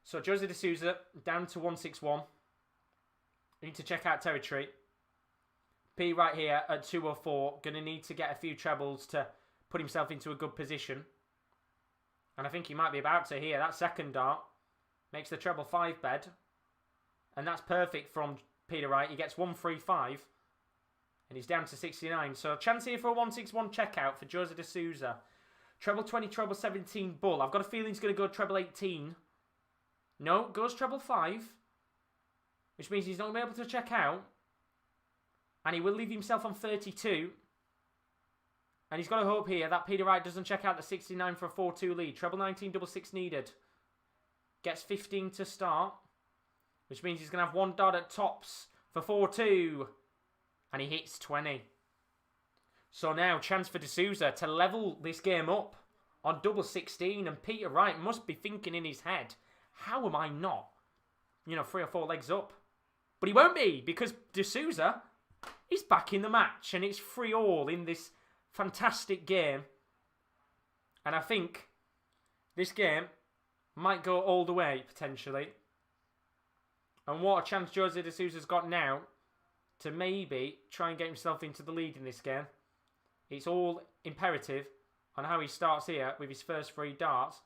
[SPEAKER 1] So, Jose de Sousa, down to 161. We need to check out territory. P right here at 204. Going to need to get a few trebles to put himself into a good position. And I think he might be about to here. That second dart makes the treble 5 bed. And that's perfect from Peter Wright. He gets 135. And he's down to 69. So a chance here for a 161 checkout for Jose de Sousa. Treble 20, treble 17 bull. I've got a feeling he's going to go treble 18. No, goes treble 5. Which means he's not going to be able to check out. And he will leave himself on 32. And he's got to hope here that Peter Wright doesn't check out the 69 for a 4-2 lead. Treble 19, double 6 needed. Gets 15 to start. Which means he's going to have 1 dart at tops for 4-2. And he hits 20. So now, chance for de Sousa to level this game up on double 16. And Peter Wright must be thinking in his head, how am I not, 3 or 4 legs up? But he won't be, because de Sousa is back in the match. And it's 3-all in this fantastic game. And I think this game might go all the way, potentially. And what a chance Jose de Sousa's got now to maybe try and get himself into the lead in this game. It's all imperative on how he starts here with his first 3 darts.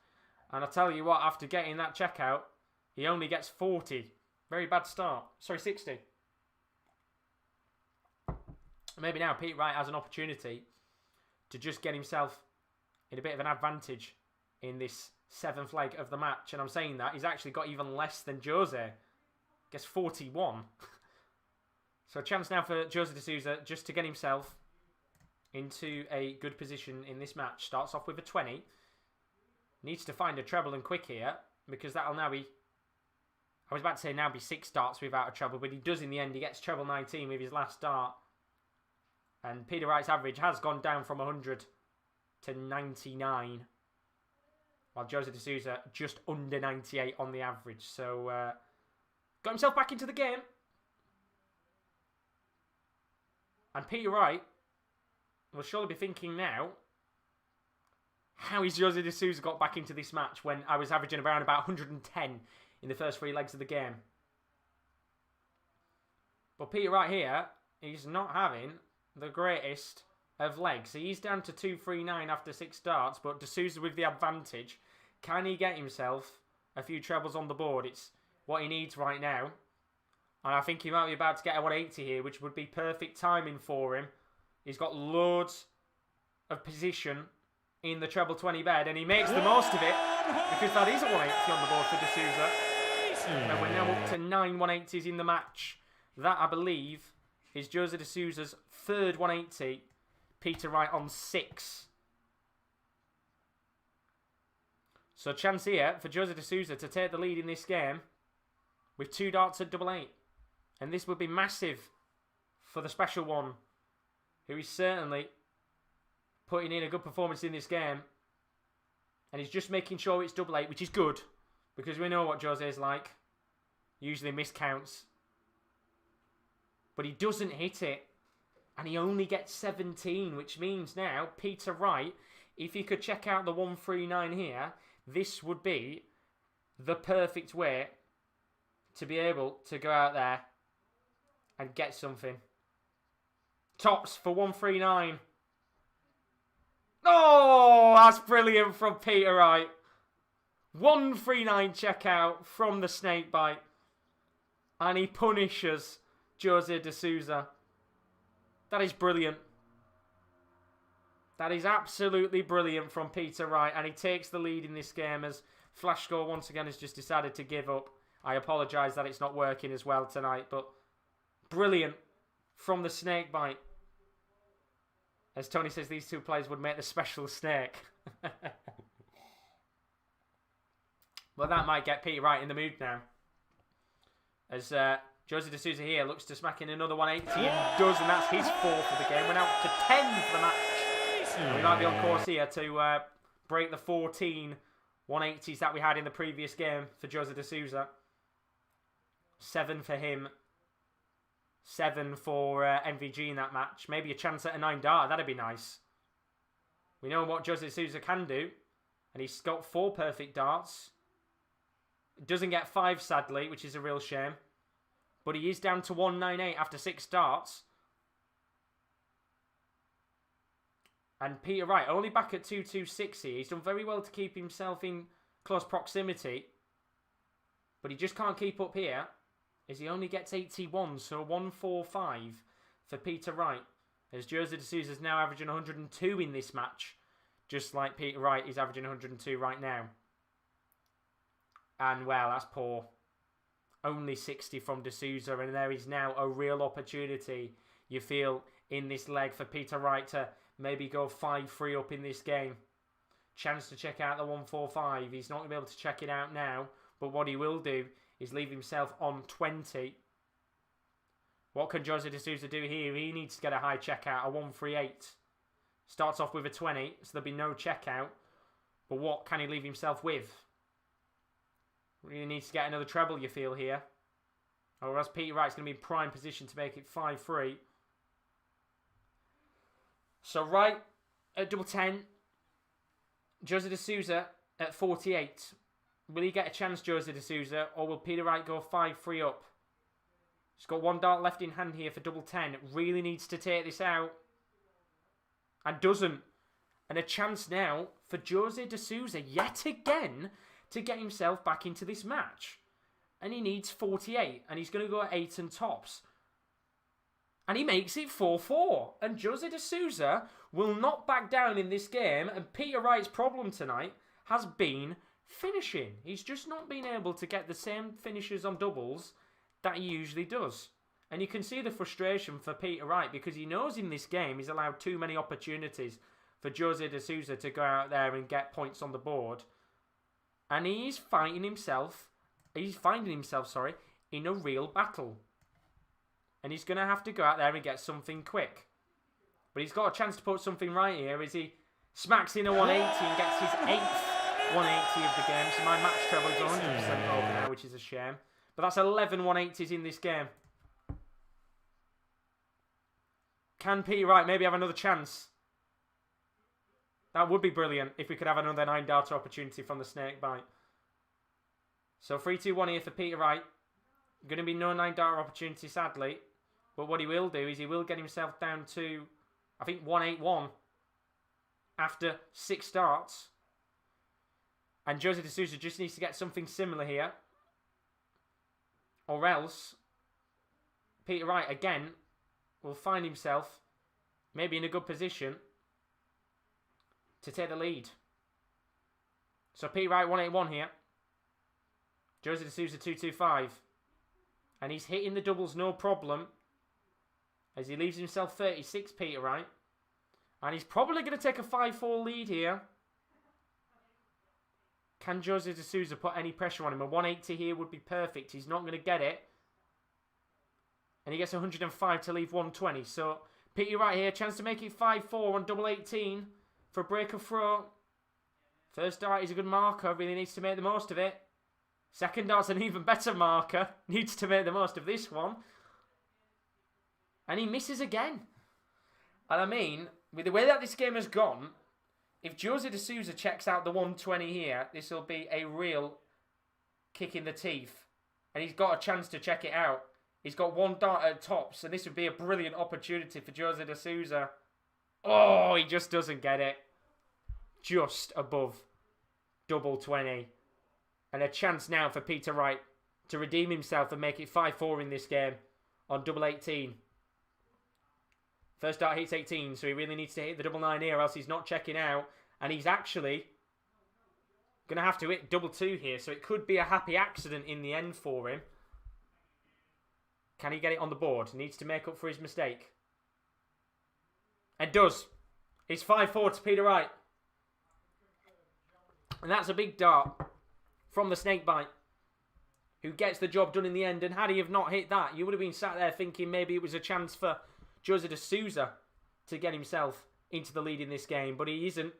[SPEAKER 1] And I'll tell you what, after getting that checkout, he only gets 40. Very bad start. Sorry, 60. Maybe now Pete Wright has an opportunity to just get himself in a bit of an advantage in this 7th leg of the match. And I'm saying that he's actually got even less than Jose. Gets 41. So a chance now for Jose de Sousa just to get himself into a good position in this match. Starts off with a 20. Needs to find a treble and quick here, because that'll now be, I was about to say now be 6 darts without a treble, but he does in the end. He gets treble 19 with his last dart. And Peter Wright's average has gone down from 100 to 99. While Jose de Sousa just under 98 on the average. So, got himself back into the game. And Peter Wright will surely be thinking now, how is Jose de Sousa got back into this match when I was averaging around about 110 in the first 3 legs of the game? But Peter Wright here, he's not having the greatest of legs. He's down to 239 after 6 darts, but de Sousa with the advantage. Can he get himself a few trebles on the board? It's what he needs right now. And I think he might be about to get a 180 here, which would be perfect timing for him. He's got loads of position in the treble 20 bed, and he makes the most of it, because that is a 180 on the board for de Sousa. And we're now up to 9 180s in the match. That, I believe, is Jose de Sousa's 3rd 180. Peter Wright on 6. So chance here for Jose de Sousa to take the lead in this game with 2 darts at double 8. And this would be massive for the special one, who is certainly putting in a good performance in this game. And he's just making sure it's double 8, which is good, because we know what Jose is like. Usually miscounts. But he doesn't hit it. And he only gets 17, which means now Peter Wright, if he could check out the 139 here, this would be the perfect way to be able to go out there and get something. Tops for 139. Oh, that's brilliant from Peter Wright. 139 checkout from the snakebite. And he punishes Jose de Sousa. That is brilliant. That is absolutely brilliant from Peter Wright, and he takes the lead in this game as Flash Score once again has just decided to give up. I apologise that it's not working as well tonight, but brilliant from the snakebite. As Tony says, these two players would make the special snake. Well, that might get Peter Wright in the mood now. As Jose de Sousa here looks to smack in another 180 and does, and that's his 4th for the game. We're now to 10 for the match. We might be on course here to break the 14 180s that we had in the previous game for Jose de Sousa. 7 for him. 7 for MVG in that match. Maybe a chance at a 9 dart. That'd be nice. We know what Jose de Sousa can do. And he's got 4 perfect darts. Doesn't get 5, sadly, which is a real shame. But he is down to 198 after 6 darts. And Peter Wright, only back at 226 here. He's done very well to keep himself in close proximity. But he just can't keep up here, as he only gets 81, so 145 for Peter Wright. As Jose de Sousa is now averaging 102 in this match, just like Peter Wright is averaging 102 right now. And, well, that's poor. Only 60 from de Sousa, and there is now a real opportunity, you feel, in this leg for Peter Wright to maybe go 5-3 up in this game. Chance to check out the 145. He's not going to be able to check it out now, but what he will do is leave himself on 20. What can Jose de Sousa do here? He needs to get a high checkout, a 138. Starts off with a 20, so there'll be no checkout. But what can he leave himself with? Really needs to get another treble, you feel, here. Or else Peter Wright's going to be in prime position to make it 5-3. So Wright at double 10. Jose de Sousa at 48. Will he get a chance, Jose de Sousa, or will Peter Wright go 5-3 up? He's got 1 dart left in hand here for double 10. Really needs to take this out. And doesn't. And a chance now for Jose de Sousa yet again to get himself back into this match. And he needs 48. And he's going to go at 8 and tops. And he makes it 4-4. And Jose de Sousa will not back down in this game. And Peter Wright's problem tonight has been finishing. He's just not been able to get the same finishes on doubles that he usually does. And you can see the frustration for Peter Wright, because he knows in this game he's allowed too many opportunities for Jose de Sousa to go out there and get points on the board. And he's finding himself in a real battle. And he's going to have to go out there and get something quick. But he's got a chance to put something right here as he smacks in a 180 and gets his 8th 180 of the game. So my match treble is 100% over now, which is a shame. But that's 11 180s in this game. Can Peter Wright maybe have another chance? That would be brilliant if we could have another 9 darter opportunity from the snake bite. So 3-2-1 here for Peter Wright. Going to be no 9 darter opportunity, sadly. But what he will do is he will get himself down to, I think, 181 after 6 darts. And Jose de Sousa just needs to get something similar here. Or else Peter Wright, again, will find himself maybe in a good position to take the lead. So Peter Wright 181 here. Jose de Sousa 225. And he's hitting the doubles no problem, as he leaves himself 36, Peter Wright. And he's probably going to take a 5-4 lead here. Can Jose de Sousa put any pressure on him? A 180 here would be perfect. He's not going to get it. And he gets 105 to leave 120. So Peter Wright here, chance to make it 5-4 on double 18 for a break of throw. First dart is a good marker. Really needs to make the most of it. Second dart's an even better marker. Needs to make the most of this one. And he misses again. And I mean, with the way that this game has gone, if Jose de Sousa checks out the 120 here, this will be a real kick in the teeth. And he's got a chance to check it out. He's got 1 dart at tops, and this would be a brilliant opportunity for Jose de Sousa. Oh, he just doesn't get it. Just above double 20. And a chance now for Peter Wright to redeem himself and make it 5-4 in this game on double 18. First dart hits 18, so he really needs to hit the double 9 here, else he's not checking out. And he's actually going to have to hit double 2 here, so it could be a happy accident in the end for him. Can he get it on the board? He needs to make up for his mistake. And does. It's 5-4 to Peter Wright. And that's a big dart from the snakebite, who gets the job done in the end. And had he have not hit that, you would have been sat there thinking maybe it was a chance for Jose de Sousa to get himself into the lead in this game. But he isn't.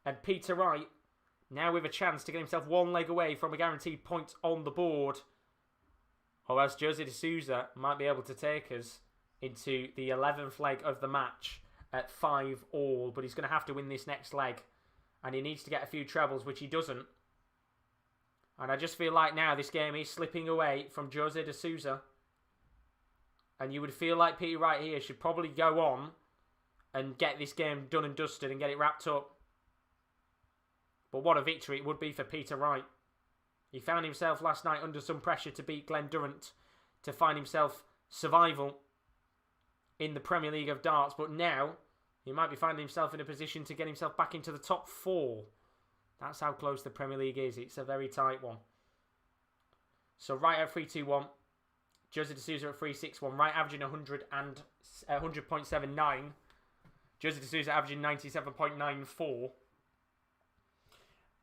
[SPEAKER 1] And Peter Wright, now with a chance to get himself one leg away from a guaranteed point on the board. Or else Jose de Sousa might be able to take us into the 11th leg of the match at 5-all. But he's going to have to win this next leg. And he needs to get a few trebles, which he doesn't. And I just feel like now this game is slipping away from Jose de Sousa. And you would feel like Peter Wright here should probably go on and get this game done and dusted and get it wrapped up. But what a victory it would be for Peter Wright. He found himself last night under some pressure to beat Glen Durrant, to find himself survival in the Premier League of darts. But now he might be finding himself in a position to get himself back into the top 4. That's how close the Premier League is. It's a very tight one. So Wright at 3-2-1. Jose de Sousa at 3-6-1. Wright averaging 100.79. Jose de Sousa averaging 97.94.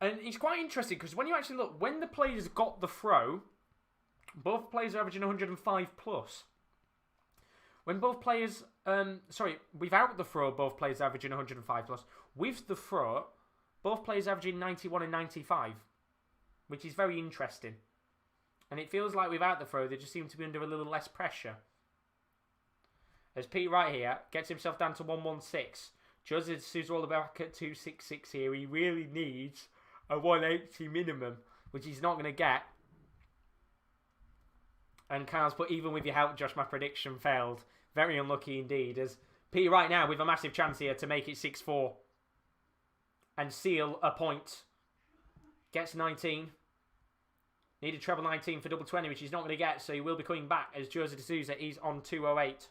[SPEAKER 1] And it's quite interesting because when you actually look, when the players got the throw, both players are averaging 105 plus. When both players, without the throw, both players are averaging 105 plus. With the throw, both players are averaging 91 and 95, which is very interesting. And it feels like without the throw, they just seem to be under a little less pressure. As Pete Wright here gets himself down to 116. Jose de Sousa all the way back at 266 here. He really needs a 180 minimum, which he's not going to get. And Kyle's put, even with your help, Josh, my prediction failed. Very unlucky indeed. As Pete Wright now with a massive chance here to make it 6-4 and seal a point. Gets 19. Needed treble 19 for double 20, which he's not going to get, so he will be coming back as Jose de Sousa is on 208.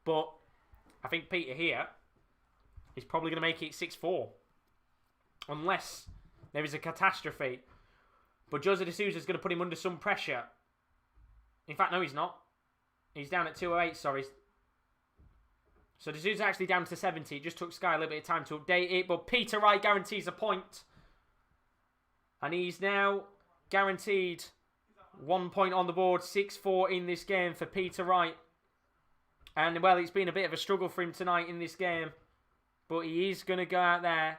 [SPEAKER 1] But I think Peter here is probably going to make it 6-4. Unless there is a catastrophe. But Jose de Sousa is going to put him under some pressure. In fact, no, he's not. He's down at 208, sorry. So de Sousa actually down to 70. It just took Sky a little bit of time to update it. But Peter Wright guarantees a point. And he's now guaranteed 1 point on the board. 6-4 in this game for Peter Wright. And, well, it's been a bit of a struggle for him tonight in this game. But he is going to go out there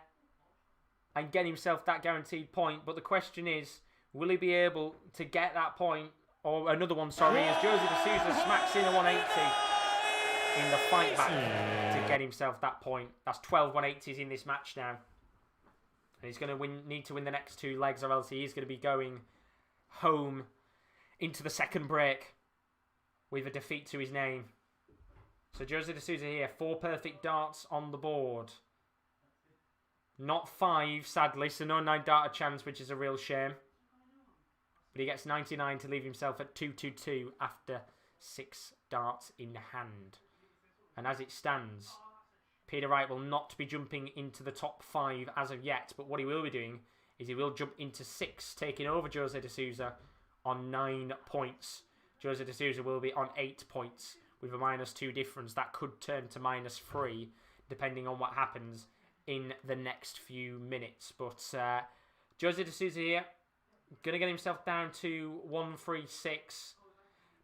[SPEAKER 1] and get himself that guaranteed point. But the question is, will he be able to get that point? Or another one, sorry, as Jose de Sousa smacks in a 180 in the fight back to get himself that point. That's 12 180s in this match now. And he's going to need to win the next 2 legs, or else he is going to be going home into the second break with a defeat to his name. So Jose de Sousa here, 4 perfect darts on the board. Not 5, sadly, so no 9 darter chance, which is a real shame. But he gets 99 to leave himself at 2-2-2 after 6 darts in hand. And as it stands, Peter Wright will not be jumping into the top 5 as of yet. But what he will be doing is he will jump into 6, taking over Jose de Sousa on 9 points. Jose de Sousa will be on 8 points with a -2 difference. That could turn to -3 depending on what happens in the next few minutes. But Jose de Sousa here, going to get himself down to 136.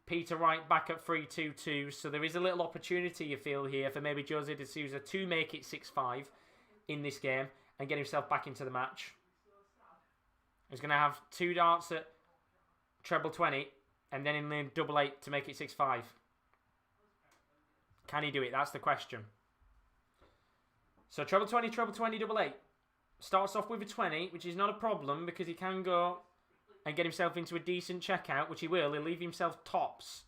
[SPEAKER 1] Peter Wright back at 3-2-2. So there is a little opportunity, you feel, here for maybe Jose de Sousa to make it 6-5 in this game and get himself back into the match. He's going to have 2 darts at treble 20 and then in the double 8 to make it 6-5. Can he do it? That's the question. So treble 20, double 8. Starts off with a 20, which is not a problem because he can go and get himself into a decent checkout, which he will. He'll leave himself tops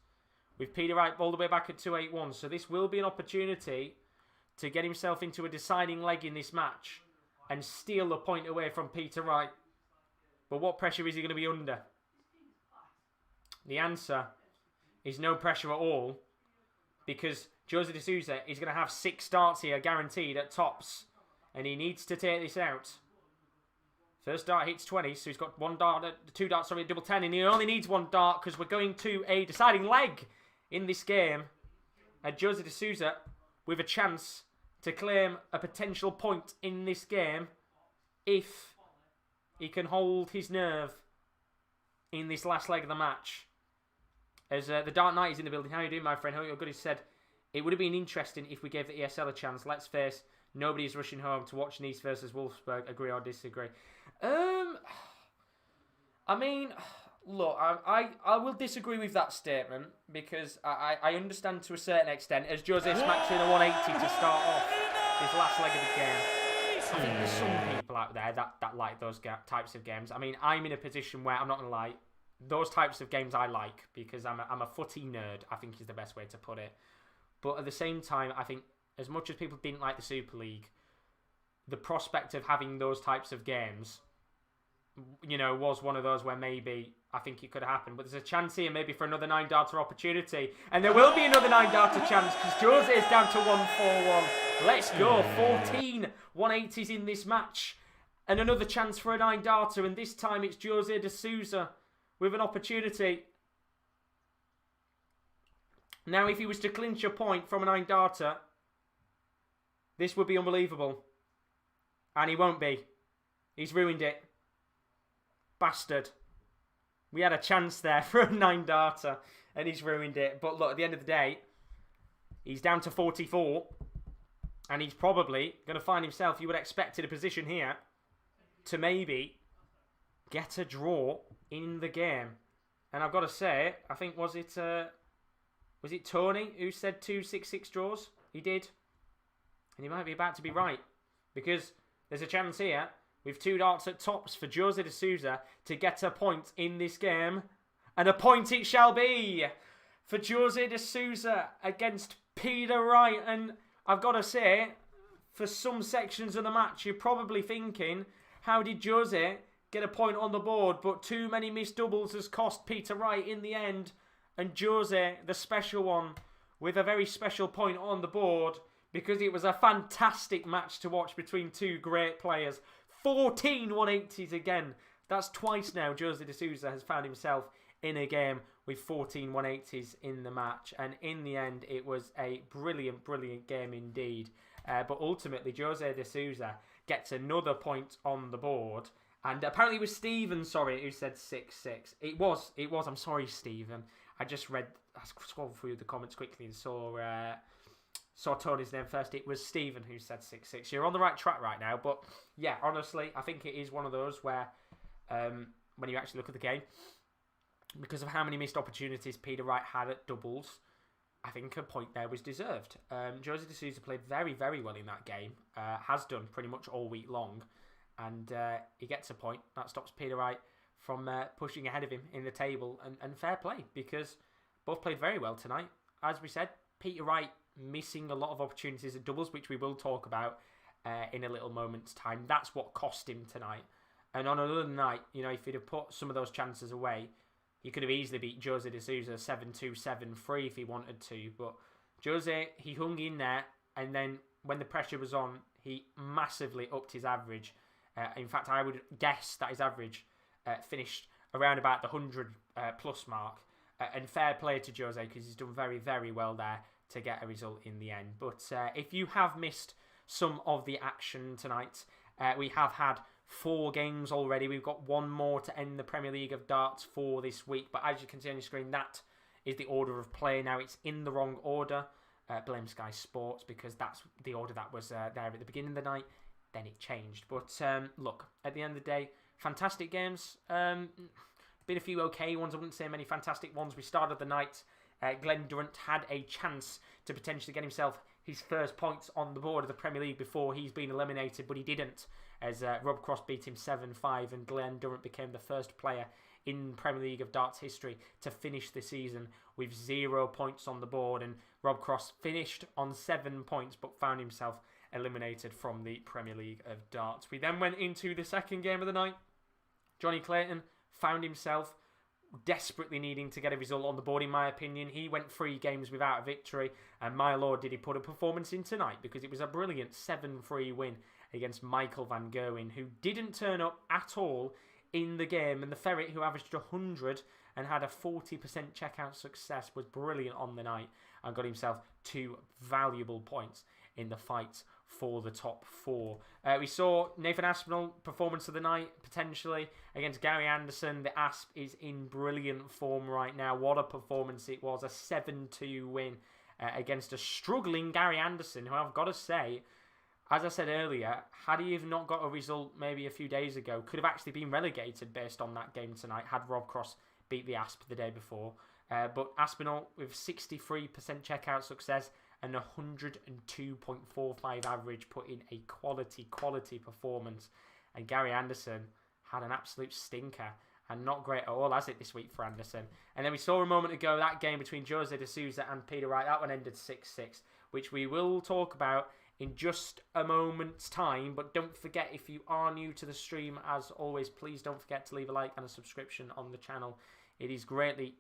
[SPEAKER 1] with Peter Wright all the way back at 281. So this will be an opportunity to get himself into a deciding leg in this match and steal a point away from Peter Wright. But what pressure is he going to be under? The answer is no pressure at all because Jose de Sousa is going to have 6 darts here guaranteed at tops, and he needs to take this out. First dart hits 20, so he's got 2 darts, sorry, double 10, and he only needs 1 dart because we're going to a deciding leg in this game. And Jose de Sousa with a chance to claim a potential point in this game if he can hold his nerve in this last leg of the match. As the Dark Knight is in the building. How are you doing, my friend? How are you good? He said, it would have been interesting if we gave the ESL a chance. Let's face, nobody's rushing home to watch Nice versus Wolfsburg. Agree or disagree? I mean, look, I will disagree with that statement because I understand to a certain extent as Jose smacks in a 180 to start off this last leg of the game. I think there's some people out there that like those types of games. I mean, I'm in a position where, I'm not going to lie, those types of games I like because I'm a footy nerd, I think is the best way to put it. But at the same time, I think as much as people didn't like the Super League, the prospect of having those types of games, you know, was one of those where maybe I think it could happen. But there's a chance here maybe for another 9-darter opportunity. And there will be another 9-darter chance because Jose is down to 1-4-1. Let's go. 14 180s in this match. And another chance for a 9-darter. And this time it's Jose de Sousa with an opportunity. Now, if he was to clinch a point from a 9-darter, this would be unbelievable. And he won't be. He's ruined it. Bastard. We had a chance there for a 9-darter and he's ruined it. But look, at the end of the day, he's down to 44 and he's probably going to find himself, you would expect, in a position here to maybe get a draw in the game. And I've got to say, I think, was it Tony who said 2 6-6 draws? He did. And he might be about to be right because there's a chance here with 2 darts at tops for Jose de Sousa to get a point in this game. And a point it shall be for Jose de Sousa against Peter Wright. And I've got to say, for some sections of the match, you're probably thinking, how did Jose get a point on the board? But too many missed doubles has cost Peter Wright in the end. And Jose, the special one, with a very special point on the board because it was a fantastic match to watch between 2 great players. 14 180s again. That's twice now Jose de Sousa has found himself in a game with 14 180s in the match. And in the end, it was a brilliant, brilliant game indeed. But ultimately, Jose de Sousa gets another point on the board. And apparently it was Stephen, who said 6-6. It was. I'm sorry, Stephen. I scrolled through the comments quickly and saw Tony's name first. It was Stephen who said 6-6. You're on the right track right now. But yeah, honestly, I think it is one of those where when you actually look at the game, because of how many missed opportunities Peter Wright had at doubles, I think a point there was deserved. Jose de Sousa played very, very well in that game. Has done pretty much all week long. And he gets a point. That stops Peter Wright from pushing ahead of him in the table. And fair play, because both played very well tonight. As we said, Peter Wright missing a lot of opportunities at doubles, which we will talk about in a little moment's time. That's what cost him tonight. And on another night, you know, if he'd have put some of those chances away, he could have easily beat Jose de Sousa 7-2, 7-3 if he wanted to. But Jose, he hung in there, and then when the pressure was on, he massively upped his average. In fact, I would guess that his average finished around about the 100 plus mark. And fair play to Jose, because he's done very, very well there to get a result in the end. But if you have missed some of the action tonight, we have had 4 games already. We've got 1 more to end the Premier League of Darts for this week. But as you can see on your screen, that is the order of play. Now, it's in the wrong order. Blame Sky Sports, because that's the order that was there at the beginning of the night. Then it changed. But look, at the end of the day, fantastic games. Been a few okay ones. I wouldn't say many fantastic ones. We started the night. Glen Durrant had a chance to potentially get himself his first points on the board of the Premier League before he's been eliminated, but he didn't, as Rob Cross beat him 7-5, and Glen Durrant became the first player in Premier League of Darts history to finish the season with 0 points on the board, and Rob Cross finished on 7 points but found himself eliminated from the Premier League of Darts. We then went into the second game of the night. Johnny Clayton found himself desperately needing to get a result on the board, in my opinion. He went 3 games without a victory, and my lord, did he put a performance in tonight, because it was a brilliant 7-3 win against Michael van Gerwen, who didn't turn up at all in the game, and the Ferret, who averaged 100 and had a 40% checkout success, was brilliant on the night and got himself 2 valuable points in the fight for the top 4. We saw Nathan Aspinall, performance of the night, potentially, against Gary Anderson. The Asp is in brilliant form right now. What a performance it was. A 7-2 win against a struggling Gary Anderson, who I've got to say, as I said earlier, had he have not got a result maybe a few days ago, could have actually been relegated based on that game tonight, had Rob Cross beat the Asp the day before. But Aspinall with 63% checkout success and 102.45 average put in a quality performance. And Gary Anderson had an absolute stinker and not great at all, has it, this week for Anderson? And then we saw a moment ago that game between Jose de Sousa and Peter Wright. That one ended 6-6, which we will talk about in just a moment's time. But don't forget, if you are new to the stream, as always, please don't forget to leave a like and a subscription on the channel. It is greatly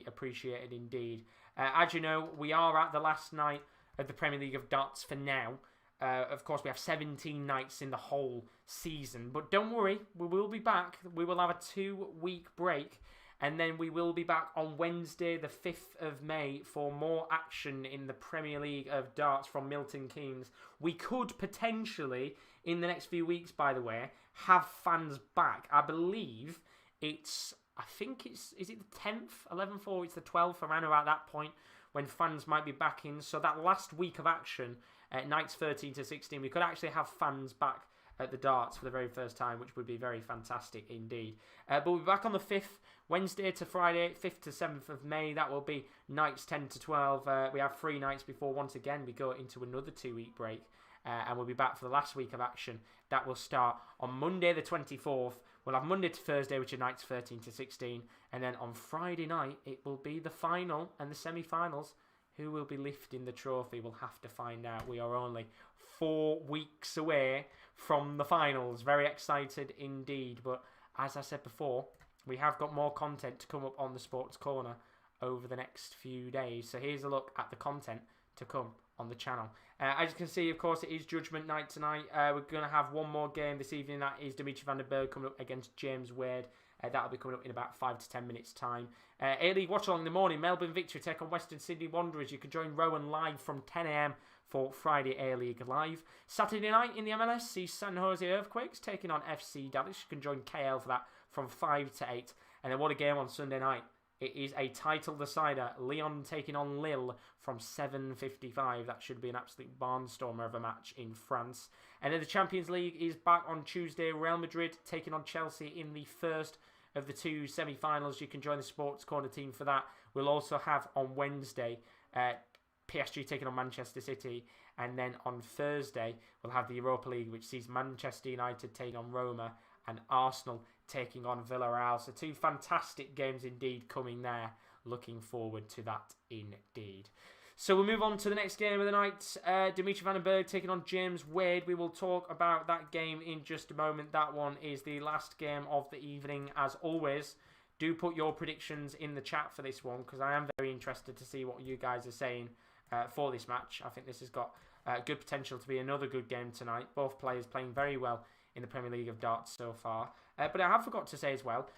[SPEAKER 1] appreciated indeed. As you know, we are at the last night of the Premier League of Darts for now. Of course, we have 17 nights in the whole season. But don't worry, we will be back. We will have a 2-week break. And then we will be back on Wednesday, the 5th of May, for more action in the Premier League of Darts from Milton Keynes. We could potentially, in the next few weeks, by the way, have fans back. I believe it's... is it the 10th, 11th, or it's the 12th, around about that point, when fans might be back in. So that last week of action, at nights 13 to 16, we could actually have fans back at the darts for the very first time, which would be very fantastic indeed. But we'll be back on the 5th, Wednesday to Friday, 5th to 7th of May. That will be nights 10 to 12. We have 3 nights before, once again, we go into another 2-week break. And we'll be back for the last week of action. That will start on Monday the 24th. We'll have Monday to Thursday, which are nights 13 to 16. And then on Friday night, it will be the final and the semi-finals. Who will be lifting the trophy? We'll have to find out. We are only 4 weeks away from the finals. Very excited indeed. But as I said before, we have got more content to come up on the Sports Corner over the next few days. So here's a look at the content to come on the channel. As you can see, of course, it is Judgement night tonight. We're going to have one more game this evening. That is Dimitri van den Berg coming up against James Wade. That'll be coming up in about 5 to 10 minutes' time. A-League Watchalong in the morning. Melbourne Victory take on Western Sydney Wanderers. You can join Rowan live from 10 AM for Friday A-League Live. Saturday night in the MLS, see San Jose Earthquakes taking on FC Dallas. You can join KL for that from 5 to 8. And then what a game on Sunday night. It is a title decider. Lyon taking on Lille from 7:55. That should be an absolute barnstormer of a match in France. And then the Champions League is back on Tuesday. Real Madrid taking on Chelsea in the first of the 2 semi-finals. You can join the Sports Corner team for that. We'll also have on Wednesday PSG taking on Manchester City. And then on Thursday, we'll have the Europa League, which sees Manchester United taking on Roma and Arsenal taking on Villarreal. So 2 fantastic games indeed coming there. Looking forward to that indeed. So we'll move on to the next game of the night. Dimitri van den Berg taking on James Wade. We will talk about that game in just a moment. That one is the last game of the evening. As always, do put your predictions in the chat for this one, because I am very interested to see what you guys are saying for this match. I think this has got good potential to be another good game tonight. Both players playing very well in the Premier League of Darts so far. But I have forgot to say as well,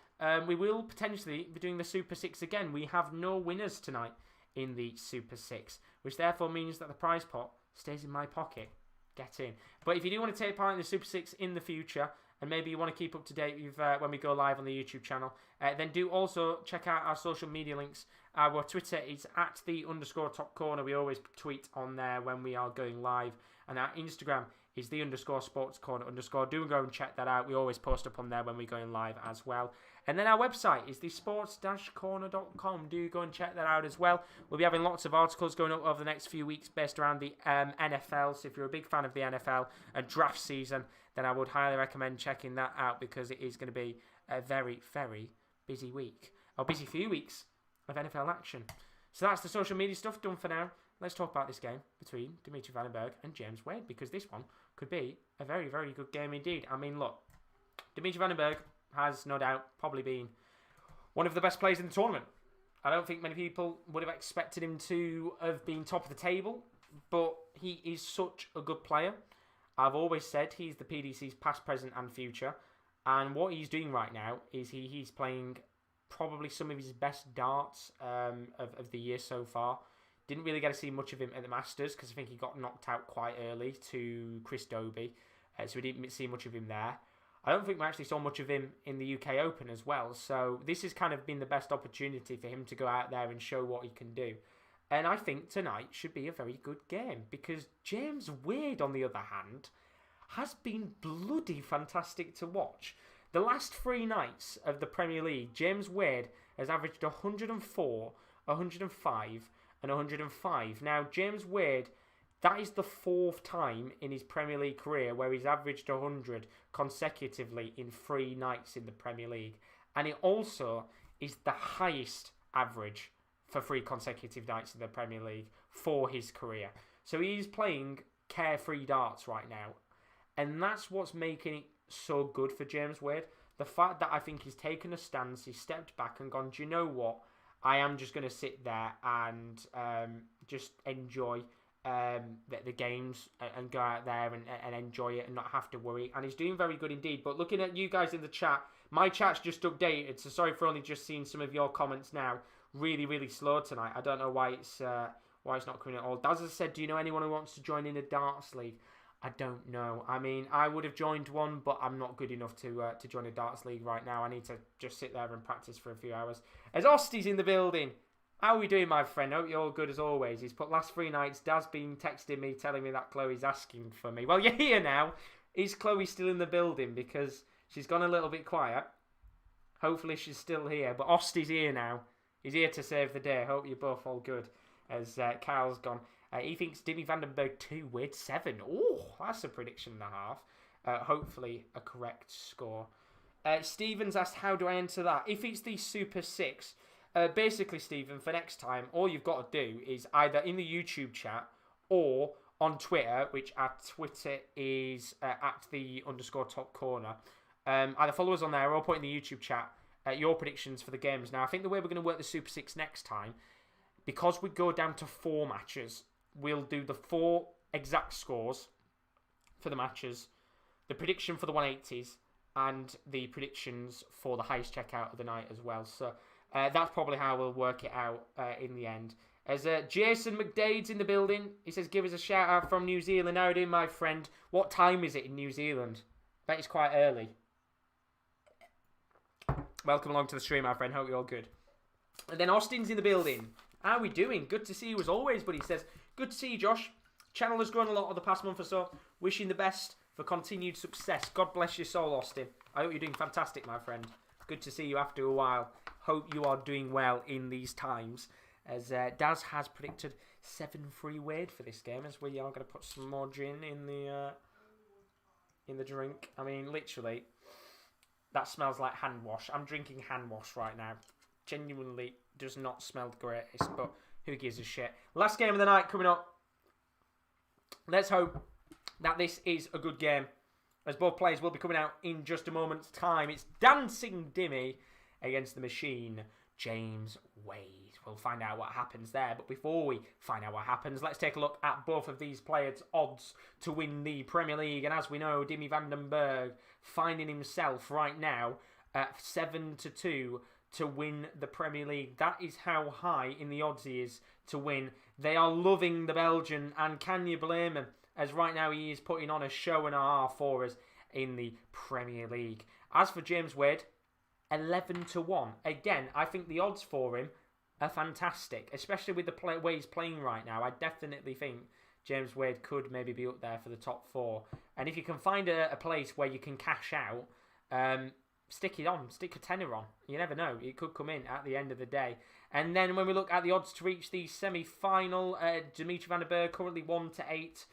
[SPEAKER 1] we will potentially be doing the Super 6 again. We have no winners tonight in the Super 6, which therefore means that the prize pot stays in my pocket. Get in. But if you do want to take part in the Super 6 in the future, and maybe you want to keep up to date with when we go live on the YouTube channel, then do also check out our social media links. Our Twitter is @the_top corner. We always tweet on there when we are going live. And our Instagram is _sports corner_. Do go and check that out. We always post up on there when we're going live as well. And then our website is the sports-corner.com. Do go and check that out as well. We'll be having lots of articles going up over the next few weeks based around the NFL. So if you're a big fan of the NFL and draft season, then I would highly recommend checking that out, because it is going to be a very, very busy week. Or busy few weeks of NFL action. So that's the social media stuff done for now. Let's talk about this game between Dimitri van den Berg and James Wade, because this one could be a very, very good game indeed. I mean, look, Dimitri van den Berg has no doubt probably been one of the best players in the tournament. I don't think many people would have expected him to have been top of the table, but he is such a good player. I've always said he's the PDC's past, present and future. And what he's doing right now is he's playing probably some of his best darts of the year so far. Didn't really get to see much of him at the Masters because I think he got knocked out quite early to Chris Dobie. So we didn't see much of him there. I don't think we actually saw much of him in the UK Open as well. So this has kind of been the best opportunity for him to go out there and show what he can do. And I think tonight should be a very good game because James Wade, on the other hand, has been bloody fantastic to watch. The last 3 nights of the Premier League, James Wade has averaged 104, 105 and 105. Now, James Wade, that is the 4th time in his Premier League career where he's averaged 100 consecutively in 3 nights in the Premier League. And it also is the highest average for 3 consecutive nights in the Premier League for his career. So he's playing carefree darts right now. And that's what's making it so good for James Wade. The fact that I think he's taken a stance, he's stepped back and gone, do you know what? I am just going to sit there and just enjoy the games and go out there and enjoy it and not have to worry. And he's doing very good indeed. But looking at you guys in the chat, my chat's just updated. So sorry for only just seeing some of your comments now. Really, really slow tonight. I don't know why it's not coming at all. Daz has said, do you know anyone who wants to join in a darts league? I don't know. I mean, I would have joined one, but I'm not good enough to join a darts league right now. I need to just sit there and practice for a few hours. As Osty's in the building. How are we doing, my friend? Hope you're all good as always. He's put last 3 nights. Dad's been texting me, telling me that Chloe's asking for me. Well, you're here now. Is Chloe still in the building? Because she's gone a little bit quiet. Hopefully she's still here. But Osty's here now. He's here to save the day. Hope you're both all good. As Kyle's gone. He thinks Dimmy Vandenberg 2, Wade 7. Oh, that's a prediction and a half. Hopefully a correct score. Stephen's asked, how do I enter that? If it's the Super 6, basically, Stephen, for next time, all you've got to do is either in the YouTube chat or on Twitter, which our Twitter is at @the_top corner. Either follow us on there or put in the YouTube chat your predictions for the games. Now, I think the way we're going to work the Super 6 next time, because we go down to 4 matches, we'll do the 4 exact scores for the matches, the prediction for the 180s, and the predictions for the highest checkout of the night as well. So that's probably how we'll work it out in the end. As Jason McDade's in the building, he says, give us a shout out from New Zealand. How are you doing, my friend? What time is it in New Zealand? I bet it's quite early. Welcome along to the stream, my friend. Hope you're all good. And then Austin's in the building. How are we doing? Good to see you as always, but he says, good to see you, Josh. Channel has grown a lot over the past month or so. Wishing the best for continued success. God bless your soul, Austin. I hope you're doing fantastic, my friend. Good to see you after a while. Hope you are doing well in these times. As Daz has predicted 7-3 Wade for this game, as we are going to put some more gin in the drink. I mean, literally, that smells like hand wash. I'm drinking hand wash right now. Genuinely does not smell the greatest, but who gives a shit? Last game of the night coming up. Let's hope that this is a good game, as both players will be coming out in just a moment's time. It's Dancing Dimmy against the machine, James Wade. We'll find out what happens there, but before we find out what happens, let's take a look at both of these players' odds to win the Premier League. And as we know, Dimmy Vandenberg finding himself right now at 7-2 to win the Premier League. That is how high in the odds he is to win. They are loving the Belgian, and can you blame him? As right now he is putting on a show and a half for us in the Premier League. As for James Wade, 11-1. Again, I think the odds for him are fantastic, especially with the way he's playing right now. I definitely think James Wade could maybe be up there for the top 4. And if you can find a place where you can cash out, stick it on, stick a tenner on. You never know, it could come in at the end of the day. And then when we look at the odds to reach the semi-final, Dimitri Van den Berg currently 1-8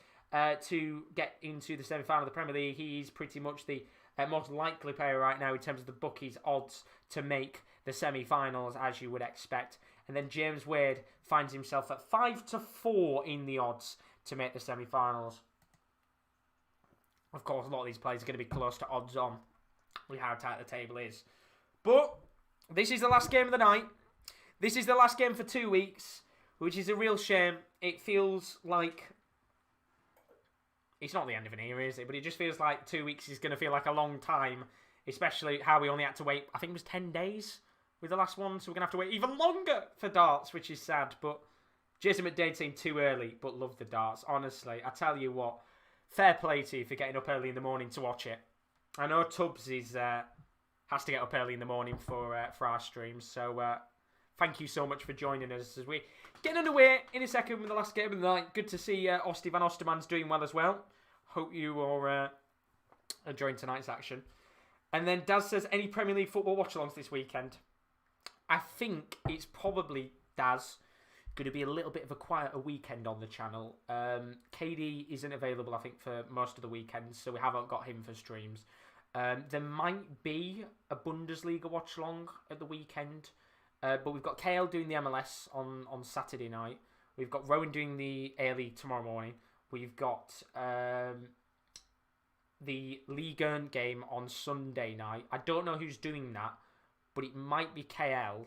[SPEAKER 1] to get into the semi-final of the Premier League. He's pretty much the most likely player right now in terms of the bookies' odds to make the semi-finals, as you would expect. And then James Wade finds himself at 5-4 in the odds to make the semi-finals. Of course, a lot of these players are going to be close to odds on with how tight the table is. But This is the last game of the night. This is the last game for 2 weeks, which is a real shame. It feels like... It's not the end of an era, is it? But it just feels like 2 weeks is going to feel like a long time, especially how we only had to wait, I think it was 10 days with the last one, so we're going to have to wait even longer for darts, which is sad. But Judgement did seem too early, but love the darts. Honestly, I tell you what, fair play to you for getting up early in the morning to watch it. I know Tubbs has to get up early in the morning for our streams, so thank you so much for joining us as we get underway in a second with the last game of the night. Good to see Osti van Osterman's doing well as well. Hope you are enjoying tonight's action. And then Daz says, any Premier League football watch-alongs this weekend? I think it's probably, Daz, going to be a little bit of a quieter weekend on the channel. KD isn't available, I think, for most of the weekends, so we haven't got him for streams. There might be a Bundesliga watch-along at the weekend, but we've got KL doing the MLS on Saturday night. We've got Rowan doing the A-League tomorrow morning. We've got the Ligue 1 game on Sunday night. I don't know who's doing that, but it might be KL.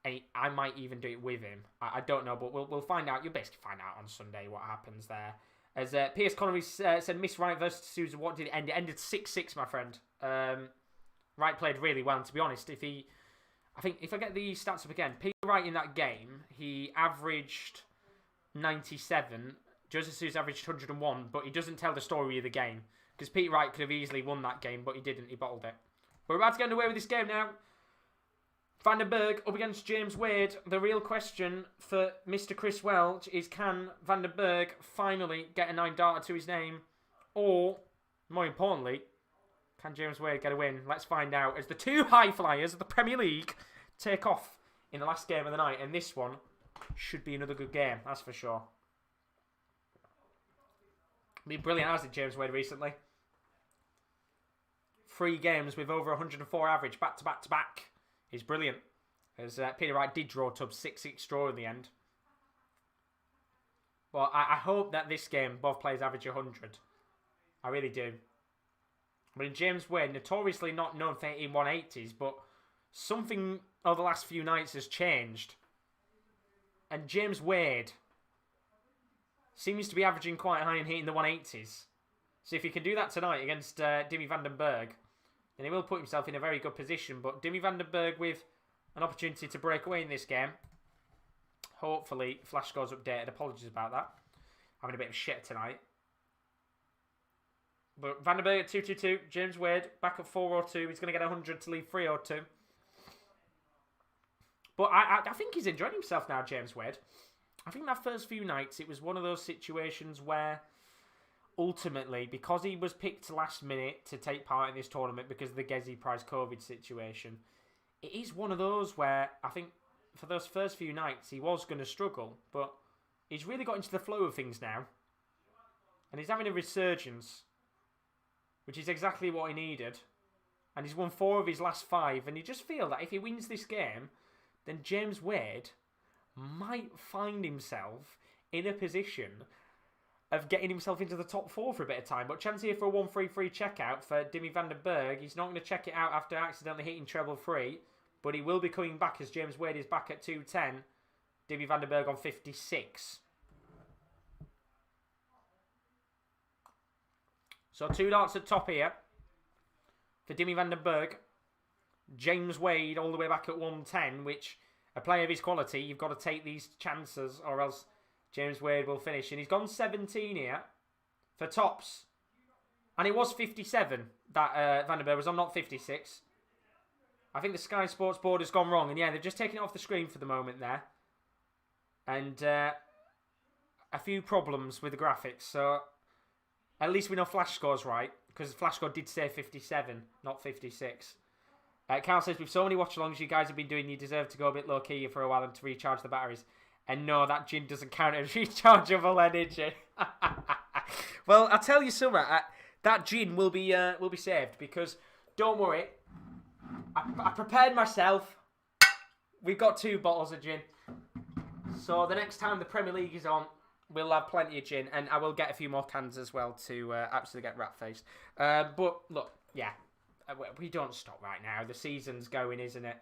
[SPEAKER 1] And I might even do it with him. I don't know, but we'll find out. You'll basically find out on Sunday what happens there. As Piers Connery said, Miss Wright versus Souza, what did it end? It ended 6-6, my friend. Wright played really well, and to be honest, I think if I get the stats up again, Peter Wright in that game, he averaged 97. Jose de Sousa averaged 101, but he doesn't tell the story of the game. Because Peter Wright could have easily won that game, but he didn't. He bottled it. We're about to get underway with this game now. Van den Berg up against James Wade. The real question for Mr. Chris Welch is, can Van den Berg finally get a 9-darter to his name? Or, more importantly, can James Wade get a win? Let's find out as the two high flyers of the Premier League take off in the last game of the night. And this one should be another good game, that's for sure. Been brilliant, hasn't it, James Wade, recently? 3 games with over 104 average, back to back to back. He's brilliant. As Peter Wright did draw Tubbs 6-6 draw in the end. Well, I hope that this game both players average 100. I really do. I mean, James Wade, notoriously not known for hitting 180s, but something over the last few nights has changed. And James Wade seems to be averaging quite high and hitting the 180s. So if he can do that tonight against Dimmy van den Berg, then he will put himself in a very good position. But Dimmy van den Berg with an opportunity to break away in this game. Hopefully, Flash scores updated. Apologies about that. Having a bit of shit tonight. But Van den Berg at 222. James Wade back at 402. He's going to get 100 to leave 302. But I think he's enjoying himself now, James Wade. I think that first few nights, it was one of those situations where ultimately, because he was picked last minute to take part in this tournament because of the Gezi Prize COVID situation, it is one of those where I think for those first few nights he was going to struggle, but he's really got into the flow of things now. And he's having a resurgence, which is exactly what he needed. And he's won 4 of his last 5, and you just feel that if he wins this game, then James Wade might find himself in a position of getting himself into the top 4 for a bit of time. But chance here for a 1-3 free checkout for Dimmy van den Berg. He's not going to check it out after accidentally hitting treble 3, but he will be coming back as James Wade is back at 210. Dimmy van den Berg on 56. So 2 darts at top here for Dimmy van den Berg. James Wade all the way back at 110, which a player of his quality, you've got to take these chances or else James Wade will finish. And he's gone 17 here for tops. And it was 57 that Van den Berg was on, not 56. I think the Sky Sports board has gone wrong. And yeah, they've just taken it off the screen for the moment there. And a few problems with the graphics. So at least we know Flash score's right. Because Flash score did say 57, not 56. Carl says, with so many watch-alongs you guys have been doing, you deserve to go a bit low-key for a while and to recharge the batteries. And no, that gin doesn't count as rechargeable energy. Well, I'll tell you something. That gin will be saved because, don't worry, I prepared myself. We've got 2 bottles of gin. So the next time the Premier League is on, we'll have plenty of gin. And I will get a few more cans as well to absolutely get rat-faced. But, look, yeah. we don't stop right now. The season's going, isn't it?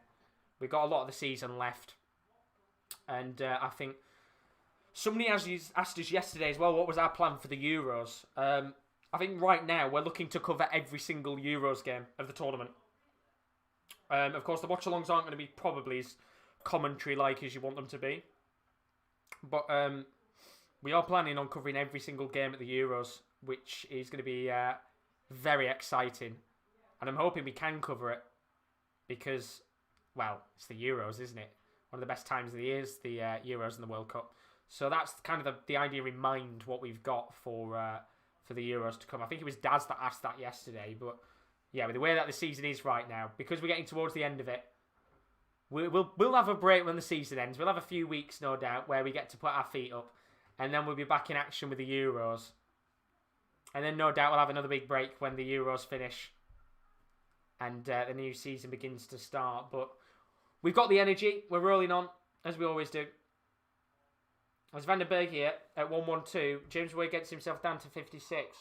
[SPEAKER 1] We've got a lot of the season left. And I think somebody asked us yesterday as well, what was our plan for the Euros? I think right now we're looking to cover every single Euros game of the tournament. Of course, the watch-alongs aren't going to be probably as commentary-like as you want them to be. But we are planning on covering every single game at the Euros, which is going to be very exciting. And I'm hoping we can cover it because, well, it's the Euros, isn't it? One of the best times of the year is the Euros and the World Cup. So that's kind of the idea in mind, what we've got for the Euros to come. I think it was Daz that asked that yesterday. But yeah, with the way that the season is right now, because we're getting towards the end of it, we'll have a break when the season ends. We'll have a few weeks, no doubt, where we get to put our feet up. And then we'll be back in action with the Euros. And then no doubt we'll have another big break when the Euros finish. And the new season begins to start. But we've got the energy. We're rolling on, as we always do. As Van der Berg here at 112. James Wade gets himself down to 56.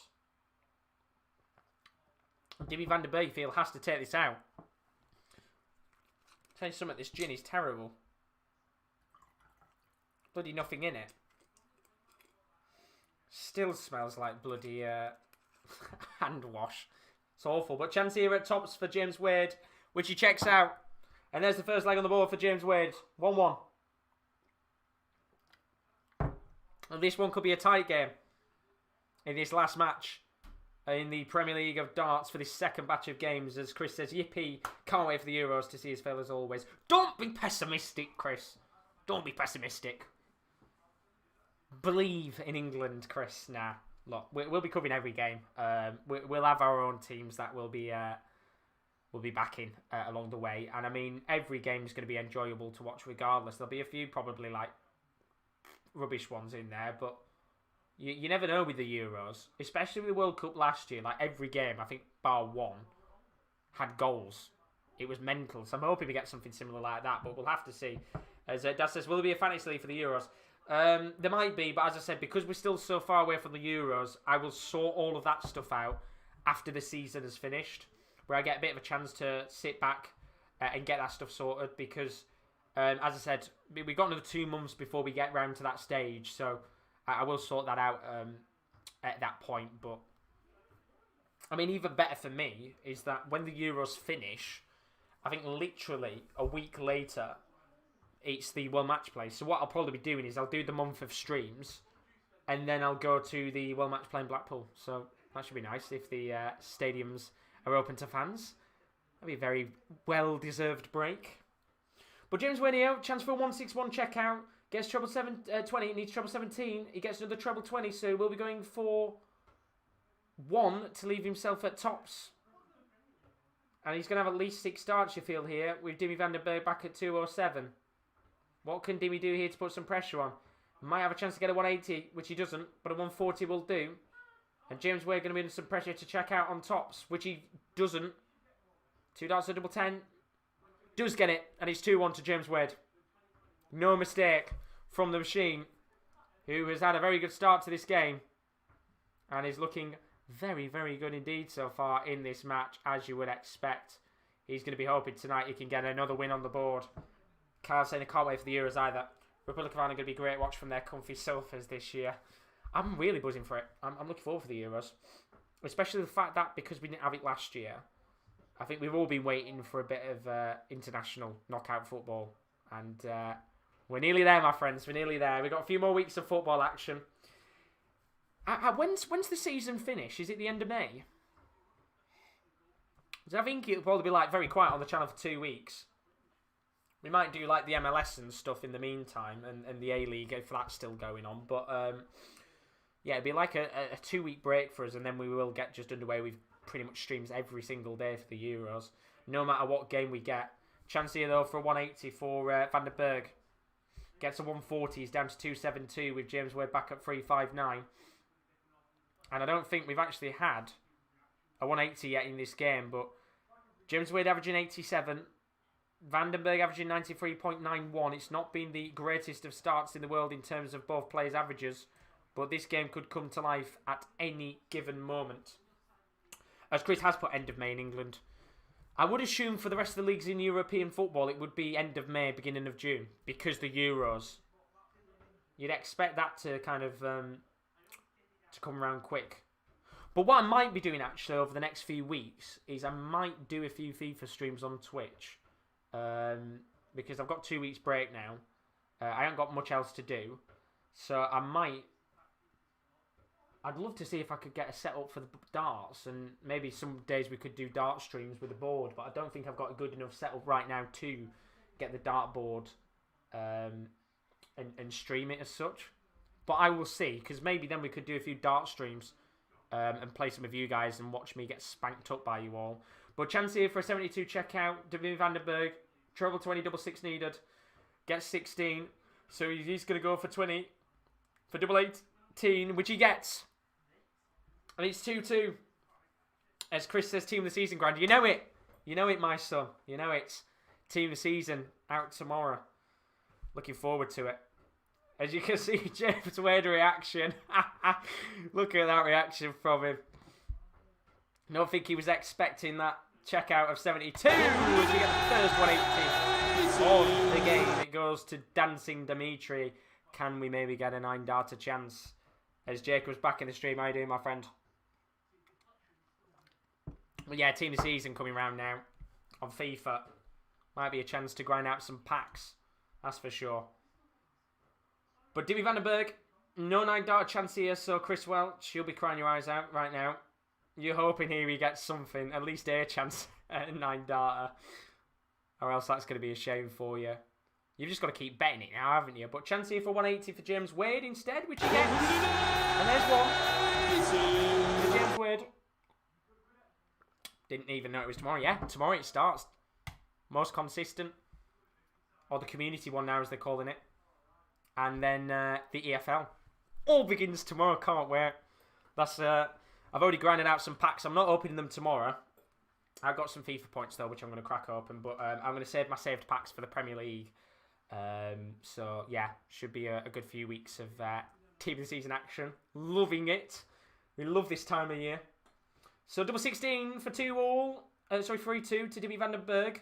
[SPEAKER 1] Jimmy Van der Berg has to take this out. Tell you something, this gin is terrible. Bloody nothing in it. Still smells like bloody hand wash. It's awful. But chance here at tops for James Wade, which he checks out. And there's the first leg on the board for James Wade. 1-1. And this one could be a tight game in this last match in the Premier League of Darts for this second batch of games. As Chris says, yippee, can't wait for the Euros to see his fellas always. Don't be pessimistic, Chris. Don't be pessimistic. Believe in England, Chris. Nah, look, we'll be covering every game. We'll have our own teams that will be backing along the way. And I mean, every game is going to be enjoyable to watch regardless. There'll be a few probably like rubbish ones in there, but you never know with the Euros, especially with the World Cup last year. Like every game, I think bar one, had goals. It was mental. So I'm hoping we get something similar like that, but we'll have to see. As Dad says, will there be a fantasy league for the Euros? There might be, but as I said, because we're still so far away from the Euros, I will sort all of that stuff out after the season is finished, where I get a bit of a chance to sit back and get that stuff sorted, because as I said, we've got another 2 months before we get round to that stage, so I will sort that out at that point. But I mean, even better for me is that when the Euros finish, I think literally a week later, it's the World Match Play. So what I'll probably be doing is I'll do the month of streams, and then I'll go to the World Match Play in Blackpool. So that should be nice if the stadiums are open to fans. That'll be a very well-deserved break. But James Winio, chance for a 161 checkout. Gets treble 20, needs treble 17. He gets another treble 20, so we'll be going for 1 to leave himself at tops. And he's going to have at least 6 starts, you feel, here, with Dimmy Van der Berg back at 207. What can Dimmy do here to put some pressure on? Might have a chance to get a 180, which he doesn't, but a 140 will do. And James Wade going to be under some pressure to check out on tops, which he doesn't. 2 darts to double 10. Does get it, and it's 2-1 to James Wade. No mistake from the machine, who has had a very good start to this game and is looking very, very good indeed so far in this match, as you would expect. He's going to be hoping tonight he can get another win on the board. Carl's saying they can't wait for the Euros either. Republic of Ireland are going to be a great watch from their comfy sofas this year. I'm really buzzing for it. I'm looking forward for the Euros, especially the fact that because we didn't have it last year, I think we've all been waiting for a bit of international knockout football, and we're nearly there, my friends. We're nearly there. We've got a few more weeks of football action. When's the season finish? Is it the end of May? I think it'll probably be like very quiet on the channel for 2 weeks. We might do like the MLS and stuff in the meantime, and the A-League if that's still going on. But yeah, it'd be like a 2-week break for us, and then we will get just underway with pretty much streams every single day for the Euros, no matter what game we get. Chance here though for a 180 for Van der Berg. Gets a 140, he's down to 272 with James Wade back at 359. And I don't think we've actually had a 180 yet in this game, but James Wade averaging 87, Van der Berg averaging 93.91. It's not been the greatest of starts in the world in terms of both players' averages, but this game could come to life at any given moment. As Chris has put end of May in England. I would assume for the rest of the leagues in European football, it would be end of May, beginning of June, because the Euros. You'd expect that to kind of to come around quick. But what I might be doing actually over the next few weeks is I might do a few FIFA streams on Twitch. Because I've got 2 weeks break now. I haven't got much else to do. So I'd love to see if I could get a setup for the darts. And maybe some days we could do dart streams with a board. But I don't think I've got a good enough setup right now to get the dart board and stream it as such. But I will see. Because maybe then we could do a few dart streams. And play some of you guys and watch me get spanked up by you all. But chance here for a 72 checkout. David van der Berg. Treble 20, double 6 needed. Gets 16. So he's going to go for 20. For double 18, which he gets. And it's 2-2. As Chris says, team of the season grind. You know it. You know it, my son. You know it. Team of the season out tomorrow. Looking forward to it. As you can see, James Wade reaction. Look at that reaction from him. I don't think he was expecting that checkout of 72. As we get the first 180 of the game. It goes to Dancing Dimitri. Can we maybe get a 9-darter chance? As Jacob's back in the stream. How you doing, my friend? Well, yeah, team of the season coming round now on FIFA. Might be a chance to grind out some packs. That's for sure. But Dimmy van der Berg, no 9-darter chance here, so Chris Welch, you'll be crying your eyes out right now. You're hoping here he gets something, at least a chance at a 9-darter. Or else that's going to be a shame for you. You've just got to keep betting it now, haven't you? But chance here for 180 for James Wade instead, which he gets. And there's one for James Wade. Didn't even know it was tomorrow. Yeah, tomorrow it starts. Most consistent. Or the community one now, as they're calling it. And then the EFL. All begins tomorrow. Can't wait. That's I've already grinded out some packs. I'm not opening them tomorrow. I've got some FIFA points though, which I'm going to crack open. But I'm going to save my saved packs for the Premier League. So yeah, should be a good few weeks of team of the season action. Loving it. We love this time of year. So double 16 for 2-all. Sorry, 3-2 to Dimmy van der Berg.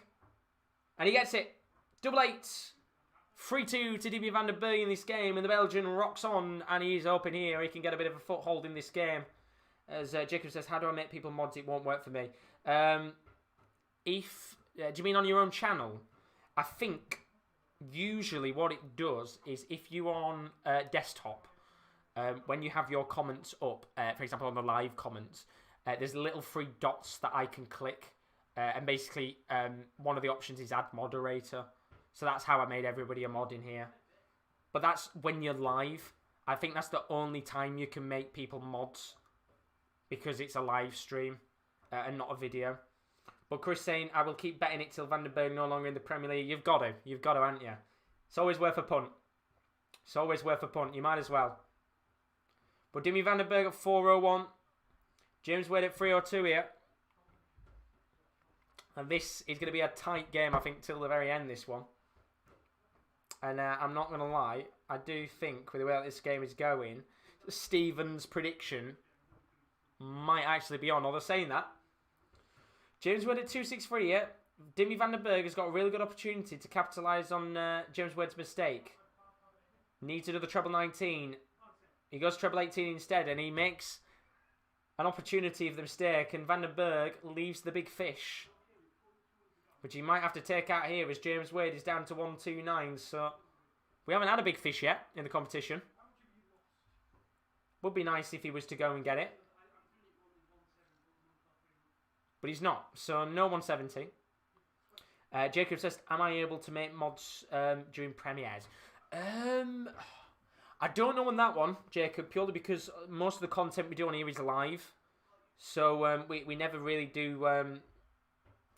[SPEAKER 1] And he gets it. Double 8. 3-2 to Dimmy van der Berg in this game, and the Belgian rocks on, and he's open here. He can get a bit of a foothold in this game. As Jacob says, how do I make people mods? It won't work for me. Do you mean on your own channel? I think usually what it does is if you're on desktop, when you have your comments up, for example on the live comments, there's little 3 dots that I can click, and basically one of the options is add moderator. So that's how I made everybody a mod in here. But that's when you're live. I think that's the only time you can make people mods. Because it's a live stream and not a video. But Chris saying, I will keep betting it till Van der Berg no longer in the Premier League. You've got to. You've got to, haven't you? It's always worth a punt. It's always worth a punt. You might as well. But Dimmy van der Berg at 401. James Wade at 302 here. And this is going to be a tight game, I think, till the very end, this one. And I'm not going to lie, I do think, with the way that this game is going, Stephen's prediction might actually be on. Although saying that, James Wade at 263 here. Dimmy van der Berg has got a really good opportunity to capitalise on James Wade's mistake. Needs to do the treble 19. He goes treble 18 instead, and he makes an opportunity of the mistake, and van der Berg leaves the big fish, which he might have to take out here as James Wade is down to 129. So we haven't had a big fish yet in the competition. Would be nice if he was to go and get it. But he's not. So no 170. Jacob says, am I able to make mods during premieres? I don't know on that one, Jacob, purely because most of the content we do on here is live. So we never really do...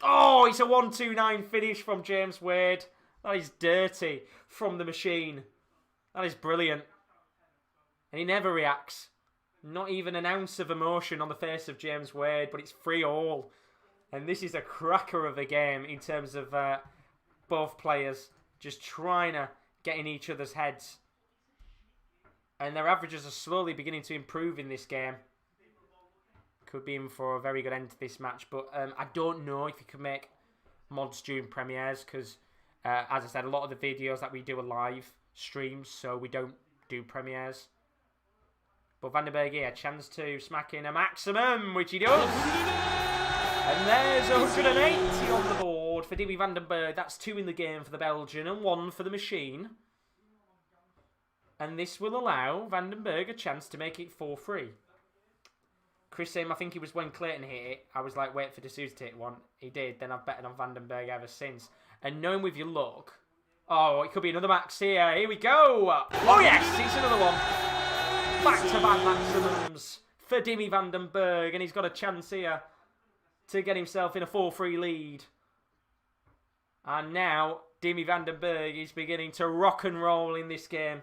[SPEAKER 1] Oh, it's a 129 finish from James Wade. That is dirty from the machine. That is brilliant. And he never reacts. Not even an ounce of emotion on the face of James Wade, but it's 3-all. And this is a cracker of a game in terms of both players just trying to get in each other's heads. And their averages are slowly beginning to improve in this game. Could be in for a very good end to this match. But I don't know if you can make mods during premieres because, as I said, a lot of the videos that we do are live streams, so we don't do premieres. But Van den Berg here, chance to smack in a maximum, which he does. And there's 180 on the board for Dimi Van den Berg. That's 2 in the game for the Belgian and 1 for the machine. And this will allow Van den Berg a chance to make it 4-3. Chris Sim, I think it was when Clayton hit it, I was like, wait for de Sousa to hit one. He did, then I've betted on Van den Berg ever since. And knowing with your luck, oh, it could be another max here. Here we go. Oh yes, it's another one. Back-to-back maximums for Dimi Van den Berg. And he's got a chance here to get himself in a 4-3 lead. And now, Dimi Van den Berg is beginning to rock and roll in this game.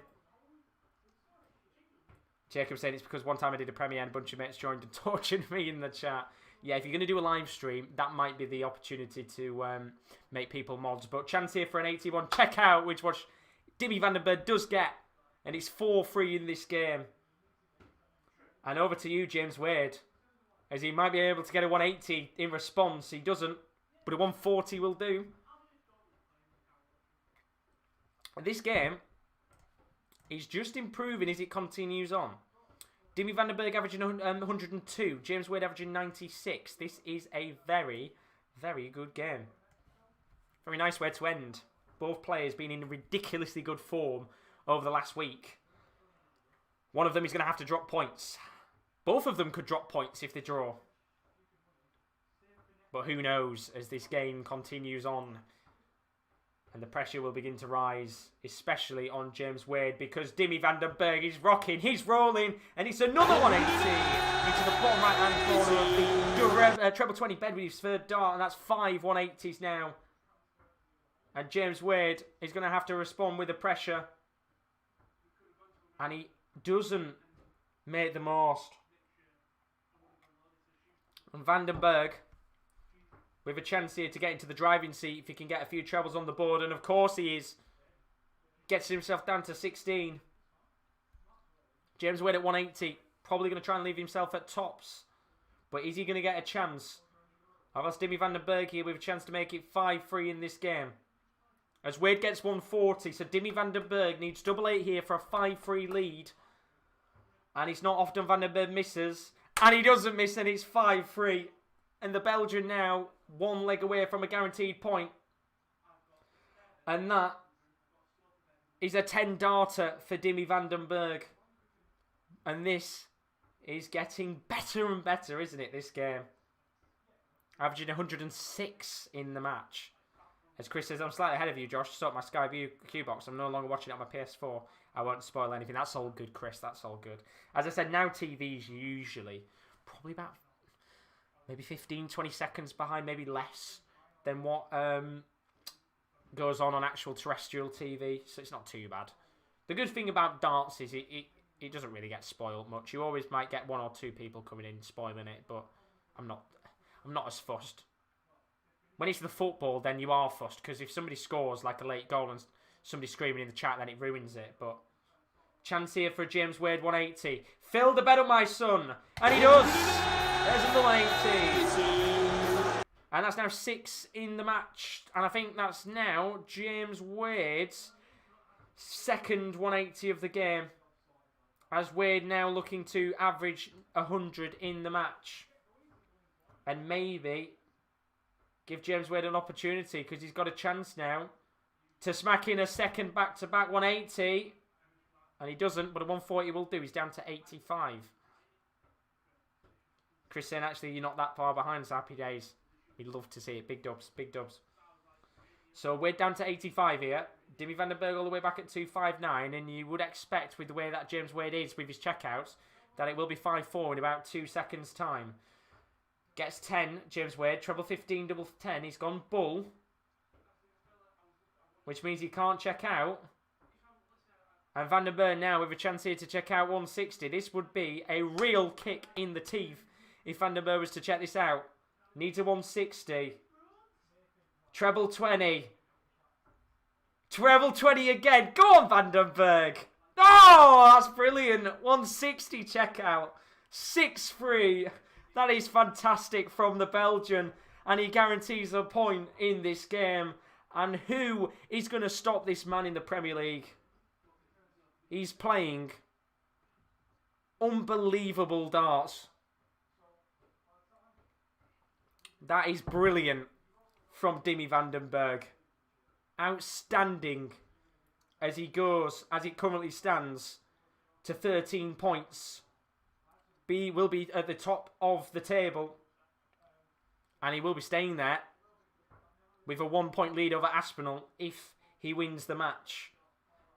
[SPEAKER 1] Jacob said it's because one time I did a premiere and a bunch of mates joined and tortured me in the chat. Yeah, if you're going to do a live stream, that might be the opportunity to make people mods. But chance here for an 81 checkout, which what Dimi Van den Berg does get. And it's 4-3 in this game. And over to you, James Wade. As he might be able to get a 180 in response. He doesn't, but a 140 will do. And this game is just improving as it continues on. Dimi Van den Berg averaging 102. James Wade averaging 96. This is a very, very good game. Very nice way to end. Both players being in ridiculously good form over the last week. One of them is going to have to drop points. Both of them could drop points if they draw. But who knows as this game continues on. And the pressure will begin to rise, especially on James Wade, because Dimi Van den Berg is rocking, he's rolling, and it's another 180 into the bottom right-hand corner of the treble 20 bed with his third dart, and that's 5 180s now. And James Wade is going to have to respond with the pressure. And he doesn't make the most. And Van den Berg, with a chance here to get into the driving seat if he can get a few trebles on the board. And of course he is. Gets himself down to 16. James Wade at 180. Probably going to try and leave himself at tops. But is he going to get a chance? I've asked Dimi Van den Berg here with a chance to make it 5-3 in this game. As Wade gets 140. So Dimi Van den Berg needs double 8 here for a 5-3 lead. And it's not often Van den Berg misses. And he doesn't miss, and it's 5-3. And the Belgian now 1 leg away from a guaranteed point. And that is a 10-darter for Dimi Van den Berg. And this is getting better and better, isn't it, this game? Averaging 106 in the match. As Chris says, I'm slightly ahead of you, Josh. Sort my Sky View Q box. I'm no longer watching it on my PS4. I won't spoil anything. That's all good, Chris. That's all good. As I said, now TV's usually probably about maybe 15, 20 seconds behind, maybe less than what goes on actual terrestrial TV. So it's not too bad. The good thing about darts is it doesn't really get spoiled much. You always might get 1 or 2 people coming in spoiling it, but I'm not as fussed. When it's the football, then you are fussed, because if somebody scores like a late goal and somebody screaming in the chat, then it ruins it. But chance here for James Wade, 180. Fill the bed up, my son. And he does. There's another 180. And that's now 6 in the match. And I think that's now James Wade's second 180 of the game. As Wade now looking to average 100 in the match. And maybe give James Wade an opportunity, because he's got a chance now to smack in a second back-to-back 180. And he doesn't, but a 140 will do. He's down to 85. Chris saying, actually, you're not that far behind, so happy days. We'd love to see it. Big dubs, big dubs. So we're down to 85 here. Dimi Van den Berg all the way back at 259. And you would expect, with the way that James Wade is with his checkouts, that it will be 5-4 in about 2 seconds' time. Gets 10, James Wade. Treble 15, double 10. He's gone bull. Which means he can't check out. And Van den Berg now with a chance here to check out 160. This would be a real kick in the teeth if Van den Berg was to check this out. Needs a 160. Treble 20. Treble 20 again. Go on, Van den Berg. Oh, that's brilliant. 160 checkout. 6-3. That is fantastic from the Belgian. And he guarantees a point in this game. And who is going to stop this man in the Premier League? He's playing unbelievable darts. That is brilliant from Dimi van den Berg. Outstanding as he goes, as it currently stands, to 13 points. Will be at the top of the table. And he will be staying there with a 1-point lead over Aspinall if he wins the match.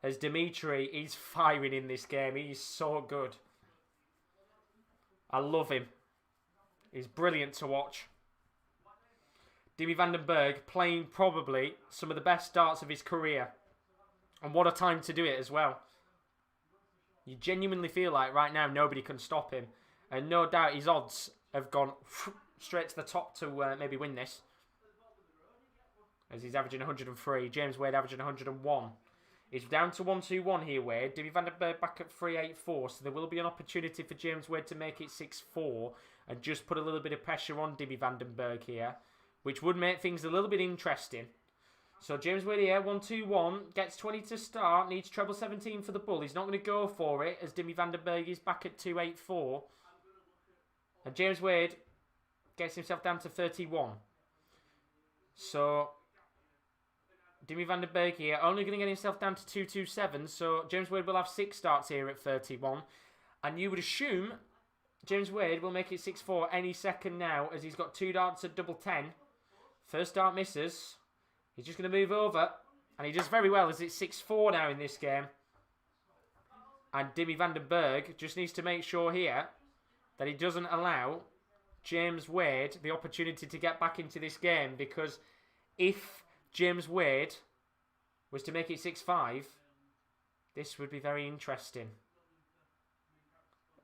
[SPEAKER 1] As Dimitri is firing in this game. He's so good. I love him. He's brilliant to watch. Dimi van den Berg playing probably some of the best darts of his career. And what a time to do it as well. You genuinely feel like right now nobody can stop him. And no doubt his odds have gone straight to the top to maybe win this. As he's averaging 103. James Wade averaging 101. He's down to 1-2-1 here, Wade. Dimi van den Berg back at 3-8-4. So there will be an opportunity for James Wade to make it 6-4. And just put a little bit of pressure on Dimi van den Berg here. Which would make things a little bit interesting. So James Wade here, 1-2-1. Gets 20 to start. Needs treble 17 for the bull. He's not going to go for it as Dimi van den Berg is back at 2-8-4. And James Wade gets himself down to 31. So Dimi van den Berg here only going to get himself down to 2-2-7. So James Wade will have 6 starts here at 31. And you would assume James Wade will make it 6-4 any second now as he's got 2 darts at double 10. First dart misses. He's just going to move over. And he does very well as it's 6-4 now in this game. And Dimi van den Berg just needs to make sure here that he doesn't allow James Wade the opportunity to get back into this game. Because if James Wade was to make it 6-5, this would be very interesting.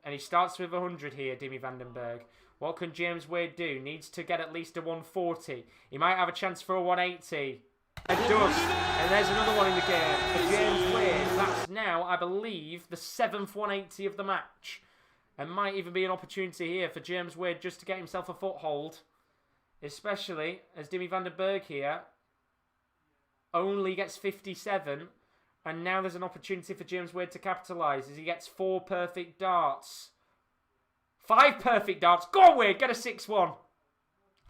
[SPEAKER 1] And he starts with 100 here, Dimi van den Berg. What can James Wade do? Needs to get at least a 140. He might have a chance for a 180. And does. And there's another one in the game for James Wade. That's now, I believe, the 7th 180 of the match. And might even be an opportunity here for James Wade just to get himself a foothold. Especially as Dimi van den Berg here only gets 57. And now there's an opportunity for James Wade to capitalise as he gets 4 perfect darts. 5 perfect darts. Go on, Wade. Get a 6-1.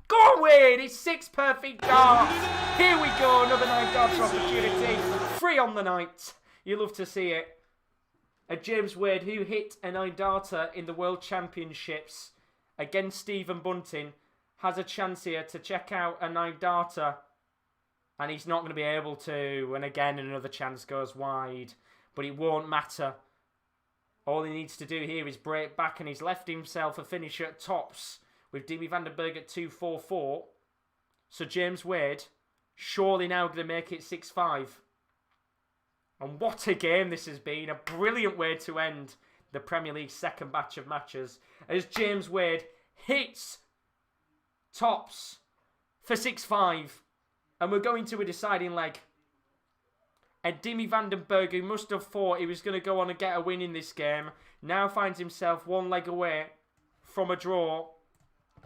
[SPEAKER 1] Go on, Wade. It's 6 perfect darts. Here we go. Another 9 darts opportunity. 3 on the night. You love to see it. A James Wade who hit a 9-darter in the World Championships against Stephen Bunting has a chance here to check out a 9-darter. And he's not going to be able to. And again, another chance goes wide. But it won't matter. All he needs to do here is break back. And he's left himself a finish at tops. With Dimi van den Berg at 2-4-4. So James Wade surely now going to make it 6-5. And what a game this has been. A brilliant way to end the Premier League's second batch of matches. As James Wade hits tops for 6-5. And we're going to a deciding leg. And Dimi van den Berg, who must have thought he was going to go on and get a win in this game, now finds himself 1 leg away from a draw.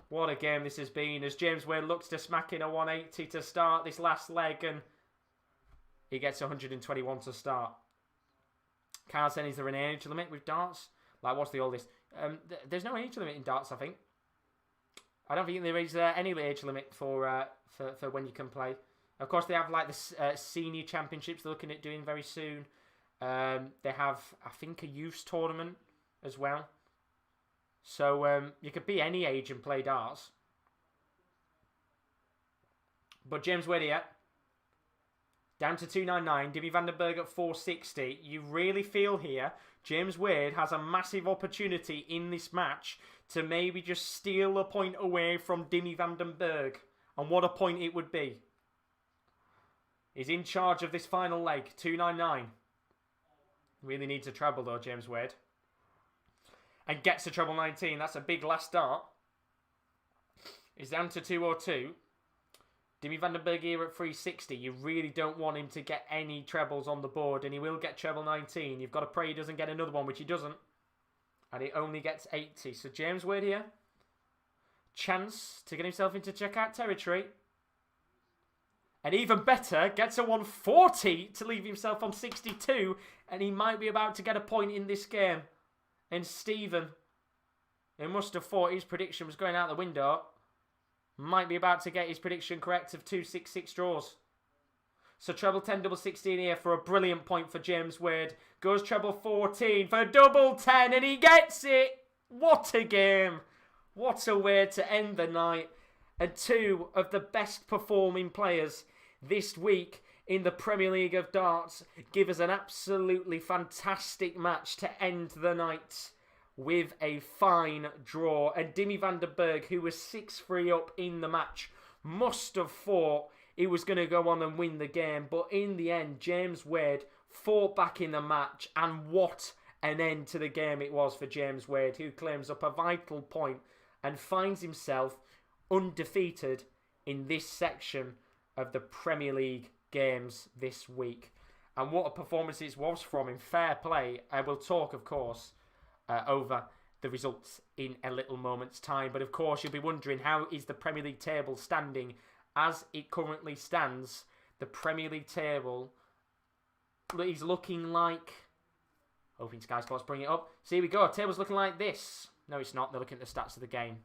[SPEAKER 1] What a game this has been. As James Wade looks to smack in a 180 to start this last leg. And he gets 121 to start. Carl saying, is there an age limit with darts? Like, what's the oldest? There's no age limit in darts, I think. I don't think there is any age limit for when you can play. Of course, they have like the senior championships they're looking at doing very soon. They have, I think, a youth tournament as well. So you could be any age and play darts. But James Wade here, down to 299. Dimi van den Berg at 460. You really feel here James Wade has a massive opportunity in this match to maybe just steal a point away from Dimi van den Berg. And what a point it would be. He's in charge of this final leg. 299. Really needs a treble though, James Wade. And gets a treble 19. That's a big last dart. He's down to 202. Dimi van den Berg here at 360. You really don't want him to get any trebles on the board. And he will get treble 19. You've got to pray he doesn't get another one, which he doesn't. And he only gets 80. So James Wade here chance to get himself into checkout territory. And even better, gets a 140 to leave himself on 62. And he might be about to get a point in this game. And Stephen, who must have thought his prediction was going out the window, might be about to get his prediction correct of 266 draws. So treble 10, double 16 here for a brilliant point for James Wade. Goes treble 14 for double 10 and he gets it. What a game. What a way to end the night. And two of the best performing players this week in the Premier League of Darts give us an absolutely fantastic match to end the night with a fine draw. And Dimmy van den Berg, who was 6-3 up in the match, must have thought he was going to go on and win the game. But in the end, James Wade fought back in the match. And what an end to the game it was for James Wade, who claims up a vital point and finds himself undefeated in this section of the Premier League games this week. And what a performance it was from him. Fair play. I will talk, of course, over the results in a little moment's time. But of course, you'll be wondering, how is the Premier League table standing as it currently stands? The Premier League table is looking like... Hoping Sky Sports bring it up. So here we go. Table's looking like this. No, it's not. They're looking at the stats of the game.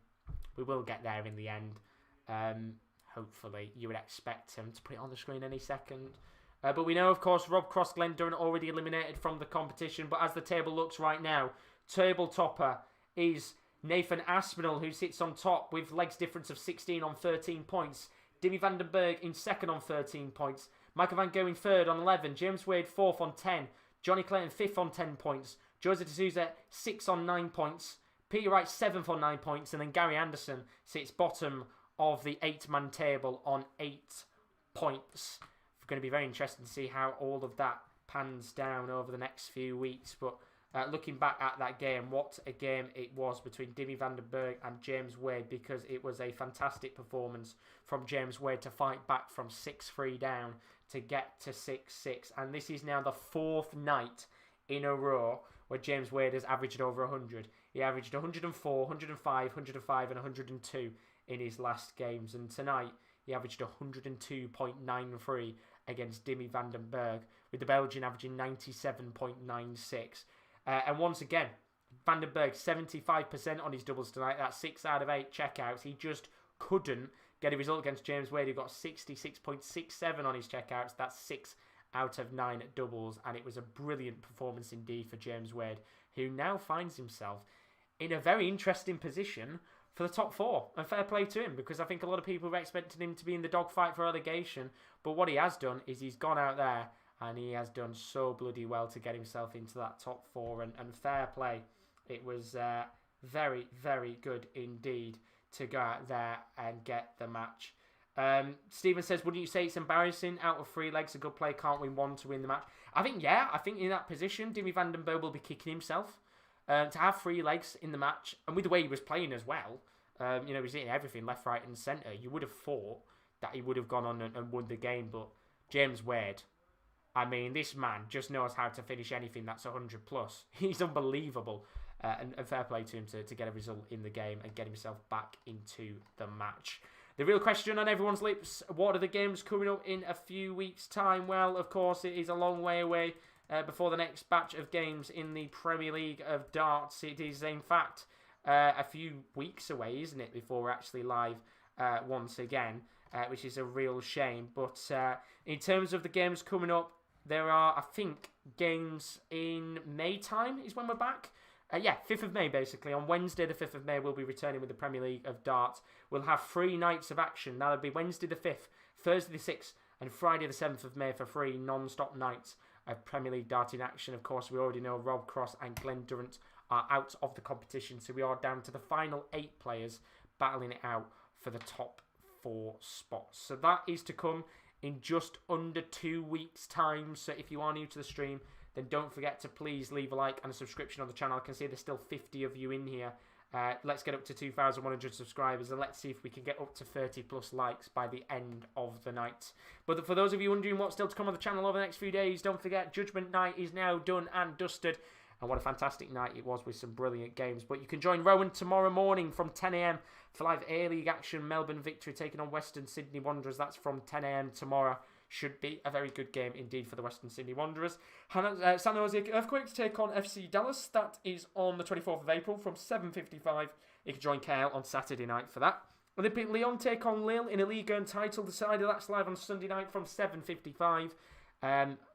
[SPEAKER 1] We will get there in the end. Hopefully, you would expect him to put it on the screen any second. But we know, of course, Rob Cross, Glen Durrant already eliminated from the competition. But as the table looks right now, table topper is Nathan Aspinall, who sits on top with legs difference of 16 on 13 points. Dimmy van den Berg in second on 13 points. Michael van Gerwen third on 11. James Wade fourth on 10. Johnny Clayton fifth on 10 points. Jose de Sousa 6 on 9 points. Peter Wright 7th on 9 points. And then Gary Anderson sits bottom of the 8-man table on 8 points. It's going to be very interesting to see how all of that pans down over the next few weeks. But looking back at that game, what a game it was between Dimmy van den Berg and James Wade, because it was a fantastic performance from James Wade to fight back from 6-3 down to get to 6-6. And this is now the fourth night in a row where James Wade has averaged over 100. He averaged 104, 105, 105 and 102 in his last games. And tonight, he averaged 102.93 against Dimmy van den Berg, with the Belgian averaging 97.96. And once again, van den Berg 75% on his doubles tonight. That's 6 out of 8 checkouts. He just couldn't get a result against James Wade, who got 66.67 on his checkouts. That's 6 out of 9 doubles. And it was a brilliant performance indeed for James Wade, who now finds himself in a very interesting position for the top 4. And fair play to him, because I think a lot of people were expecting him to be in the dogfight for relegation. But what he has done is he's gone out there and he has done so bloody well to get himself into that top 4. And fair play. It was very, very good indeed to go out there and get the match. Stephen says, wouldn't you say it's embarrassing? Out of 3 legs, a good player can't win 1 to win the match. I think, yeah. I think in that position, Dimmy van den Berg will be kicking himself. To have 3 legs in the match, and with the way he was playing as well, he was hitting everything left, right and centre. You would have thought that he would have gone on and won the game, but James Wade, I mean, this man just knows how to finish anything that's 100 plus. He's unbelievable, and fair play to him to get a result in the game and get himself back into the match. The real question on everyone's lips, what are the games coming up in a few weeks' time? Well, of course, it is a long way away before the next batch of games in the Premier League of Darts. It is, in fact, a few weeks away, isn't it, before we're actually live once again, which is a real shame. But in terms of the games coming up, there are, I think, games in May time is when we're back. 5th of May, basically. On Wednesday, the 5th of May, we'll be returning with the Premier League of Darts. We'll have 3 nights of action. That'll be Wednesday the 5th, Thursday the 6th, and Friday the 7th of May for 3 non-stop nights of Premier League darting action. Of course, we already know Rob Cross and Glen Durrant are out of the competition, so we are down to the final 8 players battling it out for the top 4 spots. So that is to come in just under 2 weeks' time. So if you are new to the stream, then don't forget to please leave a like and a subscription on the channel. I can see there's still 50 of you in here. Let's get up to 2,100 subscribers, and let's see if we can get up to 30 plus likes by the end of the night. But for those of you wondering what's still to come on the channel over the next few days, don't forget Judgement Night is now done and dusted. And what a fantastic night it was with some brilliant games. But you can join Rowan tomorrow morning from 10 a.m. for live A-League action. Melbourne Victory taking on Western Sydney Wanderers. That's from 10 a.m. tomorrow. Should be a very good game indeed for the Western Sydney Wanderers. San Jose Earthquakes take on FC Dallas. That is on the 24th of April from 7:55. You can join Kyle on Saturday night for that. Olympic Lyon take on Lille in a Ligue 1 title decider. That's live on Sunday night from 7:55.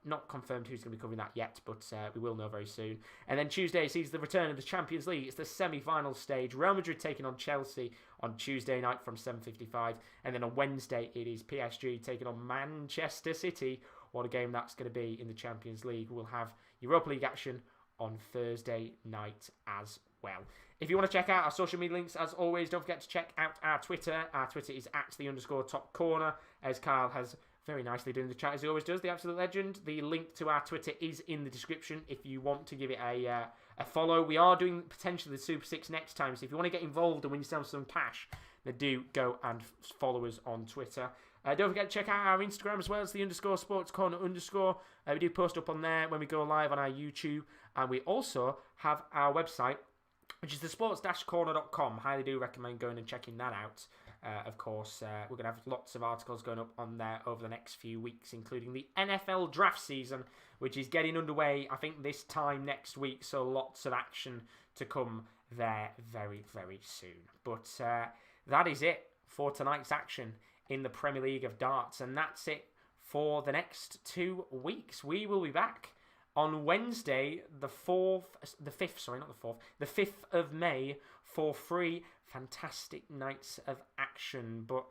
[SPEAKER 1] Not confirmed who's going to be covering that yet, but we will know very soon. And then Tuesday sees the return of the Champions League. It's the semi-final stage. Real Madrid taking on Chelsea on Tuesday night from 7:55. And then on Wednesday it is PSG taking on Manchester City. What a game that's going to be in the Champions League. We'll have Europa League action on Thursday night as well. If you want to check out our social media links, as always, don't forget to check out our Twitter. Our Twitter is @_top corner, as Kyle has very nicely done in the chat, as he always does, the absolute legend. The link to our Twitter is in the description if you want to give it a follow. We are doing potentially the Super 6 next time, so if you want to get involved and win yourself some cash, then do go and follow us on Twitter. Don't forget to check out our Instagram as well. It's the _sportscorner_. We do post up on there when we go live on our YouTube. And we also have our website, which is thesports-corner.com. Highly do recommend going and checking that out. Of course, we're going to have lots of articles going up on there over the next few weeks, including the NFL draft season, which is getting underway, I think, this time next week. So lots of action to come there very, very soon. But that is it for tonight's action in the Premier League of Darts. And that's it for the next 2 weeks. We will be back on Wednesday, the 5th of May, for 3 fantastic nights of action. But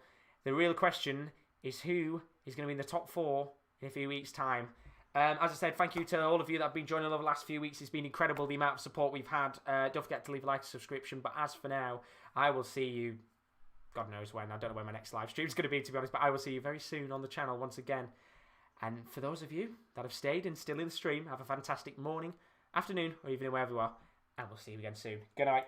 [SPEAKER 1] the real question is who is going to be in the top 4 in a few weeks' time. As I said, thank you to all of you that have been joining over the last few weeks. It's been incredible, the amount of support we've had. Don't forget to leave a like and subscription. But as for now, I will see you, God knows when. I don't know when my next live stream is going to be, to be honest. But I will see you very soon on the channel once again. And for those of you that have stayed and still in the stream, have a fantastic morning, afternoon, or even wherever you are. And we'll see you again soon. Good night.